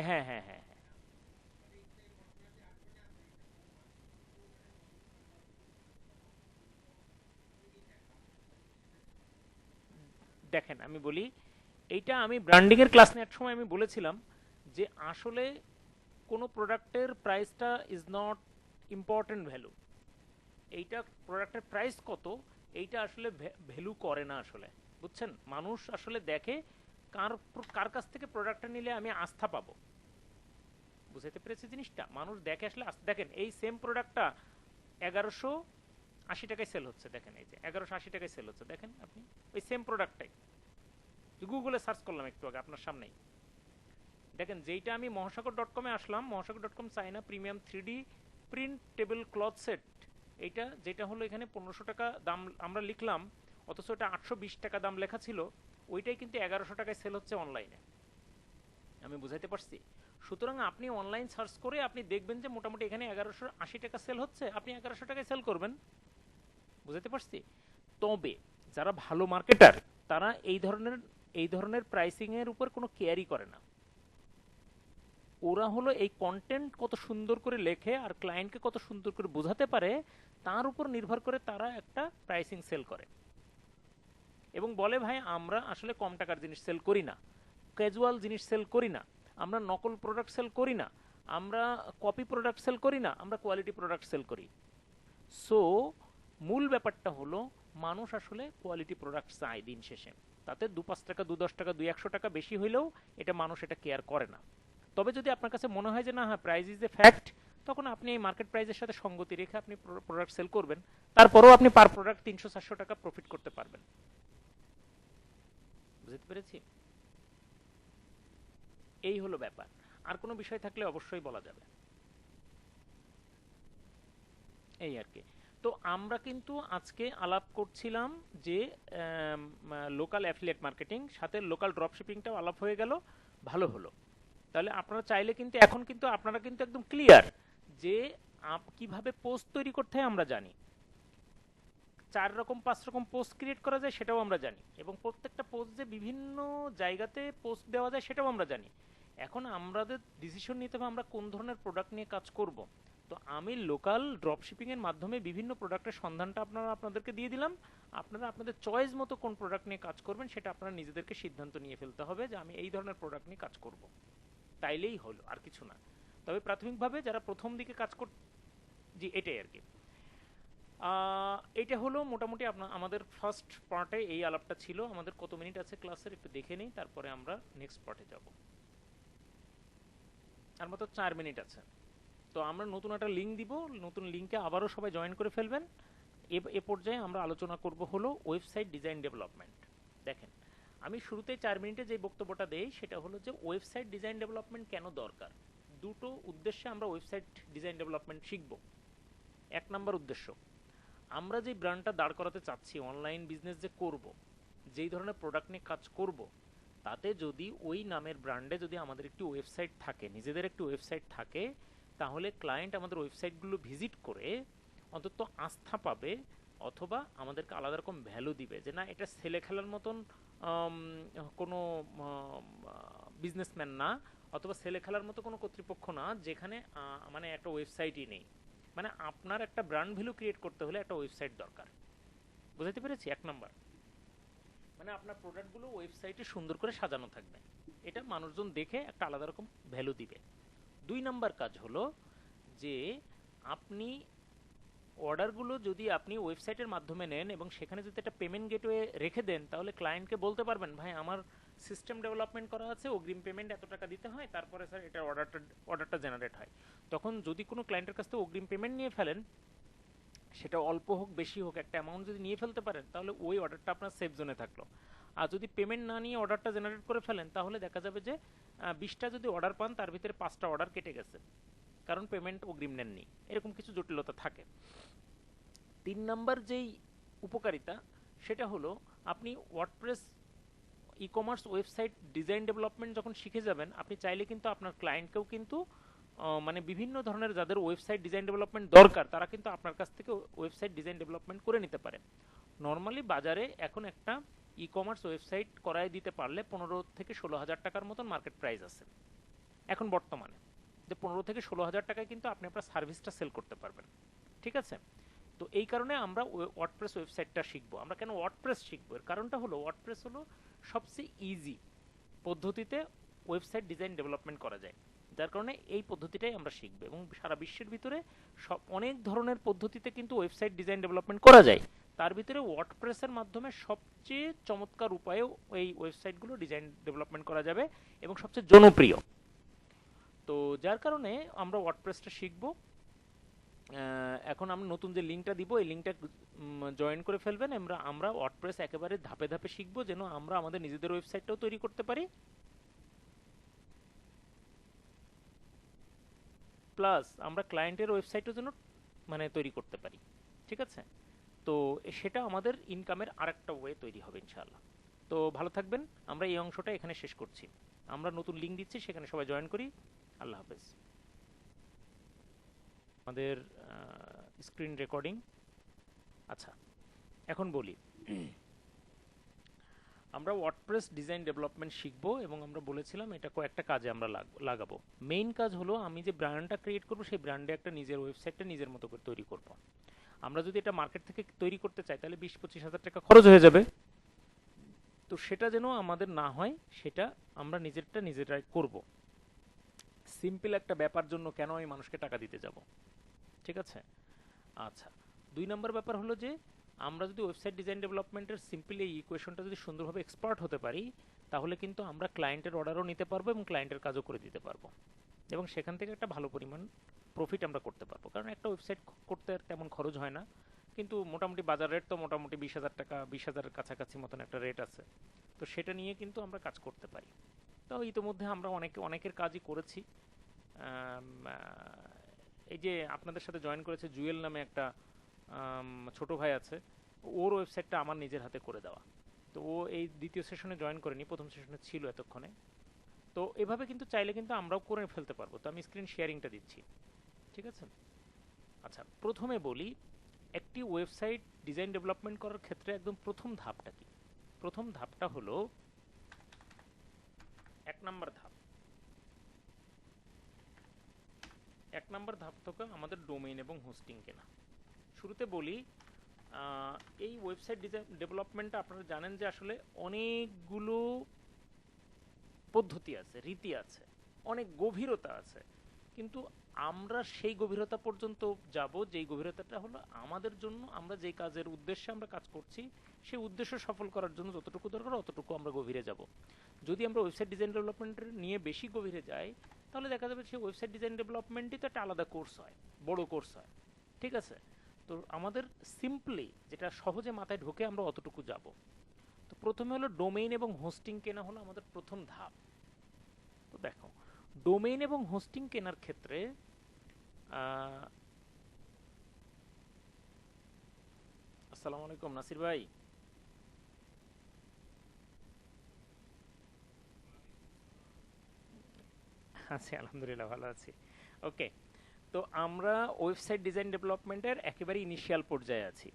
হ্যাঁ হ্যাঁ হ্যাঁ হ্যাঁ। দেখেন আমি বলি, এইটা আমি ব্র্যান্ডিং এর ক্লাস নেওয়ার সময় আমি বলেছিলাম যে আসলে কোনো প্রোডাক্টের প্রাইসটা ইজ নট ইম্পর্টেন্ট ভ্যালু, এইটা প্রোডাক্টের প্রাইস কত এইটা আসলে ভ্যালু করে না আসলে, বুঝছেন? মানুষ আসলে দেখে কার কার কাছ থেকে প্রোডাক্টটা নিলে আমি আস্থা পাবো, বুঝাইতে পেরেছি জিনিসটা? মানুষ দেখে আসলে দেখেন এই সেম প্রোডাক্টটা 1180 টাকায় সেল হচ্ছে, দেখেন এই যে 1180 টাকায় সেল হচ্ছে, দেখেন আপনি ওই সেম প্রোডাক্টটাই গুগলে সার্চ করলাম একটু আগে আপনার সামনেই, দেখেন যেইটা আমি মহাসাগর.com-এ আসলাম, মহাসাগর.com China premium 3D print table cloth set, এইটা যেটা হলো এখানে 1500 টাকা দাম আমরা লিখলাম, অথচ এটা 820 টাকা দাম লেখা ছিল, ওইটাই কিন্তু 1100 টাকায় সেল হচ্ছে অনলাইনে। আমি বুঝাইতে পারছি? সুতরাং আপনি অনলাইন সার্চ করে আপনি দেখবেন যে মোটামুটি এখানে 1180 টাকা সেল হচ্ছে, আপনি 1100 টাকায় সেল করবেন, বুঝাইতে পারছি? তবে যারা ভালো মার্কেটার তারা এই ধরনের এই ধরনের প্রাইসিং এর উপর কোনো কেয়ারই করে না। ওরা হলো এই কন্টেন্ট কত সুন্দর করে লেখে আর ক্লায়েন্টকে কত সুন্দর করে বোঝাতে পারে তার উপর নির্ভর করে তারা একটা প্রাইসিং সেল করে এবং বলে ভাই আমরা আসলে কম টাকার জিনিস সেল করি না, ক্যাজুয়াল জিনিস সেল করি না, আমরা নকল প্রোডাক্ট সেল করি না, আমরা কপি প্রোডাক্ট সেল করি না, আমরা কোয়ালিটি প্রোডাক্ট সেল করি। সো মূল ব্যাপারটা হলো মানুষ আসলে কোয়ালিটি প্রোডাক্ট চায় দিন শেষে। তাতে 2-5 টাকা 2-10 টাকা 200 টাকা বেশি হইলেও এটা মানুষ এটা কেয়ার করে না। তবে যদি আপনার কাছে মনে হয় যে না হ্যাঁ প্রাইস ইজ এ ফ্যাক্ট, তখন আপনি এই মার্কেট প্রাইসের সাথে সঙ্গতি রেখে আপনি প্রোডাক্ট সেল করবেন। তারপরেও আপনি পার প্রোডাক্ট 300-400 টাকা প্রফিট করতে পারবেন। বুঝতে পেরেছি? এই হলো ব্যাপার। আর কোনো বিষয় থাকলে অবশ্যই বলা যাবে। এই আর কি। তো আমরা কিন্তু আজকে আলাপ করছিলাম যে লোকাল অ্যাফিলিয়েট মার্কেটিং, সাথে লোকাল ড্রপ শিপিংটাও আলাপ হয়ে গেল, ভালো হলো। তাহলে আপনারা চাইলে কিন্তু এখন কিন্তু আপনারা কিন্তু একদম ক্লিয়ার যে কিভাবে পোস্ট তৈরি করতে হয় আমরা জানি, 4 রকম 5 রকম পোস্ট ক্রিয়েট করা যায় সেটাও আমরা জানি, এবং প্রত্যেকটা পোস্ট যে বিভিন্ন জায়গাতে পোস্ট দেওয়া যায় সেটাও আমরা জানি। এখন আমাদের ডিসিশন নিতে হবে আমরা কোন ধরনের প্রোডাক্ট নিয়ে কাজ করব। তো আমি লোকাল ড্রপ শিপিং এর মাধ্যমে বিভিন্ন প্রোডাক্টের সন্ধানটা আপনাদেরকে দিয়ে দিলাম। আপনারা আপনাদের চয়েস মতো কোন প্রোডাক্ট নিয়ে কাজ করবেন সেটা আপনারা নিজেদেরকে সিদ্ধান্ত নিয়ে ফেলতে হবে যে আমি এই ধরনের প্রোডাক্ট নিয়ে কাজ করব, তাইলেই হলো, আর কিছু না। তবে প্রাথমিকভাবে যারা প্রথম দিকে কাজ জি এটাই আর কি। এটা হলো মোটামুটি আমাদের ফার্স্ট পার্টে এই আলাপটা ছিল। আমাদের কত মিনিট আছে ক্লাসের একটু দেখে নিই, তারপরে আমরা নেক্সট পার্টে যাব। আর মাত্র 4 মিনিট আছে। তো আমরা নতুন একটা লিঙ্ক দিব, নতুন লিঙ্কে আবারও সবাই জয়েন করে ফেলবেন। এ পর্যায়ে আমরা আলোচনা করব হলো ওয়েবসাইট ডিজাইন ডেভেলপমেন্ট। দেখেন, আমি শুরুতেই 4 মিনিটে যে বক্তব্যটা দেই সেটা হলো যে ওয়েবসাইট ডিজাইন ডেভেলপমেন্ট কেন দরকার। দুটো উদ্দেশ্যে আমরা ওয়েবসাইট ডিজাইন ডেভেলপমেন্ট শিখব। 1 নম্বর উদ্দেশ্য, আমরা যে ব্র্যান্ডটা দাঁড় করাতে চাচ্ছি, অনলাইন বিজনেস যে করব, যেই ধরনের প্রোডাক্ট নিয়ে কাজ করব, তাতে যদি ওই নামের ব্র্যান্ডে যদি আমাদের একটি ওয়েবসাইট থাকে, নিজেদের একটি ওয়েবসাইট থাকে, তাহলে ক্লায়েন্ট আমাদের ওয়েবসাইটগুলো ভিজিট করে অন্তত আস্থা পাবে, অথবা আমাদেরকে আলাদা রকম ভ্যালু দিবে যে না এটা ছেলে খেলার মতন কোনো বিজনেসম্যান না, অথবা ছেলে খেলার মতো কোনো কর্তৃপক্ষ না যেখানে মানে একটা ওয়েবসাইটই নেই। মানে আপনার একটা ব্র্যান্ড ভ্যালু ক্রিয়েট করতে হলে একটা ওয়েবসাইট দরকার। বুঝতে পেরেছি? 1 নম্বর, মানে আপনার প্রোডাক্টগুলো ওয়েবসাইটে সুন্দর করে সাজানো থাকবে, এটা মানুষজন দেখে একটা আলাদা রকম ভ্যালু দিবে। 2 নম্বর কাজ হলো যে আপনি অর্ডারগুলো যদি আপনি ওয়েবসাইটের মাধ্যমে নেন এবং সেখানে যদি একটা পেমেন্ট গেটওয়ে রেখে দেন, তাহলে ক্লায়েন্টকে বলতে পারবেন ভাই আমার সিস্টেম ডেভেলপমেন্ট করা আছে, অগ্রিম পেমেন্ট এত টাকা দিতে হয়, তারপরে স্যার এটা অর্ডারটা জেনারেট হয়। তখন যদি কোনো ক্লায়েন্টের কাছ থেকে অগ্রিম পেমেন্ট নিয়ে ফেলেন, সেটা অল্প হোক বেশি হোক একটা অ্যামাউন্ট যদি নিয়ে ফেলতে পারেন, তাহলে ওই অর্ডারটা আপনার সেফ জোনে থাকলো। আর যদি পেমেন্ট না নিয়ে অর্ডারটা জেনারেট করে ফেলেন, তাহলে দেখা যাবে যে 20টা যদি অর্ডার পান তার ভিতরে 5টা অর্ডার কেটে গেছে, কারণ পেমেন্ট অগ্রিম নেননি। এরকম কিছু জটিলতা থাকে। 3 নম্বর যেই উপকারিতা সেটা হলো আপনি WordPress e commerce website design development যখন শিখে যাবেন, আপনি চাইলে কিন্তু আপনার ক্লায়েন্টকেও কিন্তু মানে বিভিন্ন ধরনের যাদের ওয়েবসাইট ডিজাইন ডেভেলপমেন্ট দরকার তারা কিন্তু আপনার কাছ থেকে ওয়েবসাইট ডিজাইন ডেভেলপমেন্ট করে নিতে পারে। নর্মালি বাজারে এখন একটা ই কমার্স ওয়েবসাইট করায় দিতে পারলে 15 থেকে 16 হাজার টাকার মতন মার্কেট প্রাইস আছে এখন বর্তমানে, যে 15 থেকে 16 হাজার টাকায় কিন্তু আপনি আপনার সার্ভিসটা সেল করতে পারবেন। ঠিক আছে? তো এই কারণে আমরা ওয়ার্ডপ্রেস ওয়েবসাইটটা শিখবো। আমরা কেন ওয়ার্ডপ্রেস শিখবো, এর কারণটা হলো ওয়ার্ডপ্রেস হলো সবচেয়ে ইজি পদ্ধতিতে ওয়েবসাইট ডিজাইন ডেভেলপমেন্ট করা যায়, যার কারণে এই পদ্ধতিটাই আমরা শিখবো। এবং সারা বিশ্বের ভিতরে অনেক ধরনের পদ্ধতিতে কিন্তু ওয়েবসাইট ডিজাইন ডেভেলপমেন্ট করা যায়, তার ভিতরে ওয়ার্ডপ্রেসের মাধ্যমে সবচেয়ে চমৎকার উপায়ে এই ওয়েবসাইটগুলো ডিজাইন ডেভেলপমেন্ট করা যাবে এবং সবচেয়ে জনপ্রিয়। তো যার কারণে আমরা ওয়ার্ডপ্রেসটা শিখবো। এখন আমরা নতুন যে লিঙ্কটা দিব এই লিঙ্কটা জয়েন করে ফেলবেন। আমরা ওয়ার্ডপ্রেস একেবারে ধাপে ধাপে শিখবো, যেন আমরা আমাদের নিজেদের ওয়েবসাইটটাও তৈরি করতে পারি, প্লাস আমরা ক্লায়েন্টের ওয়েবসাইটও যেন মানে তৈরি করতে পারি। ঠিক আছে? তো সেটা আমাদের ইনকামের আরেকটা ওয়ে তৈরি হবে ইনশাআল্লাহ। তো ভালো থাকবেন। আমরা এই অংশটা এখানে শেষ করছি। আমরা নতুন লিঙ্ক দিচ্ছি, সেখানে সবাই জয়েন করি। আল্লাহ হাফেজ। আমাদের স্ক্রিন রেকর্ডিং। আচ্ছা, এখন বলি আমরা ওয়ার্ডপ্রেস ডিজাইন ডেভেলপমেন্ট শিখবো এবং আমরা বলেছিলাম এটা কয়েকটা কাজে আমরা লাগাবো। মেইন কাজ হলো আমি যে ব্র্যান্ডটা ক্রিয়েট করবো সেই ব্র্যান্ডে একটা নিজের ওয়েবসাইটটা নিজের মতো করে তৈরি করব। আমরা যদি এটা মার্কেট থেকে তৈরি করতে চাই তাহলে 20-25 হাজার টাকা খরচ হয়ে যাবে। তো সেটা যেন আমাদের না হয়, সেটা আমরা নিজেরটা নিজেরাই করব। সিম্পল একটা ব্যাপার জন্য কেন আমি মানুষকে টাকা দিতে যাব? ঠিক আছে। আচ্ছা, 2 নম্বর ব্যাপার হলো যে আমরা যদি ওয়েবসাইট ডিজাইন ডেভেলপমেন্টের সিম্পল এই ইকুয়েশনটা যদি সুন্দরভাবে এক্সপার্ট হতে পারি, তাহলে কিন্তু আমরা ক্লায়েন্টের অর্ডারও নিতে পারবো এবং ক্লায়েন্টের কাজও করে দিতে পারবো, এবং সেখান থেকে একটা ভালো পরিমাণ প্রফিট আমরা করতে পারবো। কারণ একটা ওয়েবসাইট করতে তেমন খরচ হয় না, কিন্তু মোটামুটি বাজার রেট তো মোটামুটি 20,000 টাকা, 20,000-এর কাছাকাছি মতন একটা রেট আছে। তো সেটা নিয়ে কিন্তু আমরা কাজ করতে পারি। তো ইতিমধ্যে আমরা অনেকের কাজই করেছি। এই যে আপনাদের সাথে জয়েন করেছে জুয়েল নামে একটা ছোট ভাই আছে, ওর ওয়েবসাইটটা আমার নিজের হাতে করে দেওয়া। তো ও এই দ্বিতীয় সেশনে জয়েন করেনি, প্রথম সেশনে ছিল এতক্ষণে। তো এভাবে কিন্তু চাইলে কিন্তু আমরাও করে ফেলতে পারবো। তো আমি স্ক্রিন শেয়ারিংটা দিচ্ছি, ঠিক আছে। আচ্ছা, প্রথমে বলি একটি ওয়েবসাইট ডিজাইন ডেভেলপমেন্ট করার ক্ষেত্রে একদম প্রথম ধাপটা কি। প্রথম ধাপটা হলো 1 নম্বর ধাপ। 1 নম্বর ধাপ থেকে আমাদের ডোমেইন এবং হোস্টিং কেনা। শুরুতে বলি এই ওয়েবসাইট ডিজাইন ডেভেলপমেন্টটা আপনারা জানেন যে আসলে অনেকগুলো পদ্ধতি আছে, রীতি আছে, অনেক গভীরতা আছে, কিন্তু আমরা সেই গভীরতা পর্যন্ত যাব যেই গভীরতাটা হলো আমাদের জন্য, আমরা যেই কাজের উদ্দেশ্যে আমরা কাজ করছি সেই উদ্দেশ্য সফল করার জন্য যতটুকু দরকার অতটুকু আমরা গভীরে যাব। যদি আমরা ওয়েবসাইট ডিজাইন ডেভেলপমেন্টের নিয়ে বেশি গভীরে যাই তাহলে দেখা যাবে সেই ওয়েবসাইট ডিজাইন ডেভেলপমেন্টই তো একটা আলাদা কোর্স হয়, বড় কোর্স হয়, ঠিক আছে। তো আমাদের সিম্পলি যেটা সহজে মাথায় ঢোকে আমরা অতটুকু যাব। তো প্রথমে হলো ডোমেইন এবং হোস্টিং কেনা হলো আমাদের প্রথম ধাপ। তো দেখো, ডোমেইন এবং হোস্টিং কেনার ক্ষেত্রে আসসালামু আলাইকুম নাসির ভাই। আছি আলহামদুলিল্লাহ, ভালো আছি। ওকে, তো আমরা ওয়েবসাইট ডিজাইন ডেভেলপমেন্টের একেবারে ইনিশিয়াল পর্যায়ে আছি।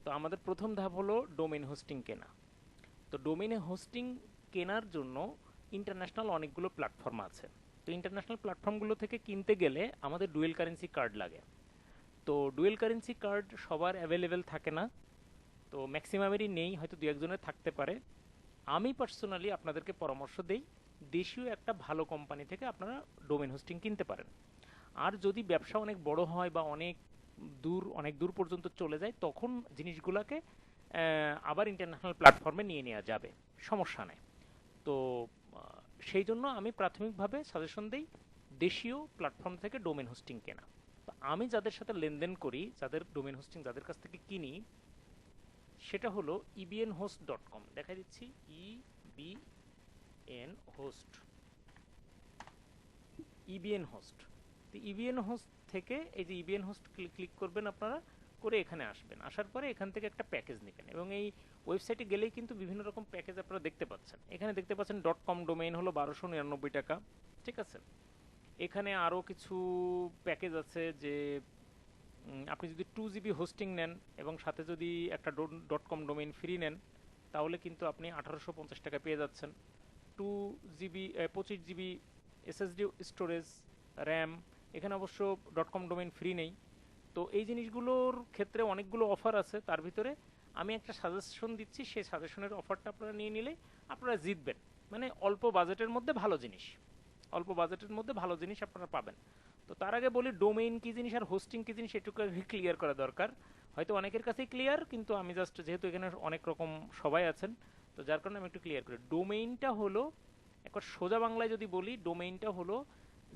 তো আমাদের প্রথম ধাপ হলো ডোমেইন হোস্টিং কেনা। তো ডোমেইনে হোস্টিং কেনার জন্য ইন্টারন্যাশনাল অনেকগুলো প্ল্যাটফর্ম আছে। তো ইন্টারন্যাশনাল প্ল্যাটফর্মগুলো থেকে কিনতে গেলে আমাদের ডুয়েল কারেন্সি কার্ড লাগে। তো ডুয়েল কারেন্সি কার্ড সবার অ্যাভেলেবেল থাকে না, তো ম্যাক্সিমামেরই নেই, হয়তো দু একজনের থাকতে পারে। আমি পার্সোনালি আপনাদেরকে পরামর্শ দেই দেশীয় একটা ভালো কোম্পানি থেকে আপনারা ডোমেন হোস্টিং কিনতে পারেন। আর যদি ব্যবসা অনেক বড় হয় বা অনেক দূর পর্যন্ত চলে যায় তখন জিনিসগুলোকে আবার ইন্টারন্যাশনাল প্ল্যাটফর্মে নিয়ে নেওয়া যাবে, সমস্যা নেই। তো সেই জন্য আমি প্রাথমিকভাবে সাজেশন দিই দেশীয় প্ল্যাটফর্ম থেকে ডোমেন হোস্টিং কেনা। তো আমি যাদের সাথে লেনদেন করি, যাদের ডোমেন হোস্টিং যাদের কাছ থেকে কিনি, সেটা হলো ebnhost.com। দেখা দিচ্ছি ইবিএন হোস্ট, ইবিএন হোস্ট। তো ইবিএন হোস্ট থেকে এই যে ইবিএন হোস্ট ক্লিক করবেন আপনারা, করে এখানে আসবেন, আসার পরে এখান থেকে একটা প্যাকেজ নেবেন এবং এই ওয়েবসাইটে গেলেই কিন্তু বিভিন্ন রকম প্যাকেজ আপনারা দেখতে পাচ্ছেন। এখানে দেখতে পাচ্ছেন .com ডোমেইন হলো 1299 টাকা, ঠিক আছে। এখানে আরও কিছু প্যাকেজ আছে যে আপনি যদি 2 GB হোস্টিং নেন এবং সাথে যদি একটা .com ডোমেইন ফ্রি নেন তাহলে কিন্তু আপনি 1850 টাকা পেয়ে যাচ্ছেন। 2 GB 25 GB SSD storage, RAM. এখানে অবশ্য .com ডোমেইন ফ্রি নেই। তো এই জিনিসগুলোর ক্ষেত্রে অনেকগুলো অফার আছে, তার ভিতরে আমি একটা সাজেশন দিচ্ছি, সেই সাজেশনের অফারটা আপনারা নিয়ে নিলে আপনারা জিতবেন। মানে অল্প বাজেটের মধ্যে ভালো জিনিস, অল্প বাজেটের মধ্যে ভালো জিনিস আপনারা পাবেন। তো তার আগে বলি ডোমেইন কি জিনিস আর হোস্টিং কি জিনিস এটুকু ক্লিয়ার করা দরকার। হয়তো অনেকের কাছেই ক্লিয়ার, কিন্তু আমি জাস্ট যেহেতু এখানে অনেক রকম সবাই আছেন তো যার কারণে আমি একটু ক্লিয়ার করি। ডোমেইনটা হলো, একবার সোজা বাংলায় যদি বলি, ডোমেইনটা হলো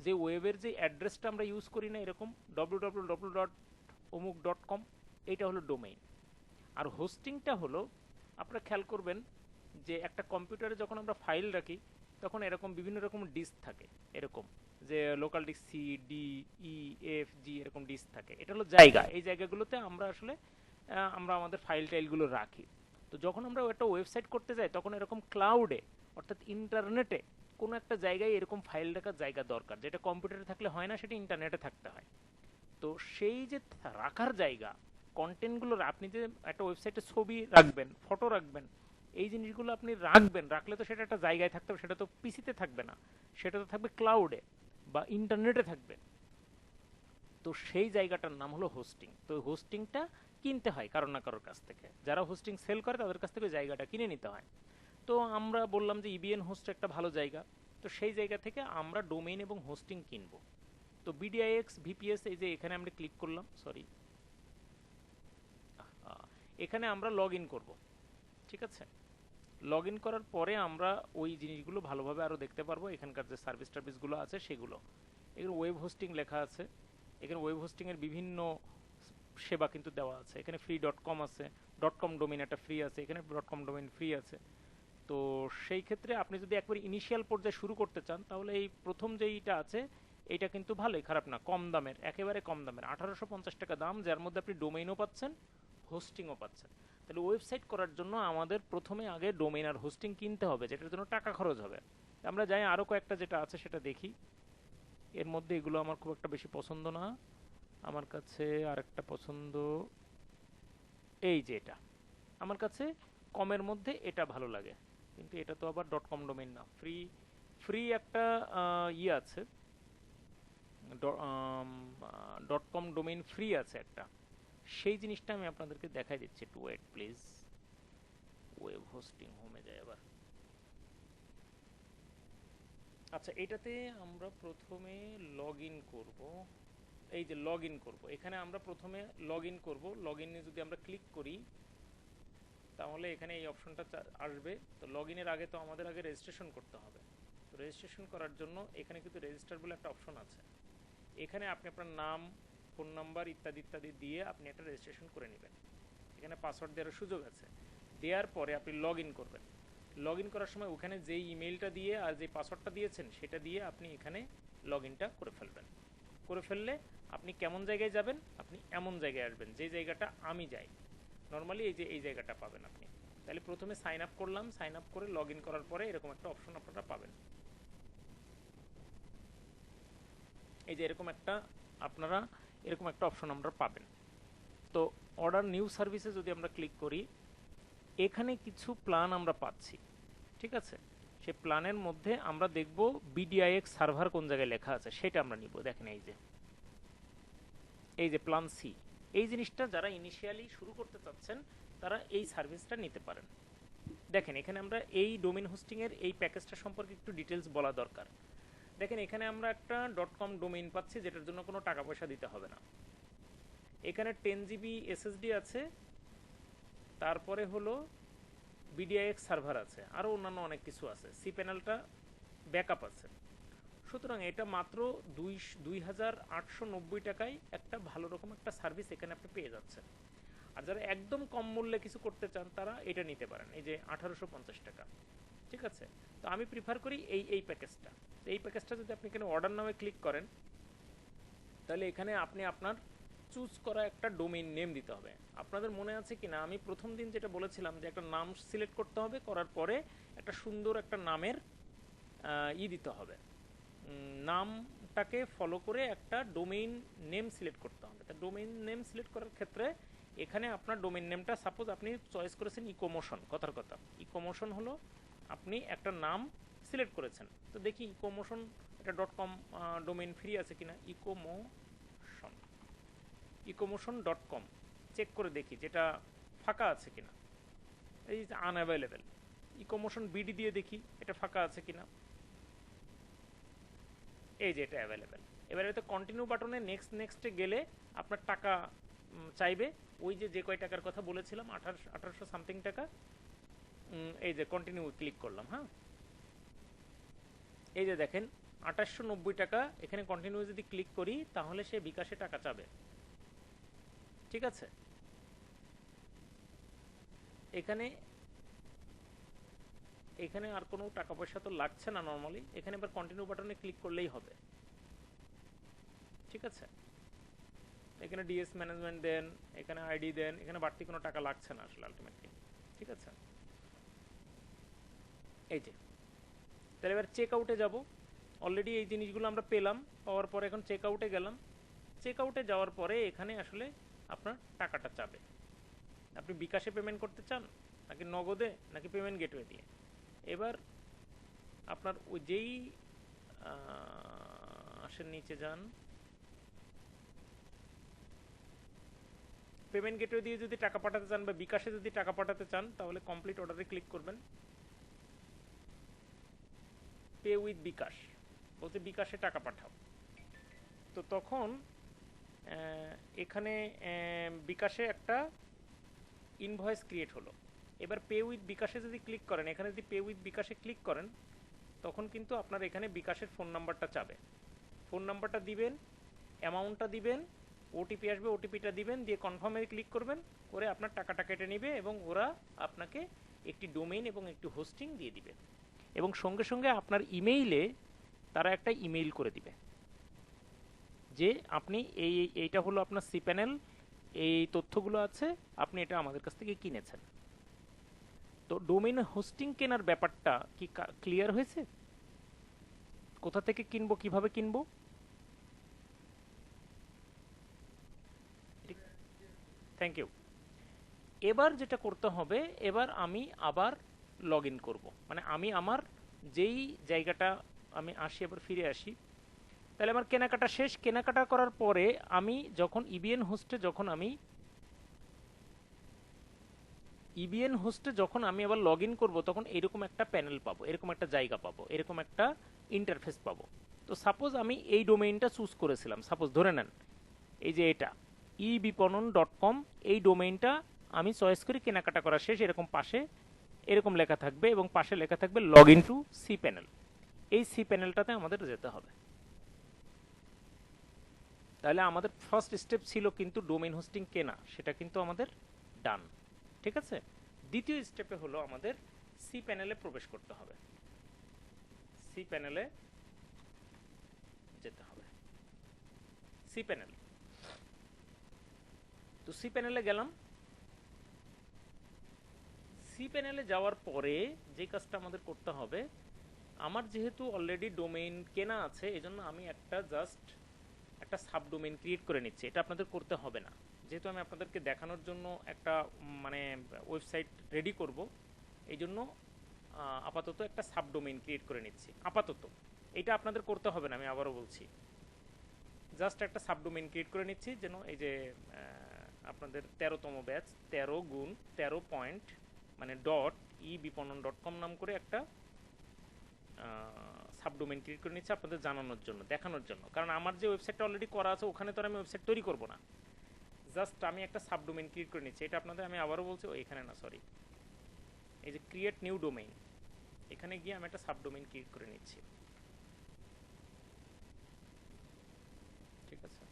যে ওয়েবের যে অ্যাড্রেসটা আমরা ইউজ করি না এরকম www.omuk.com, এইটা হলো ডোমেইন। আর হোস্টিংটা হলো, আপনারা খেয়াল করবেন যে একটা কম্পিউটারে যখন আমরা ফাইল রাখি তখন এরকম বিভিন্ন রকম ডিস্ক থাকে, এরকম যে local disk C D E F G এরকম ডিস্ক থাকে। এটা হলো জায়গা, এই জায়গাগুলোতে আমরা আসলে আমরা আমাদের ফাইল টাইলগুলো রাখি। তো যখন আমরা একটা ওয়েবসাইট করতে যাই তখন এরকম ক্লাউডে অর্থাৎ ইন্টারনেটে কোনো একটা জায়গায় এরকম ফাইল রাখার জায়গা দরকার, যেটা কম্পিউটারে থাকলে হয় না, সেটা ইন্টারনেটে থাকতে হয়। তো সেই যে রাখার জায়গা, কন্টেন্টগুলোর, আপনি যে একটা ওয়েবসাইটে ছবি রাখবেন, ফটো রাখবেন, এই জিনিসগুলো আপনি রাখবেন, রাখলে তো সেটা একটা জায়গায় থাকতে হবে, সেটা তো পিসিতে থাকবে না, সেটা তো থাকবে ক্লাউডে বা ইন্টারনেটে থাকবে। তো সেই জায়গাটার নাম হলো হোস্টিং। তো হোস্টিংটা কিনতে হয় কারোর না কারোর কাছ থেকে, যারা হোস্টিং সেল করে তাদের কাছ থেকে জায়গাটা কিনে নিতে হয়। তো আমরা বললাম যে ইবিএন হোস্ট একটা ভালো জায়গা, তো সেই জায়গা থেকে আমরা ডোমেইন এবং হোস্টিং কিনবো। তো বিডিআইএক্স ভিপিএস, এই যে এখানে আমরা ক্লিক করলাম, সরি, এখানে আমরা লগ ইন করবো। ঠিক আছে, লগ ইন করার পরে আমরা ওই জিনিসগুলো ভালোভাবে আরও দেখতে পারবো, এখানকার যে সার্ভিস টার্ভিসগুলো আছে সেগুলো। এখানে ওয়েব হোস্টিং লেখা আছে, এখানে ওয়েব হোস্টিংয়ের বিভিন্ন সেবা কিন্তু দেওয়া আছে। এখানে ফ্রি ডট কম আছে, ডট কম ডোমেইন একটা ফ্রি আছে, এখানে ডট কম ডোমেইন ফ্রি আছে। তো সেই ক্ষেত্রে আপনি যদি একবার ইনিশিয়াল পর্যায়ে শুরু করতে চান, তাহলে এই প্রথম যেইটা আছে এটা কিন্তু ভালোই, খারাপ না, কম দামের, একেবারে কম দামের, 1850 টাকা দাম, যার মধ্যে আপনি ডোমেইনও পাচ্ছেন, হোস্টিংও পাচ্ছেন। তাহলে ওয়েবসাইট করার জন্য আমাদের প্রথমে আগে ডোমেইন আর হোস্টিং কিনতে হবে, যেটার জন্য টাকা খরচ হবে। আমরা যাই আরও কয়েকটা যেটা আছে সেটা দেখি। এর মধ্যে এগুলো আমার খুব একটা বেশি পছন্দ না, আমার কাছে আরেকটা পছন্দ, এই যে এটা আমার কাছে কমের মধ্যে এটা ভালো লাগে, কিন্তু এটা তো আবার ডট কম ডোমেইন না, ফ্রি ফ্রি একটা ইয়ে আছে, ডট কম ডোমেইন ফ্রি আছে একটা, সেই জিনিসটা আমি আপনাদেরকে দেখাই দিচ্ছি, একটু ওয়েট প্লিজ। ওয়েব হোস্টিং হোমে যায় আবার। আচ্ছা, এটাতে আমরা প্রথমে লগ ইন করবো, এই যে লগ ইন করবো, এখানে আমরা প্রথমে লগ ইন করবো। লগ ইনে যদি আমরা ক্লিক করি তাহলে এখানে এই অপশনটা আসবে। তো লগ ইনের আগে তো আমাদের আগে রেজিস্ট্রেশন করতে হবে। তো রেজিস্ট্রেশন করার জন্য এখানে কিন্তু রেজিস্টার বলে একটা অপশন আছে, এখানে আপনি আপনার নাম, ফোন নাম্বার ইত্যাদি ইত্যাদি দিয়ে আপনি একটা রেজিস্ট্রেশন করে নেবেন। এখানে পাসওয়ার্ড দেওয়ার সুযোগ আছে। দেওয়ার পরে আপনি লগ ইন করবেন। লগ ইন করার সময় ওখানে যেই ইমেইলটা দিয়ে আর যে পাসওয়ার্ডটা দিয়েছেন সেটা দিয়ে আপনি এখানে লগ ইনটা করে ফেলবেন। করে ফেললে আপনি কেমন জায়গায় যাবেন, আপনি এমন জায়গায় আসবেন যে জায়গাটা আমি যাই নর্মালি, এই যে এই জায়গাটা পাবেন আপনি। তাহলে প্রথমে সাইন আপ করলাম, সাইন আপ করে লগ ইন করার পরে এরকম একটা অপশন আপনারা পাবেন, এই যে এরকম একটা, আপনারা এরকম একটা অপশন আমরা পাবেন। তো অর্ডার নিউ সার্ভিসে যদি আমরা ক্লিক করি, এখানে কিছু প্ল্যান আমরা পাচ্ছি। ঠিক আছে, সে প্ল্যানের মধ্যে আমরা দেখব বিডিআইএক্স সার্ভার কোন জায়গায় লেখা আছে সেটা আমরা নিব। দেখেন এই যে প্ল্যান সি, এই জিনিসটা যারা ইনিশিয়ালি শুরু করতে চাচ্ছেন তারা এই সার্ভিসটা নিতে পারেন। দেখেন এখানে আমরা এই ডোমেইন হোস্টিংয়ের এই প্যাকেজটা সম্পর্কে একটু ডিটেলস বলা দরকার। দেখেন এখানে আমরা একটা ডট কম ডোমেইন পাচ্ছি, যেটার জন্য কোনো টাকা পয়সা দিতে হবে না। এখানে 10 GB এসএসডি আছে, তারপরে হলো বিডিআইএক্স সার্ভার আছে, আরও অন্যান্য অনেক কিছু আছে, সি প্যানেলটা ব্যাকআপ আছে। সুতরাং এটা মাত্র 2890 টাকায় একটা ভালো রকম একটা সার্ভিস এখানে আপনি পেয়ে যাচ্ছেন। আর যারা একদম কম মূল্যে কিছু করতে চান তারা এটা নিতে পারেন, এই যে 1850 টাকা। ঠিক আছে, তো আমি প্রিফার করি এই প্যাকেজটা। এই প্যাকেজটা যদি আপনি এখানে অর্ডার নামে ক্লিক করেন, তাহলে এখানে আপনি আপনার চুজ করা একটা ডোমেইন নেম দিতে হবে। আপনাদের মনে আছে কিনা আমি প্রথম দিন যেটা বলেছিলাম যে একটা নাম সিলেক্ট করতে হবে, করার পরে একটা সুন্দর একটা নামের দিতে হবে, নামটাকে ফলো করে একটা ডোমেইন নেম সিলেক্ট করতে হবে। তা ডোমেইন নেম সিলেক্ট করার ক্ষেত্রে এখানে আপনার ডোমেইন নেমটা, সাপোজ আপনি চয়েস করেছেন ইকোমোশন, কথার কথা ইকোমোশন হলো আপনি একটা নাম সিলেক্ট করেছেন। তো দেখি ইকোমোশন এটা ডট কম ডোমেইন ফ্রি আছে কিনা, ইকোমোশন ডট কম চেক করে দেখি যেটা ফাঁকা আছে কিনা, এই আনঅ্যাভেলেবেল। ইকোমোশন বিডি দিয়ে দেখি এটা ফাঁকা আছে কিনা, এই যে এটা অ্যাভেলেবেল। এবারে তো কন্টিনিউ বাটনে নেক্সটে গেলে আপনার টাকা চাইবে, ওই যে কয় টাকার কথা বলেছিলাম 1800 সামথিং টাকা, এই যে কন্টিনিউ ক্লিক করলাম। হ্যাঁ, এই যে দেখেন 2890 টাকা, এখানে কন্টিনিউ যদি ক্লিক করি তাহলে সে বিকাশে টাকা চাবে। ঠিক আছে, এখানে আর কোনো টাকা পয়সা তো লাগছে না নর্মালি, এখানে এবার কন্টিনিউ বাটনে ক্লিক করলেই হবে। ঠিক আছে, এখানে ডিএস ম্যানেজমেন্ট দেন, এখানে আইডি দেন, এখানে বাড়তি কোনো টাকা লাগছে না আসলে আলটিমেটলি। ঠিক আছে, এই যে তাহলে এবার চেক আউটে যাবো। অলরেডি এই জিনিসগুলো আমরা পেলাম, পাওয়ার পরে এখন চেক আউটে গেলাম। চেক আউটে যাওয়ার পরে এখানে আসলে আপনার টাকাটা চাবে। আপনি বিকাশে পেমেন্ট করতে চান নাকি নগদে নাকি পেমেন্ট গেটওয়ে দিয়ে। এবার আপনার ওই যেই আসেন নিচে যান, পেমেন্ট গেটওয়ে দিয়ে যদি টাকা পাঠাতে চান বা বিকাশে যদি টাকা পাঠাতে চান তাহলে কমপ্লিট অর্ডারে ক্লিক করবেন। পে উইথ বিকাশ বলতে বিকাশে টাকা পাঠাও। তো তখন এখানে বিকাশে একটা ইনভয়েস ক্রিয়েট হলো। এবার পে উইথ বিকাশে যদি ক্লিক করেন, এখানে যদি পে উইথ বিকাশে ক্লিক করেন তখন কিন্তু আপনার এখানে বিকাশের ফোন নাম্বারটা চাবে। ফোন নাম্বারটা দিবেন, অ্যামাউন্টটা দিবেন, ওটিপি আসবে, ওটিপিটা দিবেন, দিয়ে কনফার্মে ক্লিক করবেন, করে আপনার টাকাটা কেটে নেবে এবং ওরা আপনাকে একটি ডোমেইন এবং একটি হোস্টিং দিয়ে দিবে এবং সঙ্গে সঙ্গে আপনার ইমেইলে তারা একটা ইমেইল করে দিবে যে আপনি এইটা হলো আপনার সি প্যানেল, এই তথ্যগুলো আছে, আপনি এটা আমাদের কাছ থেকে কিনেছেন। তো ডোমেইন হোস্টিং কেনার ব্যাপারটা কি ক্লিয়ার হয়েছে? কোথা থেকে কিনবো, কিভাবে কিনবো? Thank you. এবার যেটা করতে হবে, এবার আমি আবার লগ ইন করবো, মানে আমি আমার যেই জায়গাটা আমি আসি, এবার ফিরে আসি। তাহলে আমার কেনাকাটা শেষ। কেনাকাটা করার পরে আমি যখন ইবিএন হোস্টে যখন আমি আবার লগ ইন করবো তখন এরকম একটা প্যানেল পাবো, এরকম একটা জায়গা পাবো, এরকম একটা ইন্টারফেস পাবো। তো সাপোজ আমি এই ডোমেইনটা চুজ করেছিলাম, সাপোজ ধরে নেন এই যে এটা ebipanan.com, এই ডোমেইনটা আমি চয়েস করি, কেনাকাটা করা শেষ, এরকম পাশে এরকম লেখা থাকবে এবং পাশে লেখা থাকবে log in to C panel. এই সি প্যানেলটাতে আমাদের যেতে হবে। তাহলে আমাদের ফার্স্ট স্টেপ ছিল কিন্তু ডোমেইন হোস্টিং কেনা, সেটা কিন্তু আমাদের ডান। ঠিক আছে, দ্বিতীয় স্টেপে হলো আমাদের সি প্যানেলে প্রবেশ করতে হবে। সি প্যানেলে যেতে হবে, সি প্যানেল। তো সি প্যানেলে গেলাম। সি প্যানেলে যাওয়ার পরে যে কাজটা আমাদের করতে হবে, আমার যেহেতু অলরেডি ডোমেইন কেনা আছে এজন্য আমি একটা সাবডোমেইন ক্রিয়েট করে নিচ্ছি। এটা আপনাদের করতে হবে না, যেহেতু আমি আপনাদেরকে দেখানোর জন্য একটা মানে ওয়েবসাইট রেডি করব, এই জন্য আপাতত একটা সাবডোমেইন ক্রিয়েট করে নিচ্ছি। আপাতত এটা আপনাদের করতে হবে না, আমি আবারও বলছি, জাস্ট একটা সাবডোমেইন ক্রিয়েট করে নিচ্ছি যেন এই যে আপনাদের 13তম ব্যাচ 13 × 13 পয়েন্ট মানে .ebipanan.com নাম করে একটা সাবডোমেইন ক্রিয়েট করে নিচ্ছে আপনাদের জানানোর জন্য, দেখানোর জন্য। কারণ আমার যে ওয়েবসাইটটা অলরেডি করা আছে ওখানে তো আমি ওয়েবসাইট তৈরি করব না, জাস্ট আমি একটা সাবডোমেইন ক্রিয়েট করে নিচ্ছি। এটা আপনাদের আমি আবারও বলছি, এখানে না, সরি, এই যে ক্রিয়েট নিউ ডোমেইন, এখানে গিয়ে আমি একটা সাবডোমেইন ক্রিয়েট করে নিচ্ছি। ঠিক আছে,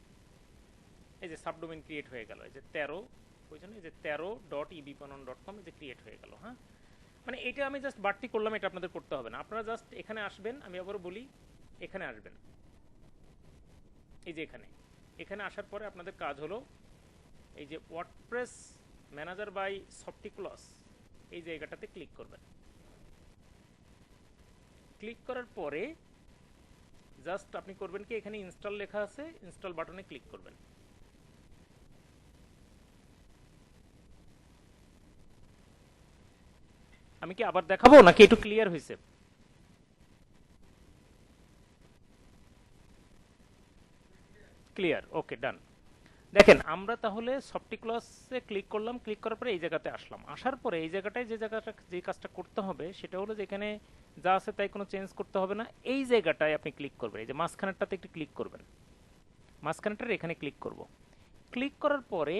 এই যে সাবডোমেইন ক্রিয়েট হয়ে গেল, এই যে 13.ebipanan.com এই যে ক্রিয়েট হয়ে গেল। হ্যাঁ, মানে এটা আমি জাস্ট বাড়তি করলাম, এটা আপনাদের করতে হবে না। আপনারা জাস্ট এখানে আসবেন, আমি আবারও বলি, এখানে আসবেন, এই যে এখানে আসার পরে আপনাদের কাজ হলো এই যে ওয়ার্ডপ্রেস ম্যানেজার বাই সফটিক্লস, এই জায়গাটাতে ক্লিক করবেন। ক্লিক করার পরে জাস্ট আপনি করবেন কি, এখানে ইনস্টল লেখা আছে, ইনস্টল বাটনে ক্লিক করবেন। আমি কি আবার দেখাবো নাকি একটু ক্লিয়ার হয়েছে? ক্লিয়ার, ওকে, ডান। দেখেন আমরা তাহলে সফটিক্লসে ক্লিক করলাম, ক্লিক করার পরে এই জায়গাতে আসলাম। আসার পরে এই জায়গাটায় যে কাজটা করতে হবে সেটা হলো যে এখানে যা আছে তাই কোনো চেঞ্জ করতে হবে না। এই জায়গাটায় আপনি ক্লিক করবেন, এই যে মাঝখানেরটাতে একটু ক্লিক করবেন, মাঝখানেরটার এখানে ক্লিক করব। ক্লিক করার পরে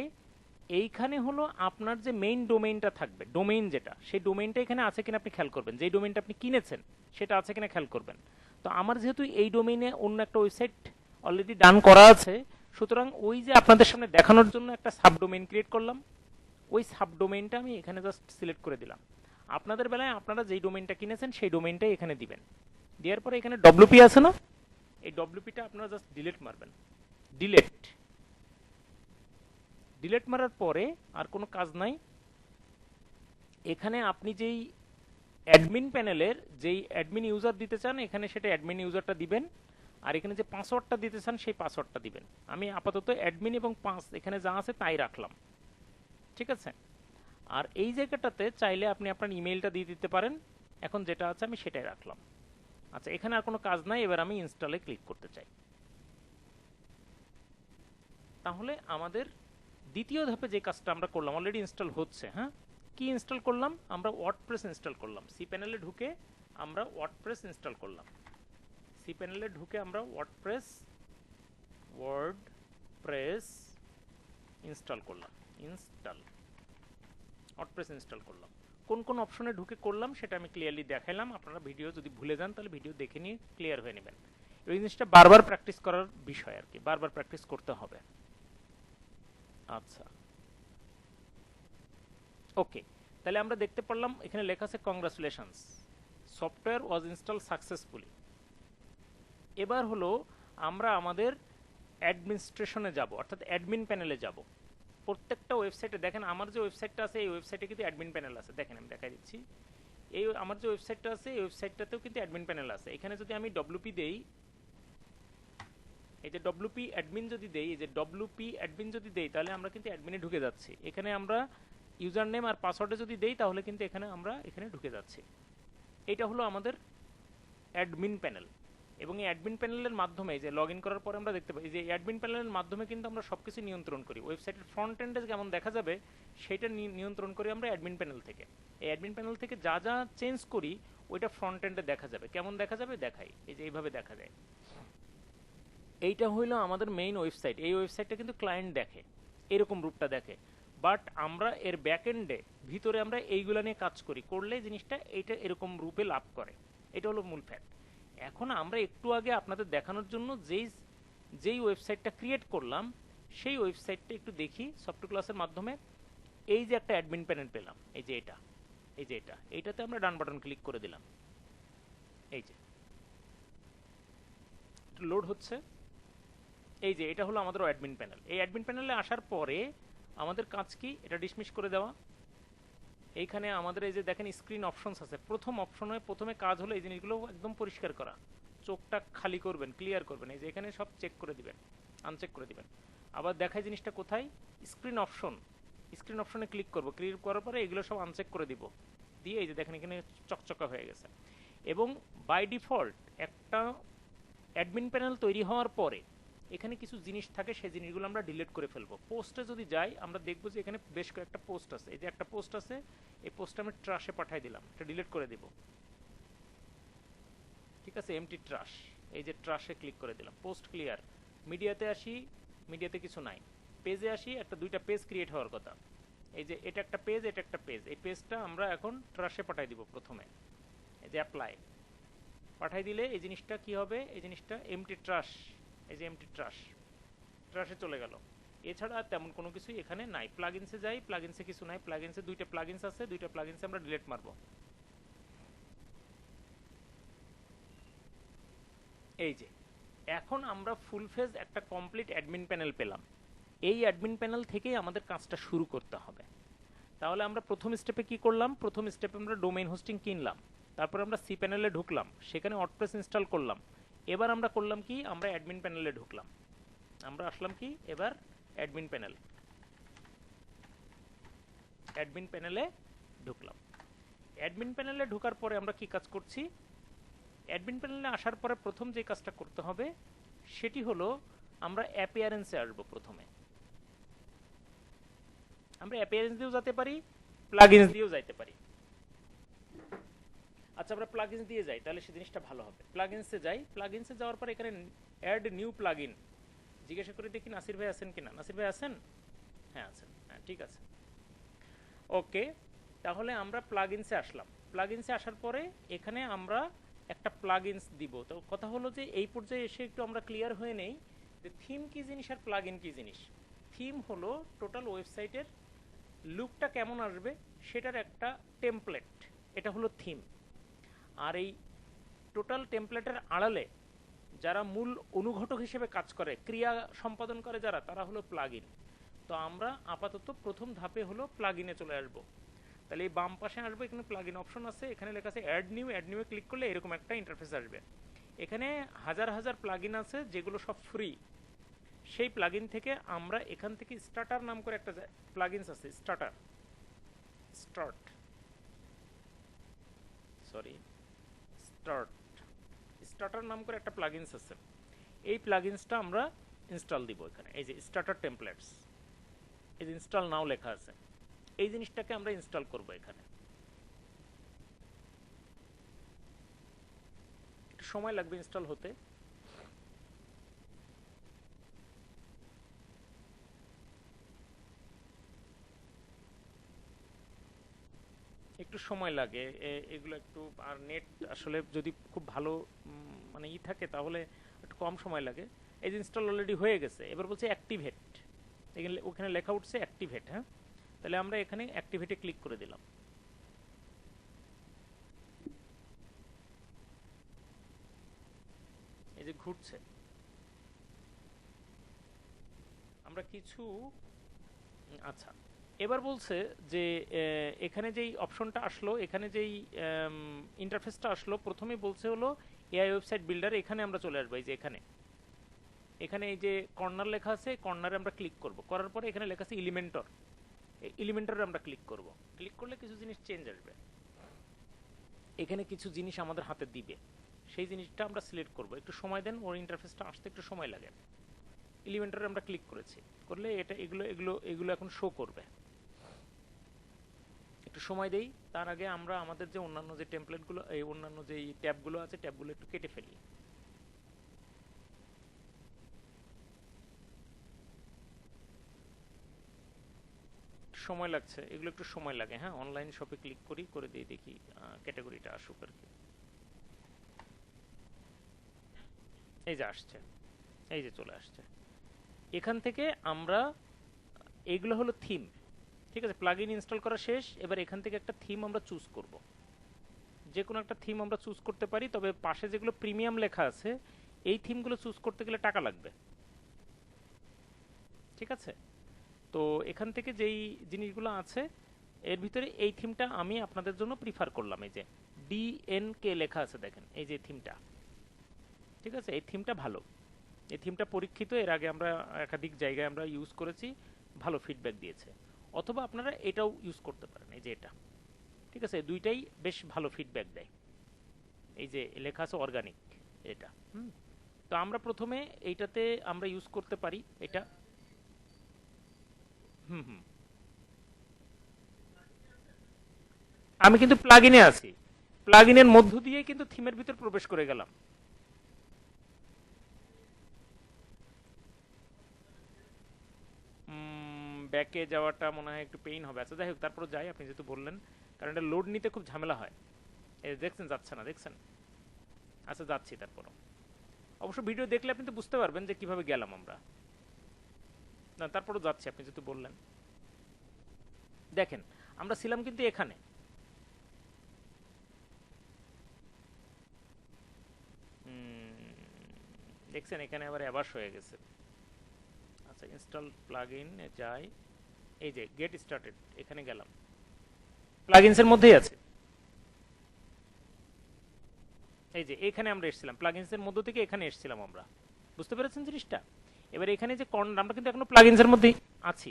এইখানে হলো আপনার যে মেইন ডোমেইনটা থাকবে, ডোমেইন যেটা, সেই ডোমেইনটা এখানে আছে কিনা আপনি খেয়াল করবেন। যেই ডোমেইনটা আপনি কিনেছেন সেটা আছে কিনা খেয়াল করবেন। তো আমার যেহেতু এই ডোমেইনে অন্য একটা ওয়েবসাইট অলরেডি ডান করা আছে, সুতরাং ওই যে আপনাদের সামনে দেখানোর জন্য একটা সাবডোমেইন ক্রিয়েট করলাম, ওই সাবডোমেইনটা আমি এখানে জাস্ট সিলেক্ট করে দিলাম। আপনাদের বেলায় আপনারা যেই ডোমেইনটা কিনেছেন সেই ডোমেইনটাই এখানে দিবেন। দেওয়ার পরে এখানে ডব্লিউপি আছে না, এই ডব্লিউপিটা আপনারা জাস্ট ডিলিট মারবেন। ডিলিট ডিলিট মারার পরে আর কোনো কাজ নাই। এখানে আপনি যেই অ্যাডমিন প্যানেলের যেই অ্যাডমিন ইউজার দিতে চান এখানে সেটা অ্যাডমিন ইউজারটা দিবেন, আর এখানে যে পাসওয়ার্ডটা দিতে চান সেই পাসওয়ার্ডটা দিবেন। আমি আপাতত অ্যাডমিন এবং 5 এখানে যা আছে তাই রাখলাম। ঠিক আছে, আর এই জায়গাটাতে চাইলে আপনি আপনার ইমেইলটা দিয়ে দিতে পারেন। এখন যেটা আছে আমি সেটাই রাখলাম। আচ্ছা, এখানে আর কোনো কাজ নাই, এবার আমি ইনস্টলে ক্লিক করতে চাই। তাহলে আমাদের দ্বিতীয় ধাপে যে কাজটা আমরা করলাম, অলরেডি ইনস্টল হচ্ছে। হ্যাঁ, কি ইনস্টল করলাম? আমরা ওয়ার্ডপ্রেস ইনস্টল করলাম। সি প্যানেলে ঢুকে আমরা ওয়ার্ডপ্রেস ইনস্টল করলাম। সি প্যানেলে ঢুকে আমরা ওয়ার্ডপ্রেস ইনস্টল করলাম। ওয়ার্ডপ্রেস ইনস্টল করলাম। কোন কোন অপশনে ঢুকে করলাম সেটা আমি ক্লিয়ারলি দেখাইলাম। আপনারা ভিডিও যদি ভুলে যান তাহলে ভিডিও দেখে নিয়ে ক্লিয়ার হয়ে নেবেন। এই জিনিসটা বারবার প্র্যাকটিস করার বিষয় আর কি, বারবার প্র্যাকটিস করতে হবে। আচ্ছা, ওকে, তাহলে আমরা দেখতে পারলাম এখানে লেখা আছে কংগ্রাচুলেশনস, সফটওয়্যার ওয়াজ ইনস্টল সাকসেসফুলি। এবার হলো আমরা আমাদের অ্যাডমিনিস্ট্রেশনে যাব, অর্থাৎ অ্যাডমিন প্যানেলে যাব। প্রত্যেকটা ওয়েবসাইটে দেখেন, আমার যে ওয়েবসাইটটা আছে এই ওয়েবসাইটে কিন্তু অ্যাডমিন প্যানেল আছে। দেখেন আমি দেখাই দিচ্ছি, এই আমার যে ওয়েবসাইটটা আছে এই ওয়েবসাইটটাতেও কিন্তু অ্যাডমিন প্যানেল আছে। এখানে যদি আমি ডব্লিউপি দেই, এই যে ডব্লিউপি অ্যাডমিন যদি দেই, এই যে ডব্লিউপি অ্যাডমিন যদি দেই, তাহলে আমরা কিন্তু অ্যাডমিনে ঢুকে যাচ্ছি। এখানে আমরা ইউজার নেম আর পাসওয়ার্ডে যদি দেই তাহলে কিন্তু আমরা এখানে ঢুকে যাচ্ছি। এটা হলো আমাদের অ্যাডমিন প্যানেল। এবং এই অ্যাডমিন প্যানেলের মাধ্যমে যে লগ ইন করার পরে আমরা দেখতে পাই যে অ্যাডমিন প্যানেলের মাধ্যমে কিন্তু আমরা সবকিছু নিয়ন্ত্রণ করি। ওয়েবসাইটের ফ্রন্ট এন্ডে কেমন দেখা যাবে সেটা নিয়ন্ত্রণ করি আমরা অ্যাডমিন প্যানেল থেকে। এই অ্যাডমিন প্যানেল থেকে যা যা চেঞ্জ করি ওইটা ফ্রন্ট এন্ডে দেখা যাবে। কেমন দেখা যাবে দেখাই, এই যে এইভাবে দেখা যায়। এইটা হইলো আমাদের মেইন ওয়েবসাইট। এই ওয়েবসাইটটা কিন্তু ক্লায়েন্ট দেখে, এরকম রূপটা দেখে। বাট আমরা এর ব্যাক এন্ডে ভিতরে আমরা এইগুলা নিয়ে কাজ করি, করলে জিনিসটা এইটা এরকম রূপে লাভ করে। এটা হলো মূল ফ্যাক্ট। এখন আমরা একটু আগে আপনাদের দেখানোর জন্য যেই ওয়েবসাইটটা ক্রিয়েট করলাম সেই ওয়েবসাইটটা একটু দেখি সফটওয়্যার ক্লাসের মাধ্যমে। এই যে একটা অ্যাডমিন প্যানেল পেলাম, এই যে এইটাতে আমরা ডান বাটন ক্লিক করে দিলাম। এই যে লোড হচ্ছে। এই যে এটা হলো আমাদের অ্যাডমিন প্যানেল। এই অ্যাডমিন প্যানেলে আসার পরে আমাদের কাজ কি? এটা ডিসমিস করে দেওয়া। এইখানে আমাদের এই যে দেখেন স্ক্রিন অপশনস আছে, প্রথম অপশনে প্রথমে কাজ হলো এই জিনিসগুলো একদম পরিষ্কার করা। চোখটা খালি করবেন, ক্লিয়ার করবেন। এই যে এখানে সব চেক করে দিবেন, আনচেক করে দিবেন। আবার দেখায় জিনিসটা কোথায়? Screen option. স্ক্রিন অপশনে ক্লিক করব, ক্লিক করার পরে এগুলো সব আনচেক করে দিব, দিয়ে এই যে দেখেন এখানে চকচকা হয়ে গেছে। এবং বাই ডিফল্ট একটা অ্যাডমিন প্যানেল তৈরি হওয়ার পরে এখানে কিছু জিনিস থাকে, সেই জিনিসগুলো আমরা ডিলিট করে ফেলবো। পোস্টে যদি যাই আমরা দেখবো যে এখানে বেশ কয়েকটা পোস্ট আছে। এই যে একটা পোস্ট আছে, এই পোস্টটা আমি ট্রাশে পাঠাই দিলাম, এটা ডিলিট করে দিব। ঠিক আছে, এমটি ট্রাশ। এই যে ট্রাশে ক্লিক করে দিলাম, পোস্ট ক্লিয়ার। মিডিয়াতে আসি, মিডিয়াতে কিছু নাই। পেজে আসি, একটা দুইটা পেজ ক্রিয়েট হওয়ার কথা। এই যে এটা একটা পেজ, এটা একটা পেজ। এই পেজটা আমরা এখন ট্রাশে পাঠাই দিব প্রথমে। এই যে অ্যাপ্লাই পাঠাই দিলে এই জিনিসটা কি হবে? এই জিনিসটা এমটি ট্রাশ, এই যে এমটি ট্রাশে চলে গেল। এছাড়া তেমন কোনো কিছুই এখানে নাই। প্লাগইনসে যাই, প্লাগইনসে কিছু নাই। প্লাগইনসে দুইটা প্লাগইনস আছে, দুইটা প্লাগইনসে আমরা ডিলিট মারব। এই যে এখন আমরা ফুল ফেজ একটা কমপ্লিট অ্যাডমিন প্যানেল পেলাম। এই অ্যাডমিন প্যানেল থেকেই আমাদের কাজটা শুরু করতে হবে। তাহলে আমরা প্রথম স্টেপে কি করলাম? প্রথম স্টেপে আমরা ডোমেইন হোস্টিং কিনলাম, তারপর আমরা সি প্যানেলে ঢুকলাম, সেখানে ওয়ার্ডপ্রেস ইনস্টল করলাম। এবার আমরা করলাম কি? আমরা অ্যাডমিন প্যানেলে ঢুকলাম। আমরা আসলাম কি এবার? অ্যাডমিন প্যানেলে ঢুকলাম। অ্যাডমিন প্যানেলে ঢোকার পরে আমরা কি কাজ করছি? অ্যাডমিন প্যানেলে আসার পরে প্রথম যে কাজটা করতে হবে সেটি হলো আমরা অ্যাপিয়ারেন্সে আসবো। প্রথমে আমরা অ্যাপিয়ারেন্স দিয়েও যেতে পারি, প্লাগইনস দিয়েও যাইতে পারি। আচ্ছা, আমরা প্লাগইনস দিয়ে যাই, তাহলে সেই জিনিসটা ভালো হবে। প্লাগইনসে যাই, প্লাগইনসে যাওয়ার পর এখানে অ্যাড নিউ প্লাগইন জিজ্ঞাসা করে দেখি নাসির ভাই আছেন কিনা। নাসির ভাই আছেন? হ্যাঁ আছেন, হ্যাঁ ঠিক আছে, ওকে। তাহলে আমরা প্লাগইনসে আসলাম। প্লাগইনসে আসার পরে এখানে আমরা একটা প্লাগইনস দিব। তো কথা হলো যে এই পর্যায়ে এসে একটু আমরা ক্লিয়ার হয়ে নেই যে থিম কি জিনিস আর প্লাগইন কি জিনিস। থিম হলো টোটাল ওয়েবসাইটের লুকটা কেমন আসবে সেটার একটা টেমপ্লেট, এটা হলো থিম। আর এই টোটাল টেমপ্লেটের আড়ালে যারা মূল অনুঘটক হিসেবে কাজ করে, ক্রিয়া সম্পাদন করে যারা, তারা হলো প্লাগইন। তো আমরা আপাতত প্রথম ধাপে হলো প্লাগইনে চলে আসব। তাহলে এই বাম পাশে আসবো, এখানে প্লাগইন অপশন আছে, এখানে লেখা আছে অ্যাড নিউ। অ্যাড নিউয়ে ক্লিক করলে এরকম একটা ইন্টারফেস আসবে। এখানে হাজার হাজার প্লাগইন আছে যেগুলো সব ফ্রি। সেই প্লাগইন থেকে আমরা এখান থেকে স্টার্টার নাম করে একটা প্লাগইনস আছে, starter. Start sorry start starter নাম করে একটা প্লাগইনস আছে। এই প্লাগইনসটা আমরা ইনস্টল দিব এখানে। এই যে স্টার্টার টেমপ্লেটস, এই যে ইনস্টল নাও লেখা আছে, এই জিনিসটাকে আমরা ইনস্টল করব এখানে। একটু সময় লাগবে ইনস্টল হতে। একটু সময় লাগে এগুলো একটু, আর নেট আসলে যদি খুব ভালো মানে থাকে তাহলে একটু কম সময় লাগে। এই যে ইনস্টল অলরেডি হয়ে গেছে, এবার বলছে অ্যাক্টিভেট, এখানে ওখানে লেখা উঠছে অ্যাক্টিভেট। হ্যাঁ, তাহলে আমরা এখানে অ্যাক্টিভেটে ক্লিক করে দিলাম। এই যে ঘুরছে, আমরা কিছু আচ্ছা এবার বলছে যে এখানে যেই অপশনটা আসলো, এখানে যেই ইন্টারফেসটা আসলো, প্রথমেই বলছে হলো এআই ওয়েবসাইট বিল্ডার। এখানে আমরা চলে আসবো। এই যে এখানে এখানে এই যে কর্নার লেখা আছে, কর্নারে আমরা ক্লিক করব। করার পরে এখানে লেখা আছে এলিমেন্টর, এলিমেন্টরে আমরা ক্লিক করব। ক্লিক করলে কিছু জিনিস চেঞ্জ আসবে, এখানে কিছু জিনিস আমাদের হাতে দিবে, সেই জিনিসটা আমরা সিলেক্ট করব। একটু সময় দেন, ওর ইন্টারফেসটা আসতে একটু সময় লাগে। এলিমেন্টরে আমরা ক্লিক করেছি, করলে এটা এগুলো এগুলো এগুলো এখন শো করবে। একটু সময় দেই, তার আগে আমরা আমাদের যে অন্যান্য যে টেমপ্লেটগুলো, এই অন্যান্য যে ট্যাবগুলো আছে, ট্যাবগুলো একটু কেটে ফেলি। সময় লাগছে, এগুলো একটু সময় লাগে। হ্যাঁ, অনলাইন শপে ক্লিক করি, করে দিয়ে দেখি ক্যাটাগরিটা আসুক আর কি। এই যে আসছে, এই যে চলে আসছে। এখান থেকে আমরা, এইগুলো হলো থিম, ঠিক আছে, প্লাগইন ইনস্টল করা শেষ। এবার এখান থেকে একটা থিম আমরা চুজ করব, যে কোনো একটা থিম আমরা চুজ করতে পারি। তবে পাশে যেগুলো প্রিমিয়াম লেখা আছে, এই থিমগুলো চুজ করতে গেলে টাকা লাগবে, ঠিক আছে। তো এখান থেকে যেই জিনিসগুলো আছে এর ভিতরে এই থিমটা আমি আপনাদের জন্য প্রিফার করলাম। এই যে ডিএনকে লেখা আছে, দেখেন এই যে থিমটা, ঠিক আছে, এই থিমটা ভালো। এই থিমটা পরীক্ষিত, এর আগে আমরা একাধিক জায়গায় আমরা ইউজ করেছি, ভালো ফিডব্যাক দিয়েছে। অথবা আপনারা এটাও ইউজ করতে পারেন, এই যে এটা, ঠিক আছে, দুইটাই বেশ ভালো ফিডব্যাক দেয়। এই যে লেখা আছে অর্গানিক, এটা তো আমরা প্রথমে এইটাতে আমরা ইউজ করতে পারি এটা। হুম হুম আমি কিন্তু প্লাগইনে আছি, প্লাগইনের মধ্য দিয়ে কিন্তু থিমের ভিতর প্রবেশ করে গেলাম। ব্যাকে যাওয়াটা মনে হয় একটু পেইন হবে। আচ্ছা যাই হোক, তারপর যাই, আপনি যেহেতু বললেন, কারণ এটা লোড নিতে খুব ঝামেলা হয়। এই দেখছেন যাচ্ছে না, দেখছেন। আচ্ছা যাচ্ছি তারপরও। অবশ্য ভিডিও দেখলে আপনি তো বুঝতে পারবেন যে কিভাবে গেলাম আমরা। না তারপরও যাচ্ছি, আপনি যেহেতু বললেন। দেখেন আমরা ছিলাম কিন্তু এখানে, দেখছেন এখানে আবার অ্যাবাস হয়ে গেছে। আচ্ছা ইনস্টল প্লাগইন যাই, এই যে গেট স্টার্টেড, এখানে গেলাম, প্লাগইনসের মধ্যেই আছে। এই যে এখানে আমরা এসেছিলাম, প্লাগইনসের মধ্য থেকে এখানে এসেছিলাম আমরা। বুঝতে পেরেছেন জিনিসটা? এবার এখানে যে কর্নার, আমরা কিন্তু এখনো প্লাগইনসের মধ্যেই আছি।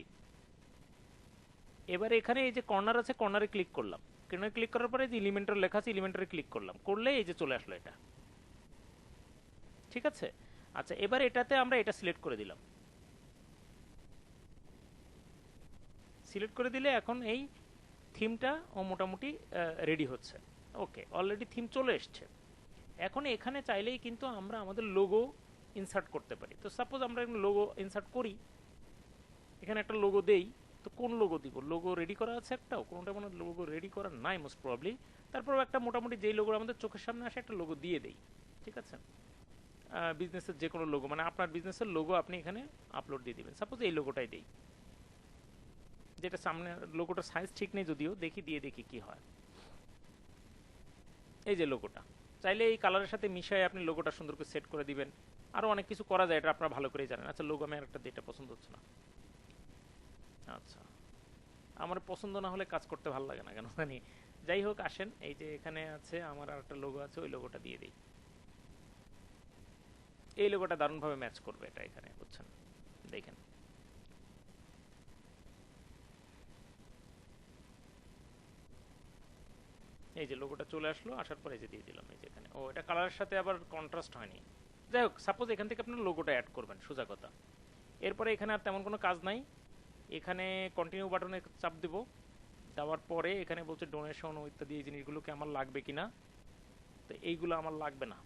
এবার এখানে এই যে কর্নার আছে, কর্নারে ক্লিক করলাম। কর্নারে ক্লিক করার পরে যে এলিমেন্টর লেখা আছে, এলিমেন্টরে ক্লিক করলাম, করলে এই যে চলে আসলো এটা, ঠিক আছে। আচ্ছা এবার এটাতে আমরা এটা সিলেক্ট করে দিলাম। সিলেক্ট করে দিলে এখন এই থিমটা ও মোটামুটি রেডি হচ্ছে। ওকে, অলরেডি থিম চলে এসছে। এখন এখানে চাইলেই কিন্তু আমরা আমাদের লোগো ইনসার্ট করতে পারি। তো সাপোজ আমরা লোগো ইনসার্ট করি, এখানে একটা লোগো দেই। তো কোন লোগো দিব? লোগো রেডি করা আছে একটাও, কোনোটা মনে লোগো রেডি করা নাই মোস্ট প্রবাবলি। তারপর একটা মোটামুটি যেই লোগো আমাদের চোখের সামনে আসে একটা লোগো দিয়ে দেই, ঠিক আছে। বিজনেসের যে কোনো লোগো, মানে আপনার বিজনেসের লোগো আপনি এখানে আপলোড দিয়ে দিবেন। সাপোজ এই লোগোটাই দেই, যেটা সামনে লোগোটার সাইজ ঠিক নেই যদিও, দেখি দিয়ে দেখি কি হয়। এই যে লোগোটা, চাইলে এই কালারের সাথে মিশিয়ে আপনি লোগোটা সুন্দর করে সেট করে দিবেন। আরো অনেক কিছু করা যায়, এটা আপনারা ভালো করেই জানেন। আচ্ছা লোগো আমি আরেকটা এটা পছন্দ হচ্ছে না। আচ্ছা আমার পছন্দ না হলে কাজ করতে ভালো লাগে না কেন জানি। যাই হোক আসেন, এই যে এখানে আছে আমার আরেকটা লোগো আছে, ওই লোগোটা দিয়ে দিই। এই লোগোটা দারুণভাবে ম্যাচ করবে এটা এখানে, বুঝছেন, দেখেন। এই যে লোগোটা চলে আসলো, আসার পরে এই যে দিয়ে দিলাম এই যে এখানে। ও এটা কালারের সাথে আবার কন্ট্রাস্ট হয়নি। যাই হোক, সাপোজ এখান থেকে আপনার লোগোটা অ্যাড করবেন, সোজা কথা। এরপরে এখানে আর তেমন কোনো কাজ নাই। এখানে কন্টিনিউ বাটনে চাপ দেব, দেওয়ার পরে এখানে বলছে ডোনেশন ইত্যাদি, এই জিনিসগুলোকে আমার লাগবে কিনা। তো এইগুলো আমার লাগবে না,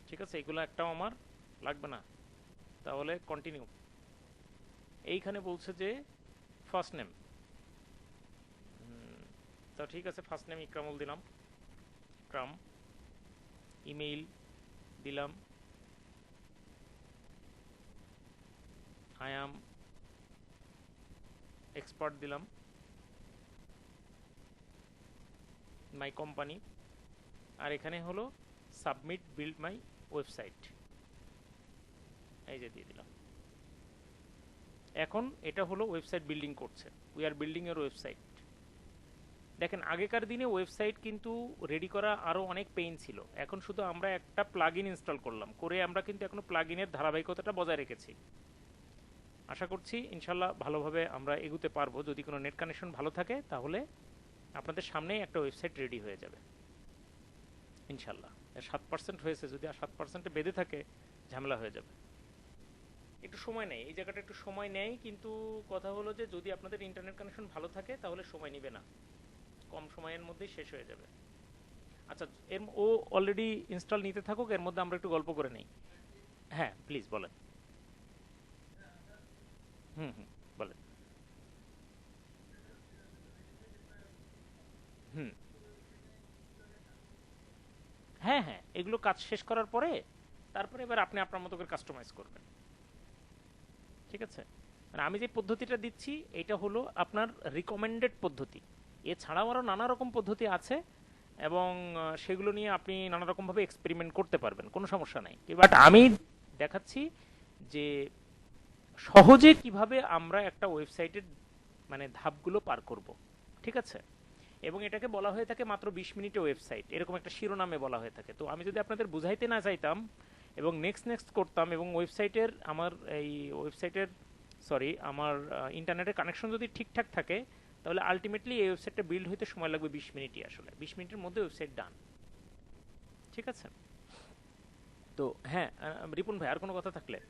ঠিক আছে, এইগুলো একটাও আমার লাগবে না। তাহলে কন্টিনিউ। এইখানে বলছে যে ফার্স্ট নেম, তো ঠিক আছে, ফার্স্ট নেম ইকরামুল দিলাম, ইকরাম। ইমেইল দিলাম, আই অ্যাম এক্সপার্ট দিলাম, মাই কোম্পানি। আর এখানে হলো সাবমিট বিল্ড মাই ওয়েবসাইট, এই যে দিয়ে দিলাম। এখন এটা হলো ওয়েবসাইট বিল্ডিং করছে, উই আর বিল্ডিং এর ওয়েবসাইট। দেখেন আগেকার দিনে ওয়েবসাইট কিন্তু রেডি করা আরও অনেক পেইন ছিল, এখন শুধু আমরা একটা প্লাগইন ইনস্টল করলাম, করে আমরা কিন্তু এখনো প্লাগইনের ধারাবাহিকতাটা বজায় রেখেছি। আশা করছি ইনশাল্লাহ ভালোভাবে আমরা এগুতে পারবো। যদি কোনো নেট কানেকশন ভালো থাকে তাহলে আপনাদের সামনেই একটা ওয়েবসাইট রেডি হয়ে যাবে ইনশাল্লাহ। 7% হয়েছে, যদি আর 7%-এ বেঁধে থাকে ঝামেলা হয়ে যাবে। একটু সময় নেয়, এই জায়গাটা একটু সময় নেয়, কিন্তু কথা হলো যে যদি আপনাদের ইন্টারনেট কানেকশন ভালো থাকে তাহলে সময় নেবে না, কম সময়ের মধ্যেই শেষ হয়ে যাবে। আচ্ছা, ও অলরেডি ইনস্টল নিতে থাকুক, এর মধ্যে আমরা একটু গল্প করে নেই। হ্যাঁ প্লিজ বলেন। হুম হুম, বলেন। হুম, হ্যাঁ হ্যাঁ, এগুলো কাজ শেষ করার পরে তারপরে এবার আপনি আপনার মতো করে কাস্টমাইজ করবেন, ঠিক আছে। মানে আমি যে পদ্ধতিটা দিচ্ছি এটা হলো আপনার রিকমেন্ডেড পদ্ধতি, এছাড়াও আরও নানা রকম পদ্ধতি আছে, এবং সেগুলো নিয়ে আপনি নানা রকমভাবে এক্সপেরিমেন্ট করতে পারবেন, কোনো সমস্যা নাই। বাট আমি দেখাচ্ছি যে সহজে কিভাবে আমরা একটা ওয়েবসাইটের মানে ধাপগুলো পার করব, ঠিক আছে। এবং এটাকে বলা হয়ে থাকে মাত্র 20 মিনিটে ওয়েবসাইট, এরকম একটা শিরোনামে বলা হয়ে থাকে। তো আমি যদি আপনাদের বুঝাইতে না চাইতাম এবং নেক্সট নেক্সট করতাম, এবং ওয়েবসাইটের আমার এই ওয়েবসাইটের সরি আমার ইন্টারনেটের কানেকশন যদি ঠিকঠাক থাকে, তাহলে আলটিমেটলি এই ওয়েবসাইটটা বিল্ড হইতে সময় লাগবে 20 মিনিটই, আসলে 20 মিনিটের মধ্যে ওয়েবসাইট ডান, ঠিক আছে। তো হ্যাঁ, রিপন ভাই আর কোনো কথা থাকলে।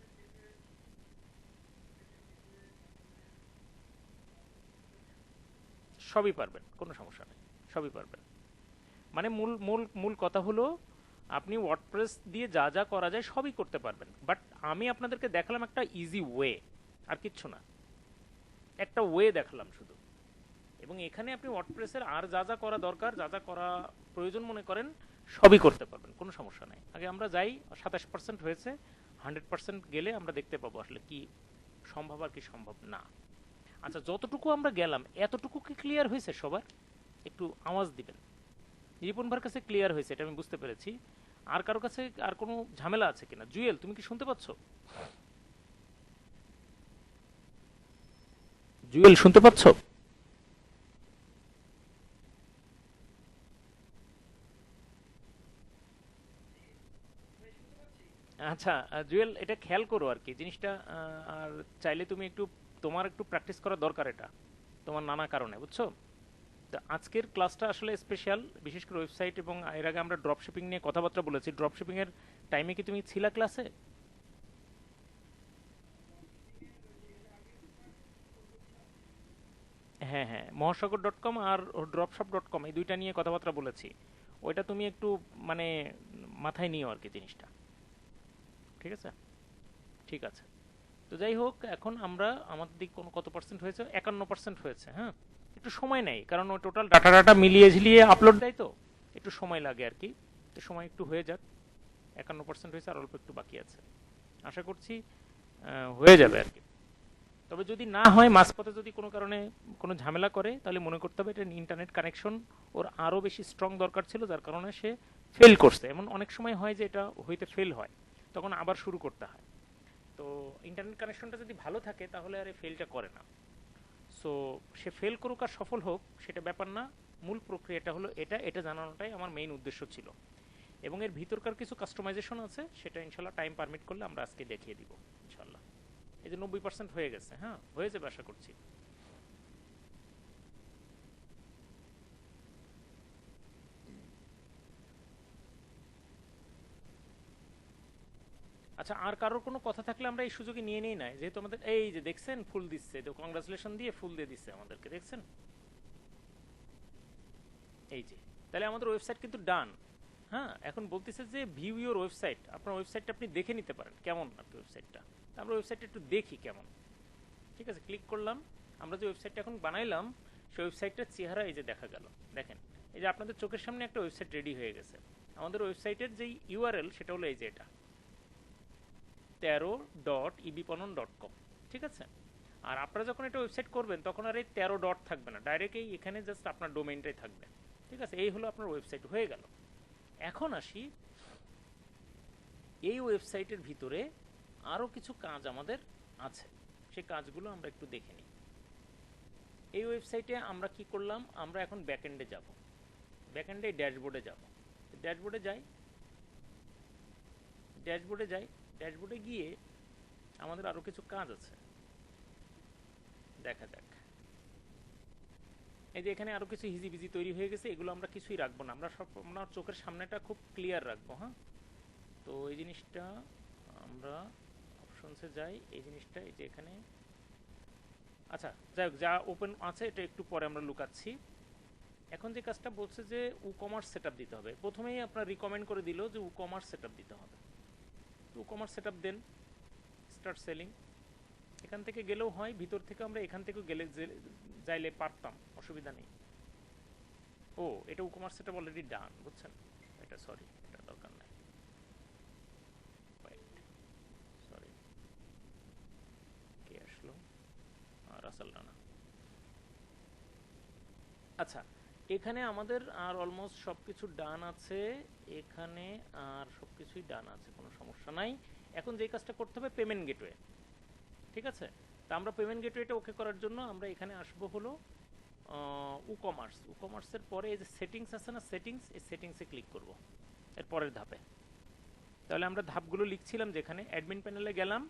সবই পারবেন, কোনো সমস্যা নেই, সবই পারবেন। মানে মূল মূল মূল কথা হলো আপনি ওয়ার্ডপ্রেস দিয়ে যা যা করা যায় সবই করতে পারবেন, বাট আমি আপনাদেরকে দেখালাম একটা ইজি ওয়ে, আর কিচ্ছু না, একটা ওয়ে দেখালাম শুধু। এবং এখানে আপনি ওয়ার্ডপ্রেসের আর যা যা করা দরকার, যা যা করা প্রয়োজন মনে করেন, সবই করতে পারবেন, কোনো সমস্যা নাই। আগে আমরা যাই, 27% হয়েছে, 100% গেলে আমরা দেখতে পাবো আসলে কি সম্ভব আর কি সম্ভব না। আচ্ছা, যতটুকু আমরা গেলাম এতটুকু কি ক্লিয়ার হয়েছে সবার? একটু আওয়াজ দিবেন। রিপন ভাইয়ের কাছে ক্লিয়ার হয়েছে, এটা আমি বুঝতে পেরেছি। আর কারো কাছে আর কোনো ঝামেলা আছে কিনা? জুয়েল, তুমি কি শুনতে পাচ্ছ? জুয়েল শুনতে পাচ্ছ? আচ্ছা, জুয়েল এটা খেয়াল করো আর কি জিনিসটা। আর চাইলে তুমি একটু, তোমার একটু প্র্যাকটিস করা দরকার এটা, তোমার নানা কারণে, বুঝছো। তো আজকের ক্লাসটা আসলে স্পেশাল, বিশেষ করে ওয়েবসাইট, এবং এর আগে আমরা ড্রপ শিপিং নিয়ে কথাবার্তা বলেছি। ড্রপ শিপিং এর টাইমে কি তুমি ছিলা ক্লাসে? হ্যাঁ হ্যাঁ, মহাসাগর.com আর dropshop.com এই দুইটা নিয়ে কথাবার্তা বলেছি। ওইটা তুমি একটু মানে মাথায় নিও আর কি জিনিসটা, ঠিক আছে। ঠিক আছে, তো যাই হোক, এখন আমরা আমাদের দিক কোন কত পার্সেন্ট হয়েছে? 51% হয়েছে। হ্যাঁ, একটু সময় নেই, কারণ ওই টোটাল ডাটা ডাটা মিলিয়ে ঝিলিয়ে আপলোড দেয়, তো একটু সময় লাগে আর কি। তো সময় একটু হয়ে যাক। 51% হয়েছে, আর অল্প একটু বাকি আছে। আশা করছি হয়ে যাবে আর কি। তবে যদি না হয়, মাঝপথে যদি কোনো কারণে কোনো ঝামেলা করে, তাহলে মনে করতে হবে এটা ইন্টারনেট কানেকশন ওর আরও বেশি স্ট্রং দরকার ছিল, যার কারণে সে ফেল করছে। এমন অনেক সময় হয় যে এটা হইতে ফেল হয়, তখন আবার শুরু করতে হয়। তো ইন্টারনেট কানেকশনটা যদি ভালো থাকে তাহলে আর এই ফেলটা করে না। সো সে ফেল করুক আর সফল হোক সেটা ব্যাপার না, মূল প্রক্রিয়াটা হলো এটা, এটা জানানোটাই আমার মেইন উদ্দেশ্য ছিল। এবং এর ভিতরকার কিছু কাস্টমাইজেশন আছে, সেটা ইনশাল্লাহ টাইম পারমিট করলে আমরা আজকে দেখিয়ে দিব ইনশাল্লাহ। এই যে 90% হয়ে গেছে, হ্যাঁ হয়ে যাবে আশা করছি। আচ্ছা, আর কারোর কোনো কথা থাকলে আমরা এই সুযোগে নিয়ে নিই না, যেহেতু আমাদের এই যে দেখছেন ফুল দিচ্ছে, তো কংগ্রাচুলেশন দিয়ে ফুল দিয়ে দিচ্ছে আমাদেরকে, দেখছেন এই যে। তাহলে আমাদের ওয়েবসাইট কিন্তু ডান। হ্যাঁ, এখন বলতেছে যে ভিউ ইউর ওয়েবসাইট, আপনার ওয়েবসাইটটা আপনি দেখে নিতে পারেন কেমন আপনি ওয়েবসাইটটা। আমরা ওয়েবসাইটটা একটু দেখি কেমন। ঠিক আছে, ক্লিক করলাম। আমরা যে ওয়েবসাইটটা এখন বানাইলাম সেই ওয়েবসাইটটার চেহারা এই যে দেখা গেল। দেখেন এই যে আপনাদের চোখের সামনে একটা ওয়েবসাইট রেডি হয়ে গেছে। আমাদের ওয়েবসাইটের যেই ইউআরএল সেটা হলো এই যে এটা 13.ebpanon.com। ঠিক আছে, আর আপনারা যখন এটা ওয়েবসাইট করবেন তখন আর এই 13 ডট থাকবে না, ডাইরেক্ট এই এখানে জাস্ট আপনার ডোমেইনটাই থাকবে। ঠিক আছে, এই হলো আপনার ওয়েবসাইট হয়ে গেল। এখন আসি, এই ওয়েবসাইটের ভিতরে আরও কিছু কাজ আমাদের আছে, সেই কাজগুলো আমরা একটু দেখে নিই। এই ওয়েবসাইটে আমরা কি করলাম, আমরা এখন ব্যাকএন্ডে যাব, ব্যাকএন্ডে ড্যাশবোর্ডে যাব। ড্যাশবোর্ডে যাই, ড্যাশবোর্ডে যাই, ড্যাশবোর্ডে গিয়ে আমাদের আরও কিছু কাজ আছে, দেখা যাক। এই যে এখানে আরও কিছু হিজিবিজি তৈরি হয়ে গেছে, এগুলো আমরা কিছুই রাখবো না, আমরা সব আপনার চোখের সামনেটা খুব ক্লিয়ার রাখবো। হ্যাঁ, তো এই জিনিসটা আমরা অপশনসে যাই, এই জিনিসটা এই যে এখানে, আচ্ছা যাই হোক, যা ওপেন আছে এটা একটু পরে আমরা লুকাচ্ছি। এখন যে কাজটা বলছে যে কমার্স সেটআপ দিতে হবে, প্রথমেই আপনার রিকমেন্ড করে দিল যে কমার্স সেটআপ দিতে হবে। কমার্স সেটআপ দেন, স্টার্ট সেলিং। এখান থেকে গেলেও হয়, ভিতর থেকে আমরা এখান থেকেও গেলে যাইলে পারতাম, অসুবিধা নেই। ও, এটা কমার্স সেটআপ অলরেডি ডান, বুঝছেন, এটা সরি, এটা দরকার নাই। সরি, কে আসলো? রাসেল রানা। আচ্ছা, এখানে আমাদের আর অলমোস্ট সব কিছু ডান আছে, এখানে আর সব কিছুই ডান আছে, কোনো সমস্যা নাই। এখন যে কাজটা করতে হবে পেমেন্ট গেটওয়ে। ঠিক আছে, তা আমরা পেমেন্ট গেটওয়েটা ওকে করার জন্য আমরা এখানে আসবো হলো কমার্স। কমার্সের পরে এই যে সেটিংস আছে না, সেটিংস, এই সেটিংসে ক্লিক করব এর পরের ধাপে। তাহলে আমরা ধাপগুলো লিখছিলাম, যেখানে অ্যাডমিন প্যানেলে গেলাম,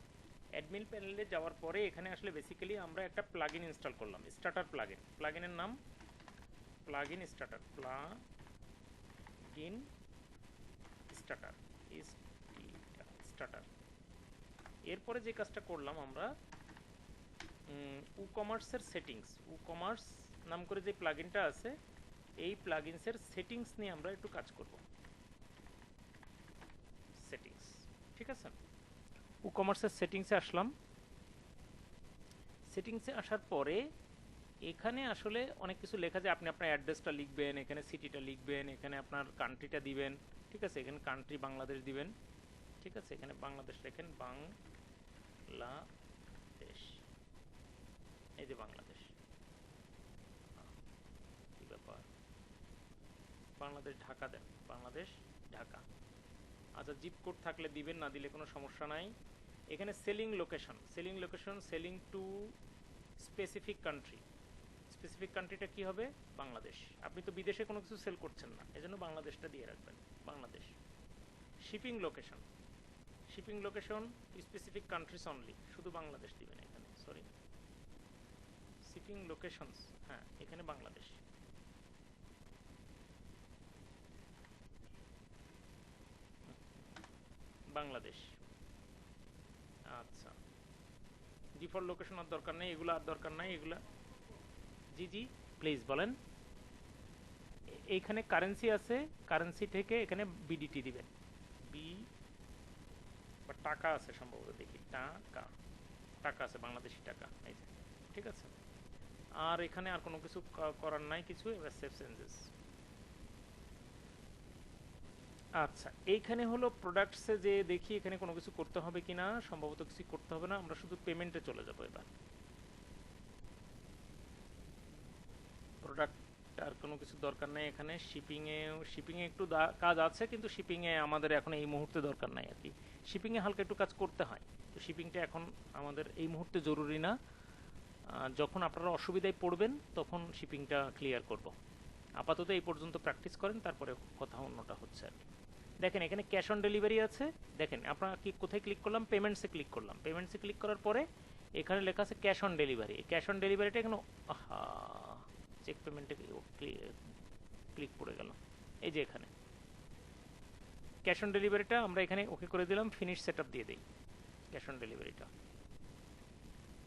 অ্যাডমিন প্যানেলে যাওয়ার পরে এখানে আসলে বেসিক্যালি আমরা একটা প্লাগইন ইনস্টল করলাম, স্টার্টার প্লাগইন। প্লাগইনের নাম plugin starter, plugin starter, starter. এরপরে যে কাজটা করলাম আমরা, কমার্সের সেটিংস, কমার্স নাম করে যে প্লাগইনটা আছে, এই প্লাগইনসের সেটিংস নিয়ে আমরা একটু কাজ করব। সেটিংস, ঠিক আছে, কমার্সের সেটিংসে আসলাম। সেটিংসে আসার পরে এখানে আসলে অনেক কিছু লেখা যায়, আপনি আপনার অ্যাড্রেসটা লিখবেন, এখানে সিটিটা লিখবেন, এখানে আপনার কান্ট্রিটা দিবেন। ঠিক আছে, এখানে কান্ট্রি বাংলাদেশ দিবেন। ঠিক আছে, এখানে বাংলাদেশ লেখেন, বাংলাদেশ, এই যে বাংলাদেশ। কি ব্যাপার, বাংলাদেশ ঢাকা দেন, বাংলাদেশ ঢাকা। আচ্ছা, জিপ কোড থাকলে দিবেন, না দিলে কোনো সমস্যা নাই। এখানে selling location, selling location, selling to specific country. Specific কান্ট্রিটা কি হবে? বাংলাদেশ। আপনি তো বিদেশে কোনো কিছু সেল করছেন না, এজন্য বাংলাদেশটা দিয়ে রাখবেন, Bangladesh. Shipping location, shipping location specific countries only, শুধু বাংলাদেশ দিবেন এখানে, সরি, শিপিং লোকেশনস, হ্যাঁ এখানে বাংলাদেশ। বাংলাদেশ। আচ্ছা, ডিফল্ট লোকেশন আর দরকার নেই, এগুলো আর দরকার নাই, এগুলা। জি জি, প্লিজ বলেন। এইখানে কারেন্সি আছে, কারেন্সি থেকে এখানে বিডিটি দিবেন, বি বা টাকা আছে সম্ভবত, দেখি টাকা, টাকা আছে, বাংলাদেশি টাকা, এই যে। ঠিক আছে, আর এখানে আর কোনো কিছু করার নাই কিছু, এবার সেভ চেঞ্জেস। আচ্ছা, এইখানে হলো প্রোডাক্টসে যে দেখি এখানে কোনো কিছু করতে হবে কিনা, সম্ভবত কিছু করতে হবে না, আমরা শুধু পেমেন্টে চলে যাব এবার। প্রোডাক্ট আর কোনো কিছু দরকার নেই এখানে। শিপিংয়ে একটু কাজ আছে, কিন্তু শিপিংয়ে আমাদের এখন এই মুহূর্তে দরকার নাই আর কি। শিপিংয়ে হালকা একটু কাজ করতে হয়, তো শিপিংটা এখন আমাদের এই মুহূর্তে জরুরি না। যখন আপনারা অসুবিধায় পড়বেন তখন শিপিংটা ক্লিয়ার করব। আপাতত এই পর্যন্ত প্র্যাকটিস করেন, তারপরে কথা অন্যটা হচ্ছে আর কি। দেখেন এখানে ক্যাশ অন ডেলিভারি আছে, দেখেন আপনারা কি কোথায় ক্লিক করলাম, পেমেন্টসে ক্লিক করলাম। পেমেন্টসে ক্লিক করার পরে এখানে লেখা আছে cash on delivery. Cash on ডেলিভারিটা এখানে চেক পেমেন্টে ক্লিক পড়ে গেল, এই যে এখানে ক্যাশ অন ডেলিভারিটা আমরা এখানে ওকে করে দিলাম, ফিনিশ সেটআপ দিয়ে দিই ক্যাশ অন ডেলিভারিটা।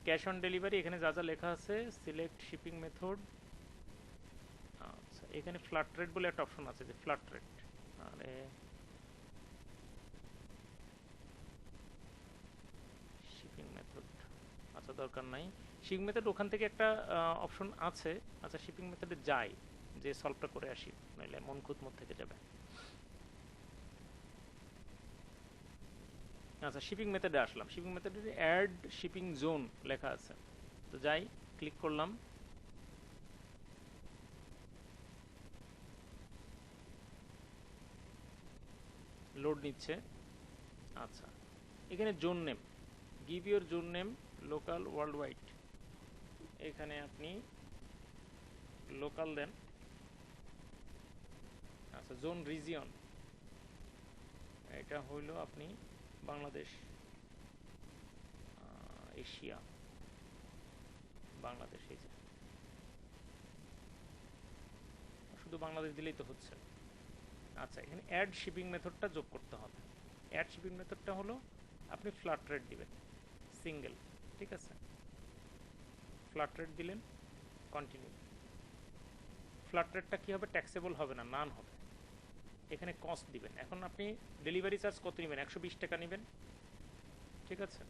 ক্যাশ অন ডেলিভারি এখানে যা যা লেখা আছে, সিলেক্ট শিপিং মেথড, আচ্ছা এখানে ফ্ল্যাট রেট বলে একটা অপশন আছে, যে ফ্ল্যাট রেট, আরে শিপিং মেথড আচ্ছা দরকার নাই, শিপিং মেথড ওখান থেকে একটা অপশন আছে। আচ্ছা শিপিং মেথডে যাই, যে সলভটা করে আসি, নইলে মন খুদ মত থেকে যাবে। আচ্ছা শিপিং মেথডে আসলাম, শিপিং মেথডে অ্যাড শিপিং জোন লেখা আছে, তো যাই ক্লিক করলাম, লোড নিচ্ছে। আচ্ছা এখানে zone name, give your zone name local world wide, এখানে আপনি লোকাল দেন। আচ্ছা জোন রিজিয়ন, এটা হইল আপনি বাংলাদেশ, এশিয়া, বাংলাদেশ, এই যে শুধু বাংলাদেশ দিলেই তো হচ্ছে। আচ্ছা এখানে অ্যাড শিপিং মেথডটা যোগ করতে হবে। অ্যাড শিপিং মেথডটা হলো আপনি ফ্ল্যাট রেট দিবেন, সিঙ্গেল, ঠিক আছে, ফ্ল্যাট রেট দিলেন, কন্টিনিউ। ফ্ল্যাট রেটটা কী হবে, ট্যাক্সেবল হবে না, নান হবে। এখানে কস্ট দিবেন, এখন আপনি ডেলিভারি চার্জ কত নেবেন, 120 টাকা নেবেন, ঠিক আছে,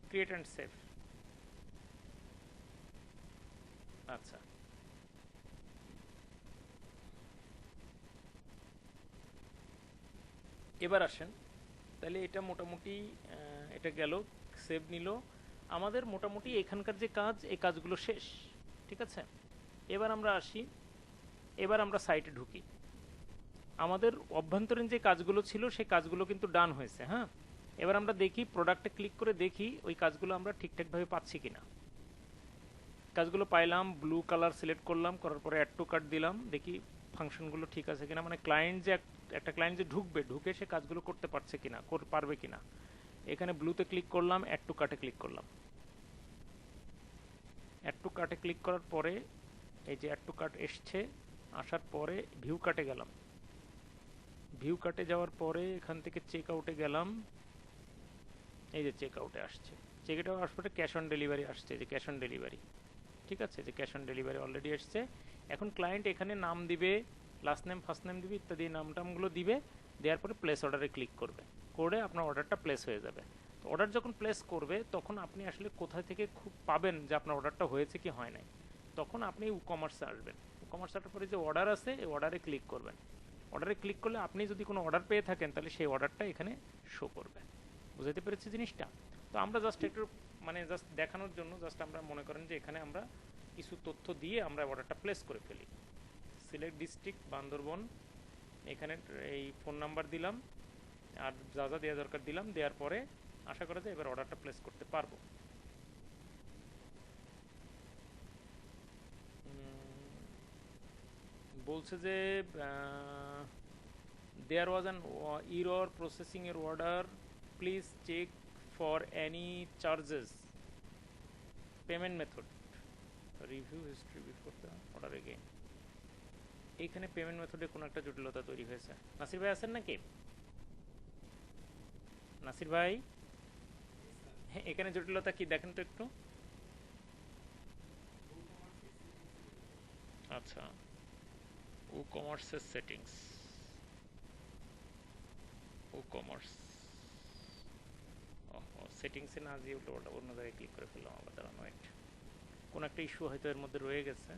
ক্রিয়েট অ্যান্ড সেভ। আচ্ছা এবার আসেন, তাহলে এটা মোটামুটি এটা গেল, সেভ নিল আমাদের, মোটামুটি এখানকার যে কাজ, এই কাজগুলো শেষ, ঠিক আছে। এবার আমরা আসি, এবার আমরা সাইটে ঢুকি, আমাদের অভ্যন্তরীণ যে কাজগুলো ছিল সেই কাজগুলো কিন্তু ডান হয়েছে। হ্যাঁ এবার আমরা দেখি, প্রোডাক্টে ক্লিক করে দেখি ওই কাজগুলো আমরা ঠিকঠাকভাবে পাচ্ছি কিনা। কাজগুলো পাইলাম, ব্লু কালার সিলেক্ট করলাম, করার পরে অ্যাড টু কার্ট দিলাম, দেখি ফাংশনগুলো ঠিক আছে কিনা, মানে ক্লায়েন্ট যে একটা ক্লায়েন্ট যে ঢুকবে, ঢুকে সে কাজগুলো করতে পারছে কিনা, পারবে কিনা। এখানে ব্লুতে ক্লিক করলাম, অ্যাড টু কার্টে ক্লিক করলাম, অ্যাড টু কার্টে ক্লিক করার পরে এই যে অ্যাড টু কার্ট এসছে, আসার পরে ভিউ কার্টে গেলাম, ভিউ কার্টে যাওয়ার পরে এখান থেকে চেক আউটে গেলাম, এই যে চেক আউটে আসছে, চেক আউটে আসার পরে ক্যাশ অন ডেলিভারি আসছে, যে ক্যাশ অন ডেলিভারি, ঠিক আছে, যে ক্যাশ অন ডেলিভারি অলরেডি এসছে। এখন ক্লায়েন্ট এখানে নাম দিবে, লাস্ট নেম ফার্স্ট নেম দিবে ইত্যাদি নাম টামগুলো দিবে, দেওয়ার পরে প্লেস অর্ডারে ক্লিক করবে, করে আপনার অর্ডারটা প্লেস হয়ে যাবে। তো অর্ডার যখন প্লেস করবে তখন আপনি আসলে কোথা থেকে খুব পাবেন যে আপনার অর্ডারটা হয়েছে কি হয় নাই, তখন আপনি ই কমার্সে আসবেন, ই কমার্স আসার পরে যে অর্ডার আছে এই অর্ডারে ক্লিক করবেন, অর্ডারে ক্লিক করলে আপনি যদি কোনো অর্ডার পেয়ে থাকেন তাহলে সেই অর্ডারটা এখানে শো করবে। বুঝতে পেরেছি জিনিসটা? তো আমরা জাস্ট একটু মানে জাস্ট দেখানোর জন্য জাস্ট আমরা মনে করেন যে এখানে আমরা কিছু তথ্য দিয়ে আমরা অর্ডারটা প্লেস করে ফেলি। সিলেক্ট ডিস্ট্রিক্ট বান্দরবন, এখানে এই ফোন নাম্বার দিলাম আর যা যা দেওয়া দরকার দিলাম, দেওয়ার পরে আশা করা যায় এবার অর্ডারটা প্লেস করতে পারবো। বলছে যে there was an error processing your order, please check for any charges, payment method, review history before the order again। এইখানে পেমেন্ট মেথডে কোনো একটা জটিলতা তৈরি হয়েছে। নাসির ভাই আছেন নাকি? নাসির ভাই, হ্যাঁ এখানে জটিলতা কি দেখেন তো একটু। আচ্ছা ও কমার্সের সেটিংস, ও কমার্স, সেটিংসে না দিয়ে উল্টো ওটা অন্য জায়গায় ক্লিক করে ফেললাম, আবার দাঁড়ানো ওয়েট, কোনো একটা ইস্যু হয়তো এর মধ্যে রয়ে গেছে,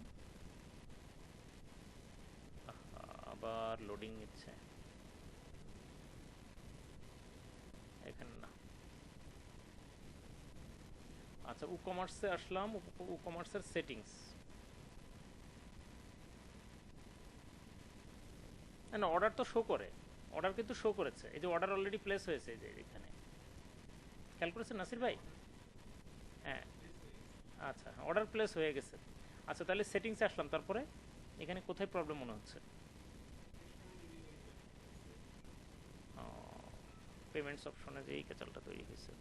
আবার লোডিং নিচ্ছে এখানে না। আচ্ছা ও কমার্সে আসলাম, ও কমার্সের সেটিংস, না অর্ডার তো শো করে, অর্ডার কিন্তু শো করেছে, এই যে অর্ডার অলরেডি প্লেস হয়েছে, এই যে এখানে খেয়াল করেছেন নাসির ভাই? হ্যাঁ আচ্ছা অর্ডার প্লেস হয়ে গেছে। আচ্ছা তাহলে সেটিংসে আসলাম, তারপরে এখানে কোথায় প্রবলেম মনে হচ্ছে? পেমেন্টস অপশনে যে এই ক্যাচালটা তৈরি হয়েছে,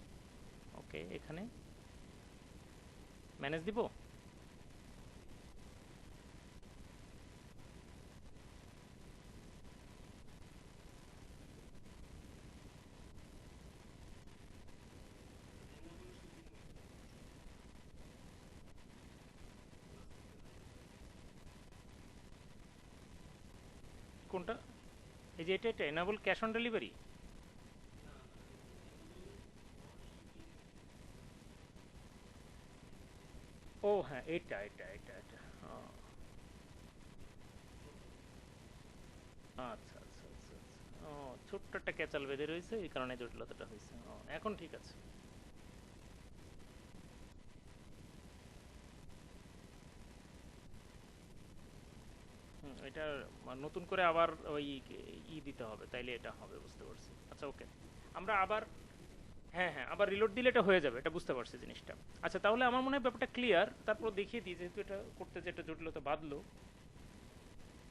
ওকে এখানে ম্যানেজ দিব, কোনটা? এই যে এটা এনাবল ক্যাশ অন ডেলিভারি। ও হ্যাঁ, এটা ও, আচ্ছা আচ্ছা আচ্ছা আচ্ছা। ও, ছোট্ট একটা ক্যাচাল বেঁধে রয়েছে, এই কারণে জটিলতাটা হয়েছে। ও, এখন ঠিক আছে। হুম, এটা নতুন করে আবার ওই দিতে হবে, তাইলে এটা হবে, বুঝতে পারছি। আচ্ছা ওকে, আমরা আবার, হ্যাঁ হ্যাঁ, আবার রিলোড দিলে এটা হয়ে যাবে, এটা বুঝতে পারছি জিনিসটা। আচ্ছা তাহলে আমার মনে হয় ব্যাপারটা ক্লিয়ার, তারপর দেখিয়ে দিই যেহেতু এটা করতে যে একটা জটিলতা বাঁধলো।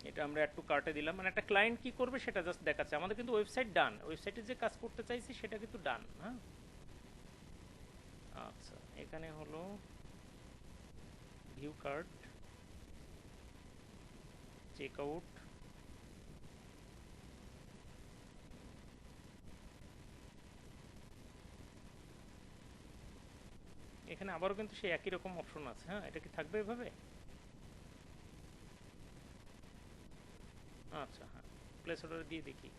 এটা আমরা একটু কার্টে দিলাম, মানে একটা ক্লায়েন্ট কি করবে সেটা জাস্ট দেখাচ্ছে। আমাদের কিন্তু ওয়েবসাইট ডান, ওয়েবসাইটে যে কাজ করতে চাইছি সেটা কিন্তু ডান। হ্যাঁ, আচ্ছা এখানে হলো ভিউ কার্ট, চেক আউট, এখানে আবারও কিন্তু সেই একই রকম অপশন আছে। হ্যাঁ, এটা কি থাকবে এভাবে? আচ্ছা হ্যাঁ, প্লেস অর্ডার দিয়ে দেখি।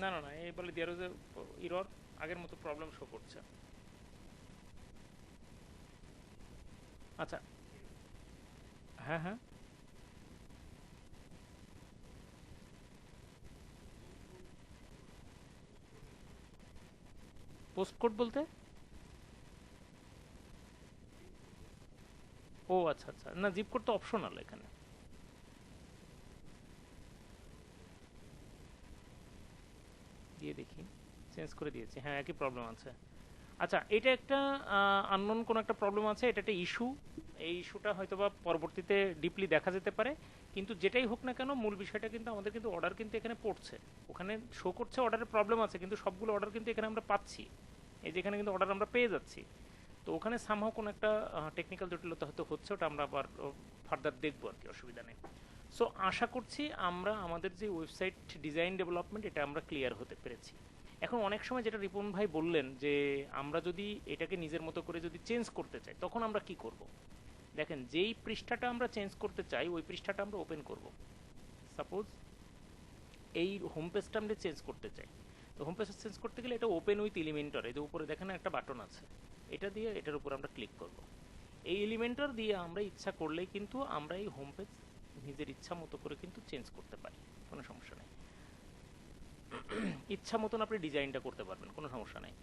না না না, এই বলে দেয়ার যে ইরর, আগের মতো প্রবলেম শো করছে। আচ্ছা, হ্যাঁ হ্যাঁ, পোস্ট কোড বলতে? ও আচ্ছা আচ্ছা, না জিপ কোড তো অপশনাল এখানে। দিয়ে দেখি, চেঞ্জ করে দিয়েছি, হ্যাঁ একই প্রবলেম আছে। আচ্ছা, এটা একটা আননোন কোনো একটা প্রবলেম আছে, এটা একটা ইস্যু। এই ইস্যুটা হয়তো বা পরবর্তীতে ডিপলি দেখা যেতে পারে, কিন্তু যেটাই হোক না কেন মূল বিষয়টা কিন্তু আমাদের কিন্তু অর্ডার কিন্তু এখানে পড়ছে। ওখানে শো করছে অর্ডারের প্রবলেম আছে, কিন্তু সবগুলো অর্ডার কিন্তু এখানে আমরা পাচ্ছি। এই যে এখানে কিন্তু অর্ডার আমরা পেয়ে যাচ্ছি। তো ওখানে সামহাও কোনো একটা টেকনিক্যাল জটিলতা হয়তো হচ্ছে, ওটা আমরা আবার ফার্দার দেখবো আর কি, অসুবিধা নেই। সো আশা করছি আমরা আমাদের যে ওয়েবসাইট ডিজাইন ডেভেলপমেন্ট, এটা আমরা ক্লিয়ার হতে পেরেছি। এখন অনেক সময় যেটা রিপন ভাই বললেন যে আমরা যদি এটাকে নিজের মতো করে যদি চেঞ্জ করতে চাই তখন আমরা কি করব। দেখেন, যেই পৃষ্ঠাটা আমরা চেঞ্জ করতে চাই ওই পৃষ্ঠাটা আমরা ওপেন করব। সাপোজ এই হোম পেজটা আমরা চেঞ্জ করতে চাই, তো হোম পেজটা চেঞ্জ করতে গেলে এটা ওপেন উইথ এলিমেন্টর, এই যে উপরে দেখেন একটা বাটন আছে, এটা দিয়ে এটার উপর আমরা ক্লিক করব। এই এলিমেন্টর দিয়ে আমরা ইচ্ছা করলেই কিন্তু আমরা এই হোম পেজ নিজের ইচ্ছা মতো করে কিন্তু চেঞ্জ করতে পারি, কোনো সমস্যা নেই। ইচ্ছা মতন আপনি ডিজাইনটা করতে পারবেন, কোনো সমস্যা নেই।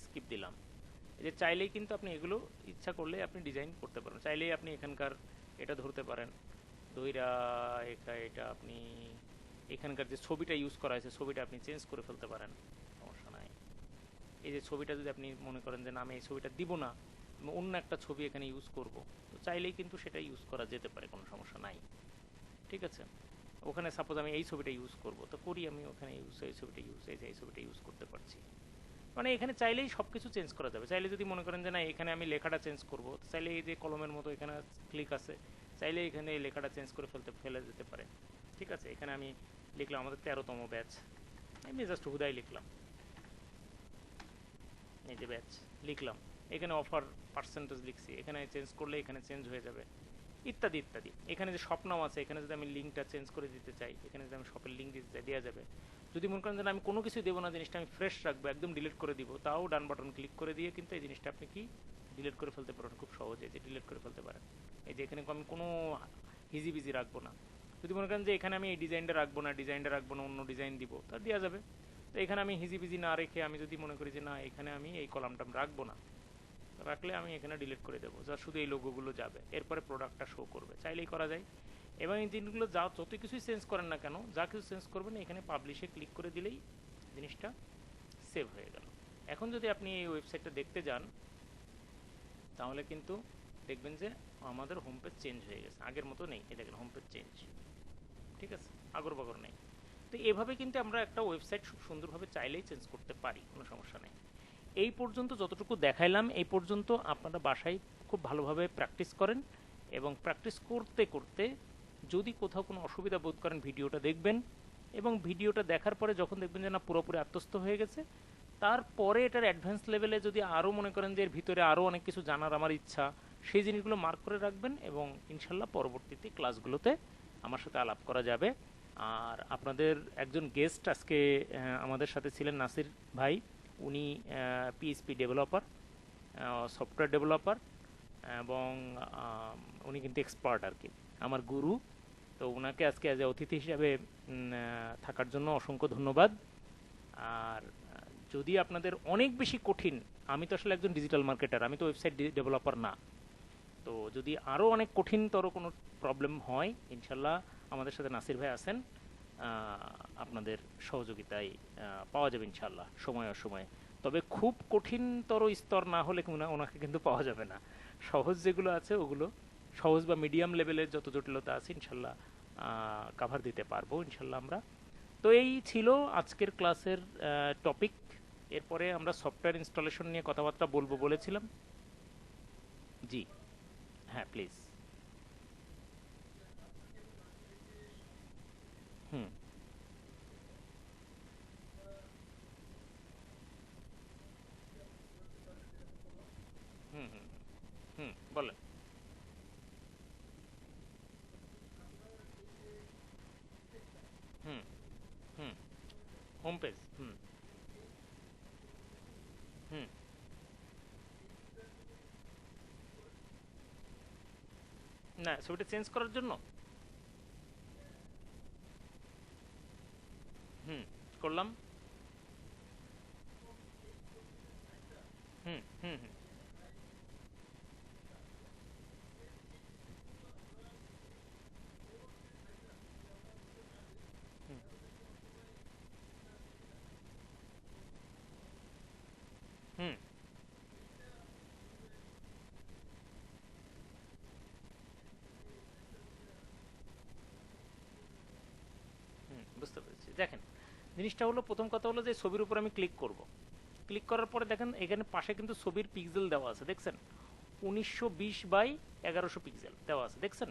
স্কিপ দিলাম। এই যে চাইলেই কিন্তু আপনি এগুলো ইচ্ছা করলে আপনি ডিজাইন করতে পারেন, চাইলেই আপনি এখানকার এটা ধরতে পারেন, ধইরা এটা আপনি এখানকার যে ছবিটা ইউজ করা হয়েছে ছবিটা আপনি চেঞ্জ করে ফেলতে পারেন, সমস্যা নাই। এই যে ছবিটা যদি আপনি মনে করেন যে না আমি এই ছবিটা দিব না, আমি অন্য একটা ছবি এখানে ইউজ করব, তো চাইলেই কিন্তু সেটা ইউজ করা যেতে পারে, কোনো সমস্যা নাই। ঠিক আছে, ওখানে সাপোজ আমি এই ছবিটা ইউজ করব, তো করি আমি ওখানে ইউজ, এই ছবিটা ইউজ, এই যে এই ছবিটা ইউজ করতে পারছি। মানে এখানে চাইলেই সব কিছু চেঞ্জ করা যাবে। চাইলে যদি মনে করেন যে না এখানে আমি লেখাটা চেঞ্জ করব, চাইলে এই যে কলমের মতো এখানে ক্লিক আছে, চাইলে এখানে এই লেখাটা চেঞ্জ করে ফেলে যেতে পারে। ঠিক আছে, এখানে আমি লিখলাম আমাদের 13তম ব্যাচ, আমি জাস্ট হুদাই লিখলাম, এই যে ব্যাচ লিখলাম, এখানে অফার পার্সেন্টেজ লিখছি, এখানে চেঞ্জ করলে এখানে চেঞ্জ হয়ে যাবে, ইত্যাদি ইত্যাদি। এখানে যে শপ নাম আছে, এখানে যদি আমি লিঙ্কটা চেঞ্জ করে দিতে চাই, এখানে যদি আমি শপের লিঙ্ক দিতে চাই দেওয়া যাবে। যদি মনে করেন যে আমি কোনো কিছু দেবো না, জিনিসটা আমি ফ্রেশ রাখবো, একদম ডিলিট করে দিব, তাও ডান বাটন ক্লিক করে দিয়ে কিন্তু এই জিনিসটা আপনি কি ডিলিট করে ফেলতে পারেন খুব সহজে, যে ডিলিট করে ফেলতে পারেন। এই যে এখানে আমি কোনো হিজিবিজি রাখবো না। যদি মনে করেন যে এখানে আমি এই ডিজাইনটা রাখবো না অন্য ডিজাইন দিব, তা দেওয়া যাবে। তো এখানে আমি হিজিবিজি না রেখে আমি যদি মনে করি যে না এখানে আমি এই কলামটা রাখবো না, রাখলে আমি এখানে ডিলিট করে দেবো, যা শুধু এই লোগোগুলো যাবে, এরপরে প্রোডাক্টটা শো করবে, চাইলেই করা যায়। এবং এই জিনিসগুলো যা যত কিছুই চেঞ্জ করেন না কেন, যা কিছু চেঞ্জ করবেন এখানে পাবলিশে ক্লিক করে দিলেই জিনিসটা সেভ হয়ে গেল। এখন যদি আপনি এই ওয়েবসাইটটা দেখতে যান তাহলে কিন্তু দেখবেন যে আমাদের হোম পেজ চেঞ্জ হয়ে গেছে, আগের মতো নেই, এই দেখেন হোম পেজ চেঞ্জ। ঠিক আছে, আগর বাগর নেই। তো এভাবে কিন্তু আমরা একটা ওয়েবসাইট খুব সুন্দরভাবে চাইলেই চেঞ্জ করতে পারি, কোনো সমস্যা নেই। এই পর্যন্ত যতটুকু দেখাইলাম, এই পর্যন্ত আপনারা বাসায় খুব ভালোভাবে প্র্যাকটিস করেন, এবং প্র্যাকটিস করতে করতে যদি কোথাও কোনো অসুবিধা বোধ করেন ভিডিওটা দেখবেন, এবং ভিডিওটা দেখার পরে যখন দেখবেন যে না পুরোপুরি আত্মস্থ হয়ে গেছে তারপরে এটার অ্যাডভান্স লেভেলে যদি আরও মনে করেন যে এর ভিতরে আরও অনেক কিছু জানার আমার ইচ্ছা, সেই জিনিসগুলো মার্ক করে রাখবেন এবং ইনশাল্লাহ পরবর্তীতে ক্লাসগুলোতে আমার সাথে আলাপ করা যাবে। আর আপনাদের একজন গেস্ট আজকে আমাদের সাথে ছিলেন নাসির ভাই। উনি পিএইচপি ডেভেলপার, সফটওয়্যার ডেভেলপার, এবং উনি কিন্তু এক্সপার্ট আর কি, আমার গুরু। তো ওনাকে আজকে অ্যাজ এ অতিথি হিসাবে থাকার জন্য অসংখ্য ধন্যবাদ। আর যদি আপনাদের অনেক বেশি কঠিন, আমি তো আসলে একজন ডিজিটাল মার্কেটার, আমি তো ওয়েবসাইট ডেভেলপার না, তো যদি আরও অনেক কঠিনতর কোনো প্রবলেম হয়, ইনশাল্লাহ আমাদের সাথে নাসির ভাই আছেন, আপনাদের সহযোগিতায় পাওয়া যাবে ইনশাল্লাহ সময় অসময়ে। তবে খুব কঠিনতর স্তর না হলে ওনাকে কিন্তু পাওয়া যাবে না। সহজ যেগুলো আছে ওগুলো, সহজ বা মিডিয়াম লেভেলের যত জটিলতা আছে ইনশাল্লাহ কাভার দিতে পারবো ইনশাল্লাহ আমরা। তো এই ছিল আজকের ক্লাসের টপিক। এরপরে আমরা সফটওয়্যার ইনস্টলেশন নিয়ে কথাবার্তা বলবো বলেছিলাম। জি হ্যাঁ প্লিজ। হুম হুম হুম হুম বলেন। হুম হুম হোম পেজ। হুম হুম না, ছবিটা চেঞ্জ করার জন্য। হুম করলাম। হুম হুম হুম হুম হুম হুম বুঝতে পেরেছি। দেখেন, জিনিসটা হলো, প্রথম কথা হলো যে ছবির উপর আমি ক্লিক করব। ক্লিক করার পরে দেখেন এখানে পাশে কিন্তু ছবির পিক্সেল দেওয়া আছে, দেখছেন? 1920 বাই 1100 পিক্সেল দেওয়া আছে, দেখছেন?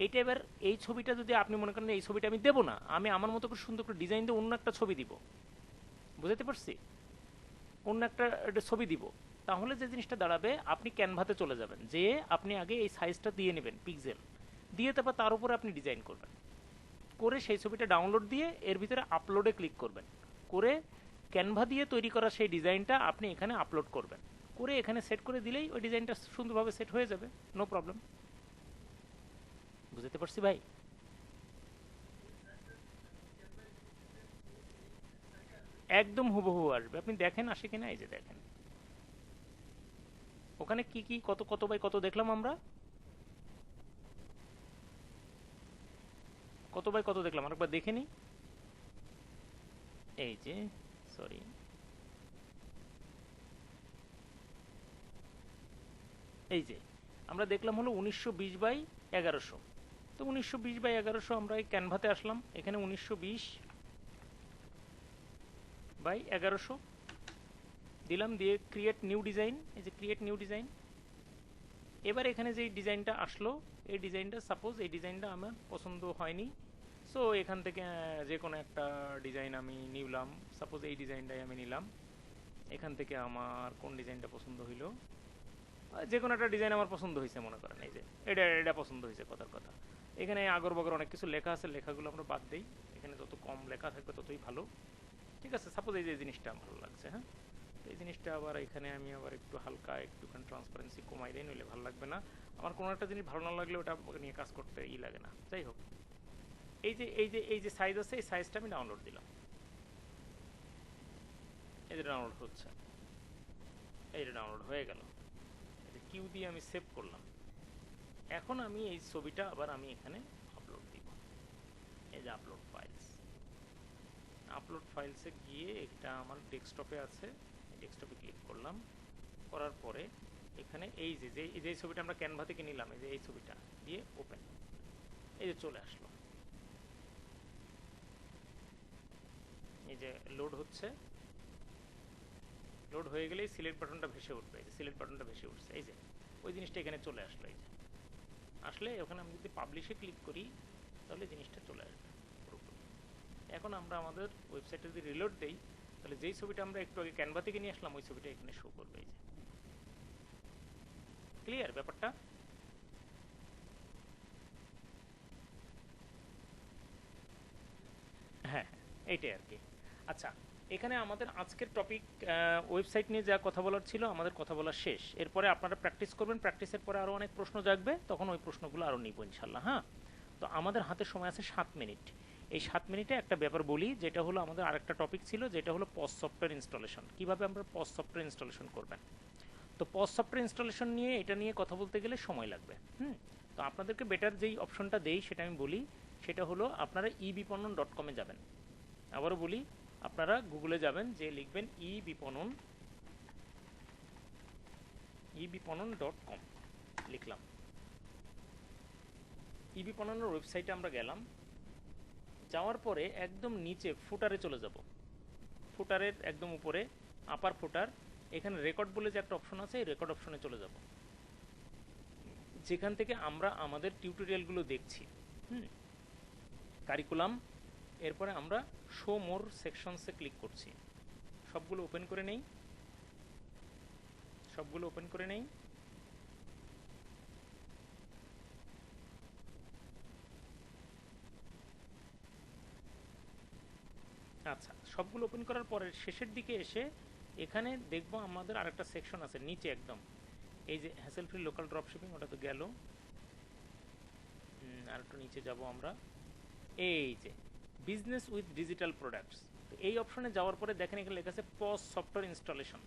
এইটা এবার, এই ছবিটা যদি আপনি মনে করেন এই ছবিটা আমি দেবো না, আমি আমার মতো করে সুন্দর করে ডিজাইন দিয়ে অন্য একটা ছবি দিব, বুঝতে পারছি? অন্য একটা ছবি দিব, তাহলে যে জিনিসটা দাঁড়াবে, আপনি ক্যানভাতে চলে যাবেন, যে আপনি আগে এই সাইজটা দিয়ে নেবেন পিক্সেল দিয়ে, তারপর তার উপরে আপনি ডিজাইন করবেন, করে সেই ছবিটা ডাউনলোড দিয়ে এর ভিতরে আপলোডে ক্লিক করবেন, করে ক্যানভা দিয়ে তৈরি করা সেই ডিজাইনটা আপনি এখানে আপলোড করবেন, করে এখানে সেট করে দিলেই ওই ডিজাইনটা সুন্দরভাবে সেট হয়ে যাবে, নো প্রবলেম। বুঝতে পারছি ভাই? একদম হুবহু আসবে, আপনি দেখেন আসে কিনা, এই যে দেখেন ওখানে কি কি কত কত বাই কত দেখলাম আমরা, কত বাই কত দেখলাম আরেকবার দেখে নিই। এই যে, সরি, এই যে আমরা দেখলাম হলো 1920 বাই 1100। তো 1920 বাই 1100 আমরা এই ক্যানভাতে আসলাম, এখানে 1920 বাই 1100 দিলাম, দিয়ে ক্রিয়েট নিউ ডিজাইন, এই যে ক্রিয়েট নিউ ডিজাইন। এবার এখানে যে ডিজাইনটা আসলো, এই ডিজাইনটা, সাপোজ এই ডিজাইনটা আমার পছন্দ হয়নি, সো এখান থেকে যে কোনো একটা ডিজাইন আমি নিলাম, সাপোজ এই ডিজাইনটাই আমি নিলাম। এখান থেকে আমার কোন ডিজাইনটা পছন্দ হইলো, যে কোনো একটা ডিজাইন আমার পছন্দ হয়েছে মনে করেন, এই যে এটা এটা পছন্দ হয়েছে, কথার কথা। এখানে আগর বগর অনেক কিছু লেখা আছে, লেখাগুলো আমরা বাদ দিই, এখানে যত কম লেখা থাকবে ততই ভালো। ঠিক আছে, সাপোজ এই যে জিনিসটা ভালো লাগছে, হ্যাঁ, তো এই জিনিসটা আবার এখানে আমি আবার একটু হালকা একটুখানি ট্রান্সপারেন্সি কমাই দিই, নইলে ভালো লাগবে না। আমার কোনো একটা জিনিস ভালো না লাগলে ওটা নিয়ে কাজ করতে লাগে না, যাই হোক। এই যে সাইজ আছে, এই সাইজটা আমি ডাউনলোড দিলাম, এই যে ডাউনলোড হচ্ছে, এই যে ডাউনলোড হয়ে গেল, এই যে কিউ দিয়ে আমি সেভ করলাম। এখন আমি এই ছবিটা আবার আমি এখানে আপলোড দিব, এই যে আপলোড ফাইলস, আপলোড ফাইলসে গিয়ে এটা আমার ডেস্কটপে আছে, ডেস্কটপে ক্লিক করলাম, করার পরে এখানে এই যে যে ছবিটা আমরা ক্যানভা থেকে নিলাম, এই যে এই ছবিটা দিয়ে ওপেন, এই যে চলে আসলো, এই যে লোড হচ্ছে, লোড হয়ে গেলেই সিলেক্ট বাটনটা ভেসে উঠবে, এই যে সিলেক্ট বাটনটা ভেসে উঠছে, এই যে ওই জিনিসটা এখানে চলে আসলো, এই যে আসলে ওখানে আমি যদি পাবলিশে ক্লিক করি তাহলে জিনিসটা চলে আসবে পুরোপুরি। এখন আমরা আমাদের ওয়েবসাইটে যদি রিলোড দেই, তাহলে যেই ছবিটা আমরা একটু আগে ক্যানভা থেকে নিয়ে আসলাম ওই ছবিটা এখানে শো করবে। এই যে ক্লিয়ার ব্যাপারটা? হ্যাঁ, এইটাই আর কি। আচ্ছা, এখানে আমাদের আজকের টপিক ওয়েবসাইট নিয়ে যা কথা বলার ছিল আমাদের কথা বলা শেষ। এরপরে আপনারা প্র্যাকটিস করবেন, প্র্যাকটিসের পরে আরও অনেক প্রশ্ন জাগবে, তখন ওই প্রশ্নগুলো আরও নিব ইনশাল্লাহ। হ্যাঁ, তো আমাদের হাতে সময় আছে 7 মিনিট। এই 7 মিনিটে একটা ব্যাপার বলি, যেটা হলো আমাদের আরেকটা টপিক ছিল, যেটা হলো পজ সফটওয়্যার ইনস্টলেশন। কীভাবে আমরা পজ সফটওয়্যার ইনস্টলেশন করবেন। তো পজ সফটওয়্যার ইনস্টলেশন নিয়ে এটা নিয়ে কথা বলতে গেলে সময় লাগবে। তো আপনাদেরকে বেটার যেই অপশনটা দেই সেটা আমি বলি, সেটা হলো আপনারা ebipanan.com-এ যাবেন। আবারও বলি, আপনারা গুগলে যাবেন, যে লিখবেন ebipanan.com লিখলাম। ebipanan-এর ওয়েবসাইটে আমরা গেলাম, যাওয়ার পরে একদম নিচে ফুটারে চলে যাব। ফুটারের একদম উপরে আপার ফুটার, এখানে রেকর্ড বলে যে একটা অপশন আছে, এই রেকর্ড অপশনে চলে যাব, যেখান থেকে আমরা আমাদের টিউটোরিয়ালগুলো দেখছি। কারিকুলাম, এরপরে আমরা শো মোর সেকশনসে ক্লিক করছি। সবগুলো ওপেন করে নেই, সবগুলো ওপেন করে নেই। আচ্ছা, সবগুলো ওপেন করার পরে শেষের দিকে এসে এখানে দেখব আমাদের আরেকটা সেকশন আছে নিচে একদম, এই যে হ্যাসেল ফ্রি লোকাল ড্রপশিপিং, ওটা তো গেল। আর একটু নিচে যাব আমরা, এই যে বিজনেস উইথ ডিজিটাল প্রোডাক্টস। তো এই অপশনে যাওয়ার পরে দেখেন এখানে লেখা আছে পজ সফটওয়্যার ইনস্টলেশন।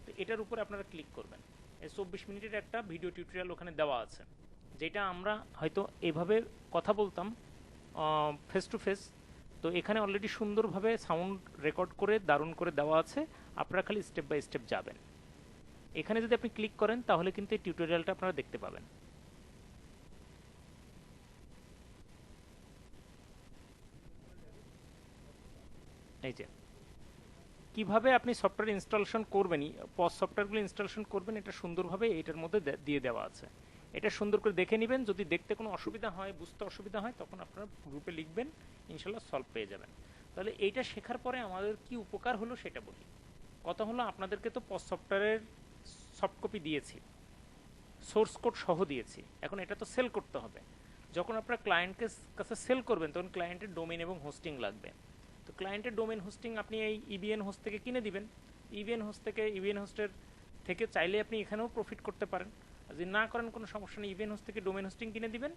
তো এটার উপরে আপনারা ক্লিক করবেন। এই 24 মিনিটের একটা ভিডিও টিউটোরিয়াল ওখানে দেওয়া আছে, যেটা আমরা হয়তো এভাবে কথা বলতাম ফেস টু ফেস। তো এখানে অলরেডি সুন্দরভাবে সাউন্ড রেকর্ড করে দারুণ করে দেওয়া আছে, আপনারা খালি স্টেপ বাই স্টেপ যাবেন। এখানে যদি আপনি ক্লিক করেন তাহলে কিন্তু এই টিউটোরিয়ালটা আপনারা দেখতে পাবেন। এই যে কিভাবে আপনি সফটওয়্যার ইনস্টলেশন করবেন, পজ সফটওয়্যারগুলো ইনস্টলেশন করবেন, এটা সুন্দরভাবে এটার মধ্যে দিয়ে দেওয়া আছে। এটা সুন্দর করে দেখে নেবেন, যদি দেখতে কোনো অসুবিধা হয়, বুঝতে অসুবিধা হয়, তখন আপনারা গ্রুপে লিখবেন, ইনশাল্লাহ সলভ পেয়ে যাবেন। তাহলে এইটা শেখার পরে আমাদের কি উপকার হলো সেটা বলি। কথা হলো, আপনাদেরকে তো পজ সফটওয়্যারের সফট কপি দিয়েছি, সোর্স কোড সহ দিয়েছি, এখন এটা তো সেল করতে হবে। যখন আপনারা ক্লায়েন্টকে কাছে সেল করবেন তখন ক্লায়েন্টের ডোমেইন এবং হোস্টিং লাগবে। তো ক্লায়েন্টের ডোমেইন হোস্টিং আপনি এই ইবিএন হোস্ট থেকে কিনে দিবেন। ইবিএন হোস্ট থেকে, ইবিএন হোস্টের থেকে চাইলে আপনি এখানেও প্রফিট করতে পারেন। যদি না করেন কোনো সমস্যা নেই, ইবিএন হোস্ট থেকে ডোমেইন হোস্টিং কিনে দিবেন,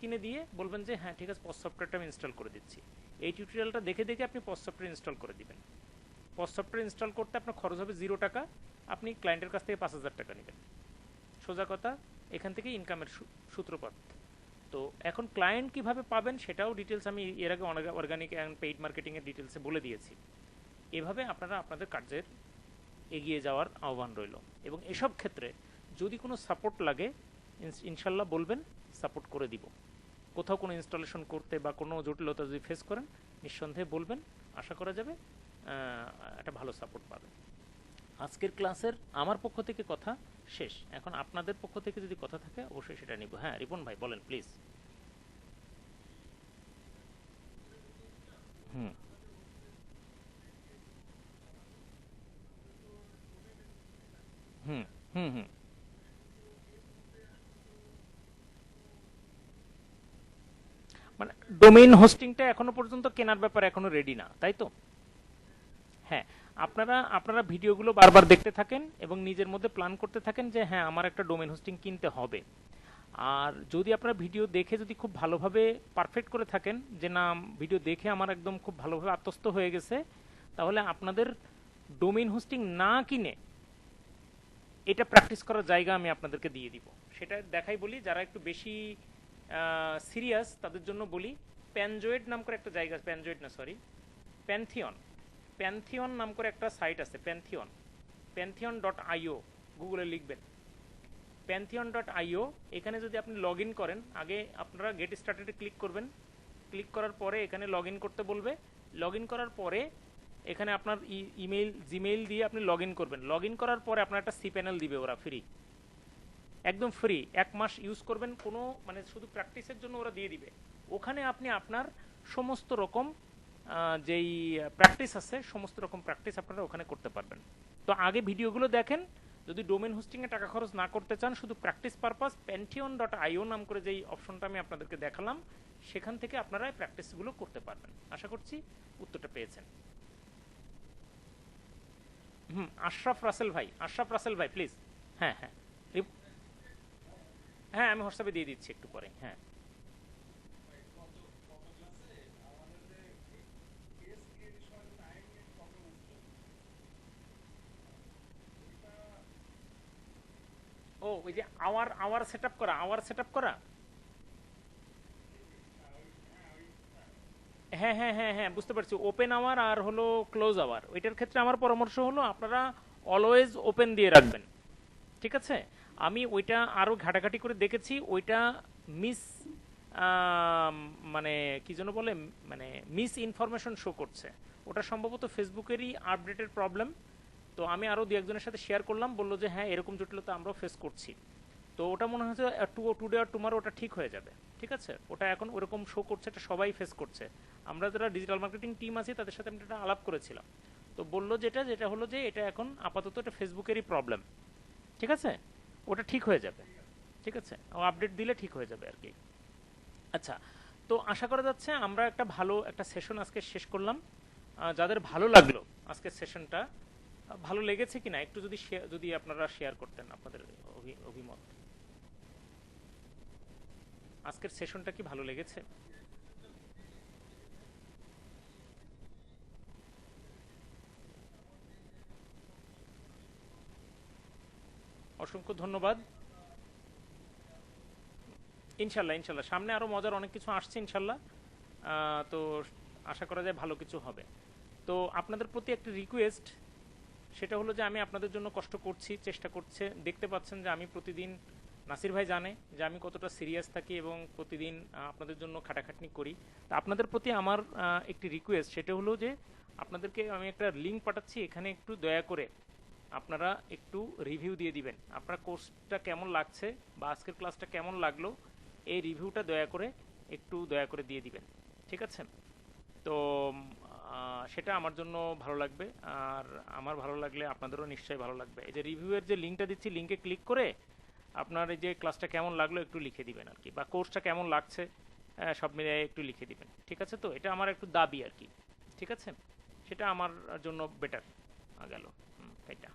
কিনে দিয়ে বলবেন যে হ্যাঁ ঠিক আছে, পজ সফটওয়্যারটা আমি ইনস্টল করে দিচ্ছি। এই টিউটোরিয়ালটা দেখে দেখে আপনি পজ সফটওয়্যার ইনস্টল করে দিবেন। পজ সফটওয়্যার ইনস্টল করতে আপনার খরচ হবে 0 টাকা, আপনি ক্লায়েন্টের কাছ থেকে 5,000 টাকা নেবেন। সোজা কথা, এখান থেকে ইনকামের সূত্রপাত। তো এখন ক্লায়েন্ট কিভাবে পাবেন সেটাও ডিটেলস আমি এর আগে অর্গানিক অ্যান্ড পেইড মার্কেটিংয়ের ডিটেলসে বলে দিয়েছি। এভাবে আপনারা আপনাদের কার্যের এগিয়ে যাওয়ার আহ্বান রইল। এবং এসব ক্ষেত্রে যদি কোনো সাপোর্ট লাগে ইনশাল্লাহ বলবেন, সাপোর্ট করে দিব। কোথাও কোনো ইনস্টলেশন করতে বা কোনো জটিলতা যদি ফেস করেন নিঃসন্দেহে বলবেন, আশা করা যাবে একটা ভালো সাপোর্ট পাবেন। আজকের ক্লাসের আমার পক্ষ থেকে কথা শেষ। এখন আপনাদের পক্ষ থেকে যদি কথা থাকে অবশ্যই সেটা নিব। হ্যাঁ রিপন ভাই বলেন প্লিজ। হুম হুম হুম হুম মানে ডোমেইন হোস্টিংটা এখনো পর্যন্ত কেনার ব্যাপার এখনো রেডি না, তাই তো? হ্যাঁ, আপনারা আপনারা ভিডিওগুলো বারবার দেখতে থাকেন এবং নিজের মধ্যে প্ল্যান করতে থাকেন যে হ্যাঁ আমার একটা ডোমেইন হোস্টিং কিনতে হবে। আর যদি আপনারা ভিডিও দেখে যদি খুব ভালোভাবে পারফেক্ট করে থাকেন, যে না ভিডিও দেখে আমার একদম খুব ভালোভাবে আত্মস্থ হয়ে গেছে, তাহলে আপনাদের ডোমেইন হোস্টিং না কিনে এটা প্র্যাকটিস করার জায়গা আমি আপনাদেরকে দিয়ে দিব। সেটা দেখাই বলি, যারা একটু বেশি সিরিয়াস তাদের জন্য বলি, প্যানজয়েড নাম করে একটা জায়গা, প্যানজয়েড না সরি, প্যানথিয়ন, প্যানথিয়ন নাম করে একটা সাইট আছে, প্যানথিয়ন, প্যানথিয়ন.io, গুগলে লিখবেন প্যানথিয়ন.io। এখানে যদি আপনি লগ ইন করেন, আগে আপনারা গেট স্টার্টেডে ক্লিক করবেন, ক্লিক করার পরে এখানে লগ ইন করতে বলবে। লগ ইন করার পরে এখানে আপনার ইমেইল জিমেইল দিয়ে আপনি লগ ইন করবেন। লগ ইন করার পরে আপনার একটা সি প্যানেল দিবে ওরা, ফ্রি, একদম ফ্রি, 1 মাস ইউজ করবেন, কোনো মানে শুধু প্র্যাকটিসের জন্য ওরা দিয়ে দিবে। ওখানে আপনি আপনার সমস্ত রকম যেই প্র্যাকটিস আছে সমস্ত রকম প্র্যাকটিস আপনারা ওখানে করতে পারবেন। তো আগে ভিডিওগুলো দেখেন, যদি ডোমেন হোস্টিংয়ে টাকা খরচ না করতে চান, শুধু প্র্যাকটিস পারপাস pantheon.io নাম করে যেই অপশনটা আমি আপনাদেরকে দেখালাম, সেখান থেকে আপনারা প্র্যাকটিসগুলো করতে পারবেন। আশা করছি উত্তরটা পেয়েছেন। আশরাফ রাসেল ভাই, আশরাফ রাসেল ভাই প্লিজ। হ্যাঁ হ্যাঁ হ্যাঁ, আমি হোয়াটসঅ্যাপে দিয়ে দিচ্ছি একটু পরে। হ্যাঁ, ও ওই যে আওয়ার আওয়ার সেটআপ করা, আওয়ার সেটআপ করা। হ্যাঁ হ্যাঁ হ্যাঁ হ্যাঁ, বুঝতে পারছি। ওপেন আওয়ার আর হলো ক্লোজ আওয়ার, ওইটার ক্ষেত্রে আমার পরামর্শ হলো আপনারা অলওয়েজ ওপেন দিয়ে রাখবেন। ঠিক আছে, আমি ওইটা আরও ঘাটাঘাটি করে দেখেছি, ওইটা মিস মানে কি যেন বলে, মানে মিস ইনফরমেশন শো করছে। ওটা সম্ভবত ফেসবুকেরই আপডেটের প্রবলেম। তো আমি আরও দু একজনের সাথে শেয়ার করলাম, বললো যে হ্যাঁ এরকম জটিলতা আমরাও ফেস করছি। তো ওটা মনে হচ্ছে টুডে আর টুমারো ওটা ঠিক হয়ে যাবে। ঠিক আছে, ওটা এখন ওরকম শো করছে, এটা সবাই ফেস করছে। আমরা যারা ডিজিটাল মার্কেটিং টিম আছি তাদের সাথে আমি এটা আলাপ করেছিলাম। তো বললো যেটা যেটা হলো যে এটা এখন আপাতত এটা ফেসবুকেরই প্রবলেম। ঠিক আছে, ওটা ঠিক হয়ে যাবে। ঠিক আছে, ও আপডেট দিলে ঠিক হয়ে যাবে আর কি। আচ্ছা, তো আশা করা যাচ্ছে আমরা একটা ভালো একটা সেশন আজকে শেষ করলাম। যাদের ভালো লাগলো আজকের সেশনটা, ভালো লেগেছে কিনা একটু যদি যদি আপনারা শেয়ার করতেন আপনাদের অভিমত। আজকের সেশনটা কি ভালো লেগেছে? অসংখ্য ধন্যবাদ। ইনশাল্লাহ ইনশাল্লাহ সামনে আরো মজার অনেক কিছু আসছে ইনশাল্লাহ। তো আশা করা যায় ভালো কিছু হবে। তো আপনাদের প্রতি একটা রিকোয়েস্ট, সেটা হলো যে আমি আপনাদের জন্য কষ্ট করছি, চেষ্টা করছে, দেখতে পাচ্ছেন যে আমি প্রতিদিন, নাসির ভাই জানে যে আমি কতটা সিরিয়াস থাকি এবং প্রতিদিন আপনাদের জন্য খাটাখাটনি করি। তা আপনাদের প্রতি আমার একটি রিকোয়েস্ট, সেটা হলো যে আপনাদেরকে আমি একটা লিঙ্ক পাঠাচ্ছি, এখানে একটু দয়া করে আপনারা একটু রিভিউ দিয়ে দিবেন, আপনার কোর্সটা কেমন লাগছে বা আজকের ক্লাসটা কেমন লাগলো, এই রিভিউটা দয়া করে দিয়ে দিবেন। ঠিক আছে, তো সেটা আমার জন্য ভালো লাগবে, আর আমার ভালো লাগলে আপনাদেরও নিশ্চয়ই ভালো লাগবে। এই যে রিভিউয়ের যে লিঙ্কটা দিচ্ছি, লিঙ্কে ক্লিক করে আপনার এই যে ক্লাসটা কেমন লাগলো একটু লিখে দিবেন আর কি, বা কোর্সটা কেমন লাগছে সব মিলিয়ে একটু লিখে দিবেন। ঠিক আছে, তো এটা আমার একটু দাবি আর কি। ঠিক আছে, সেটা আমার জন্য বেটার গেল এটা।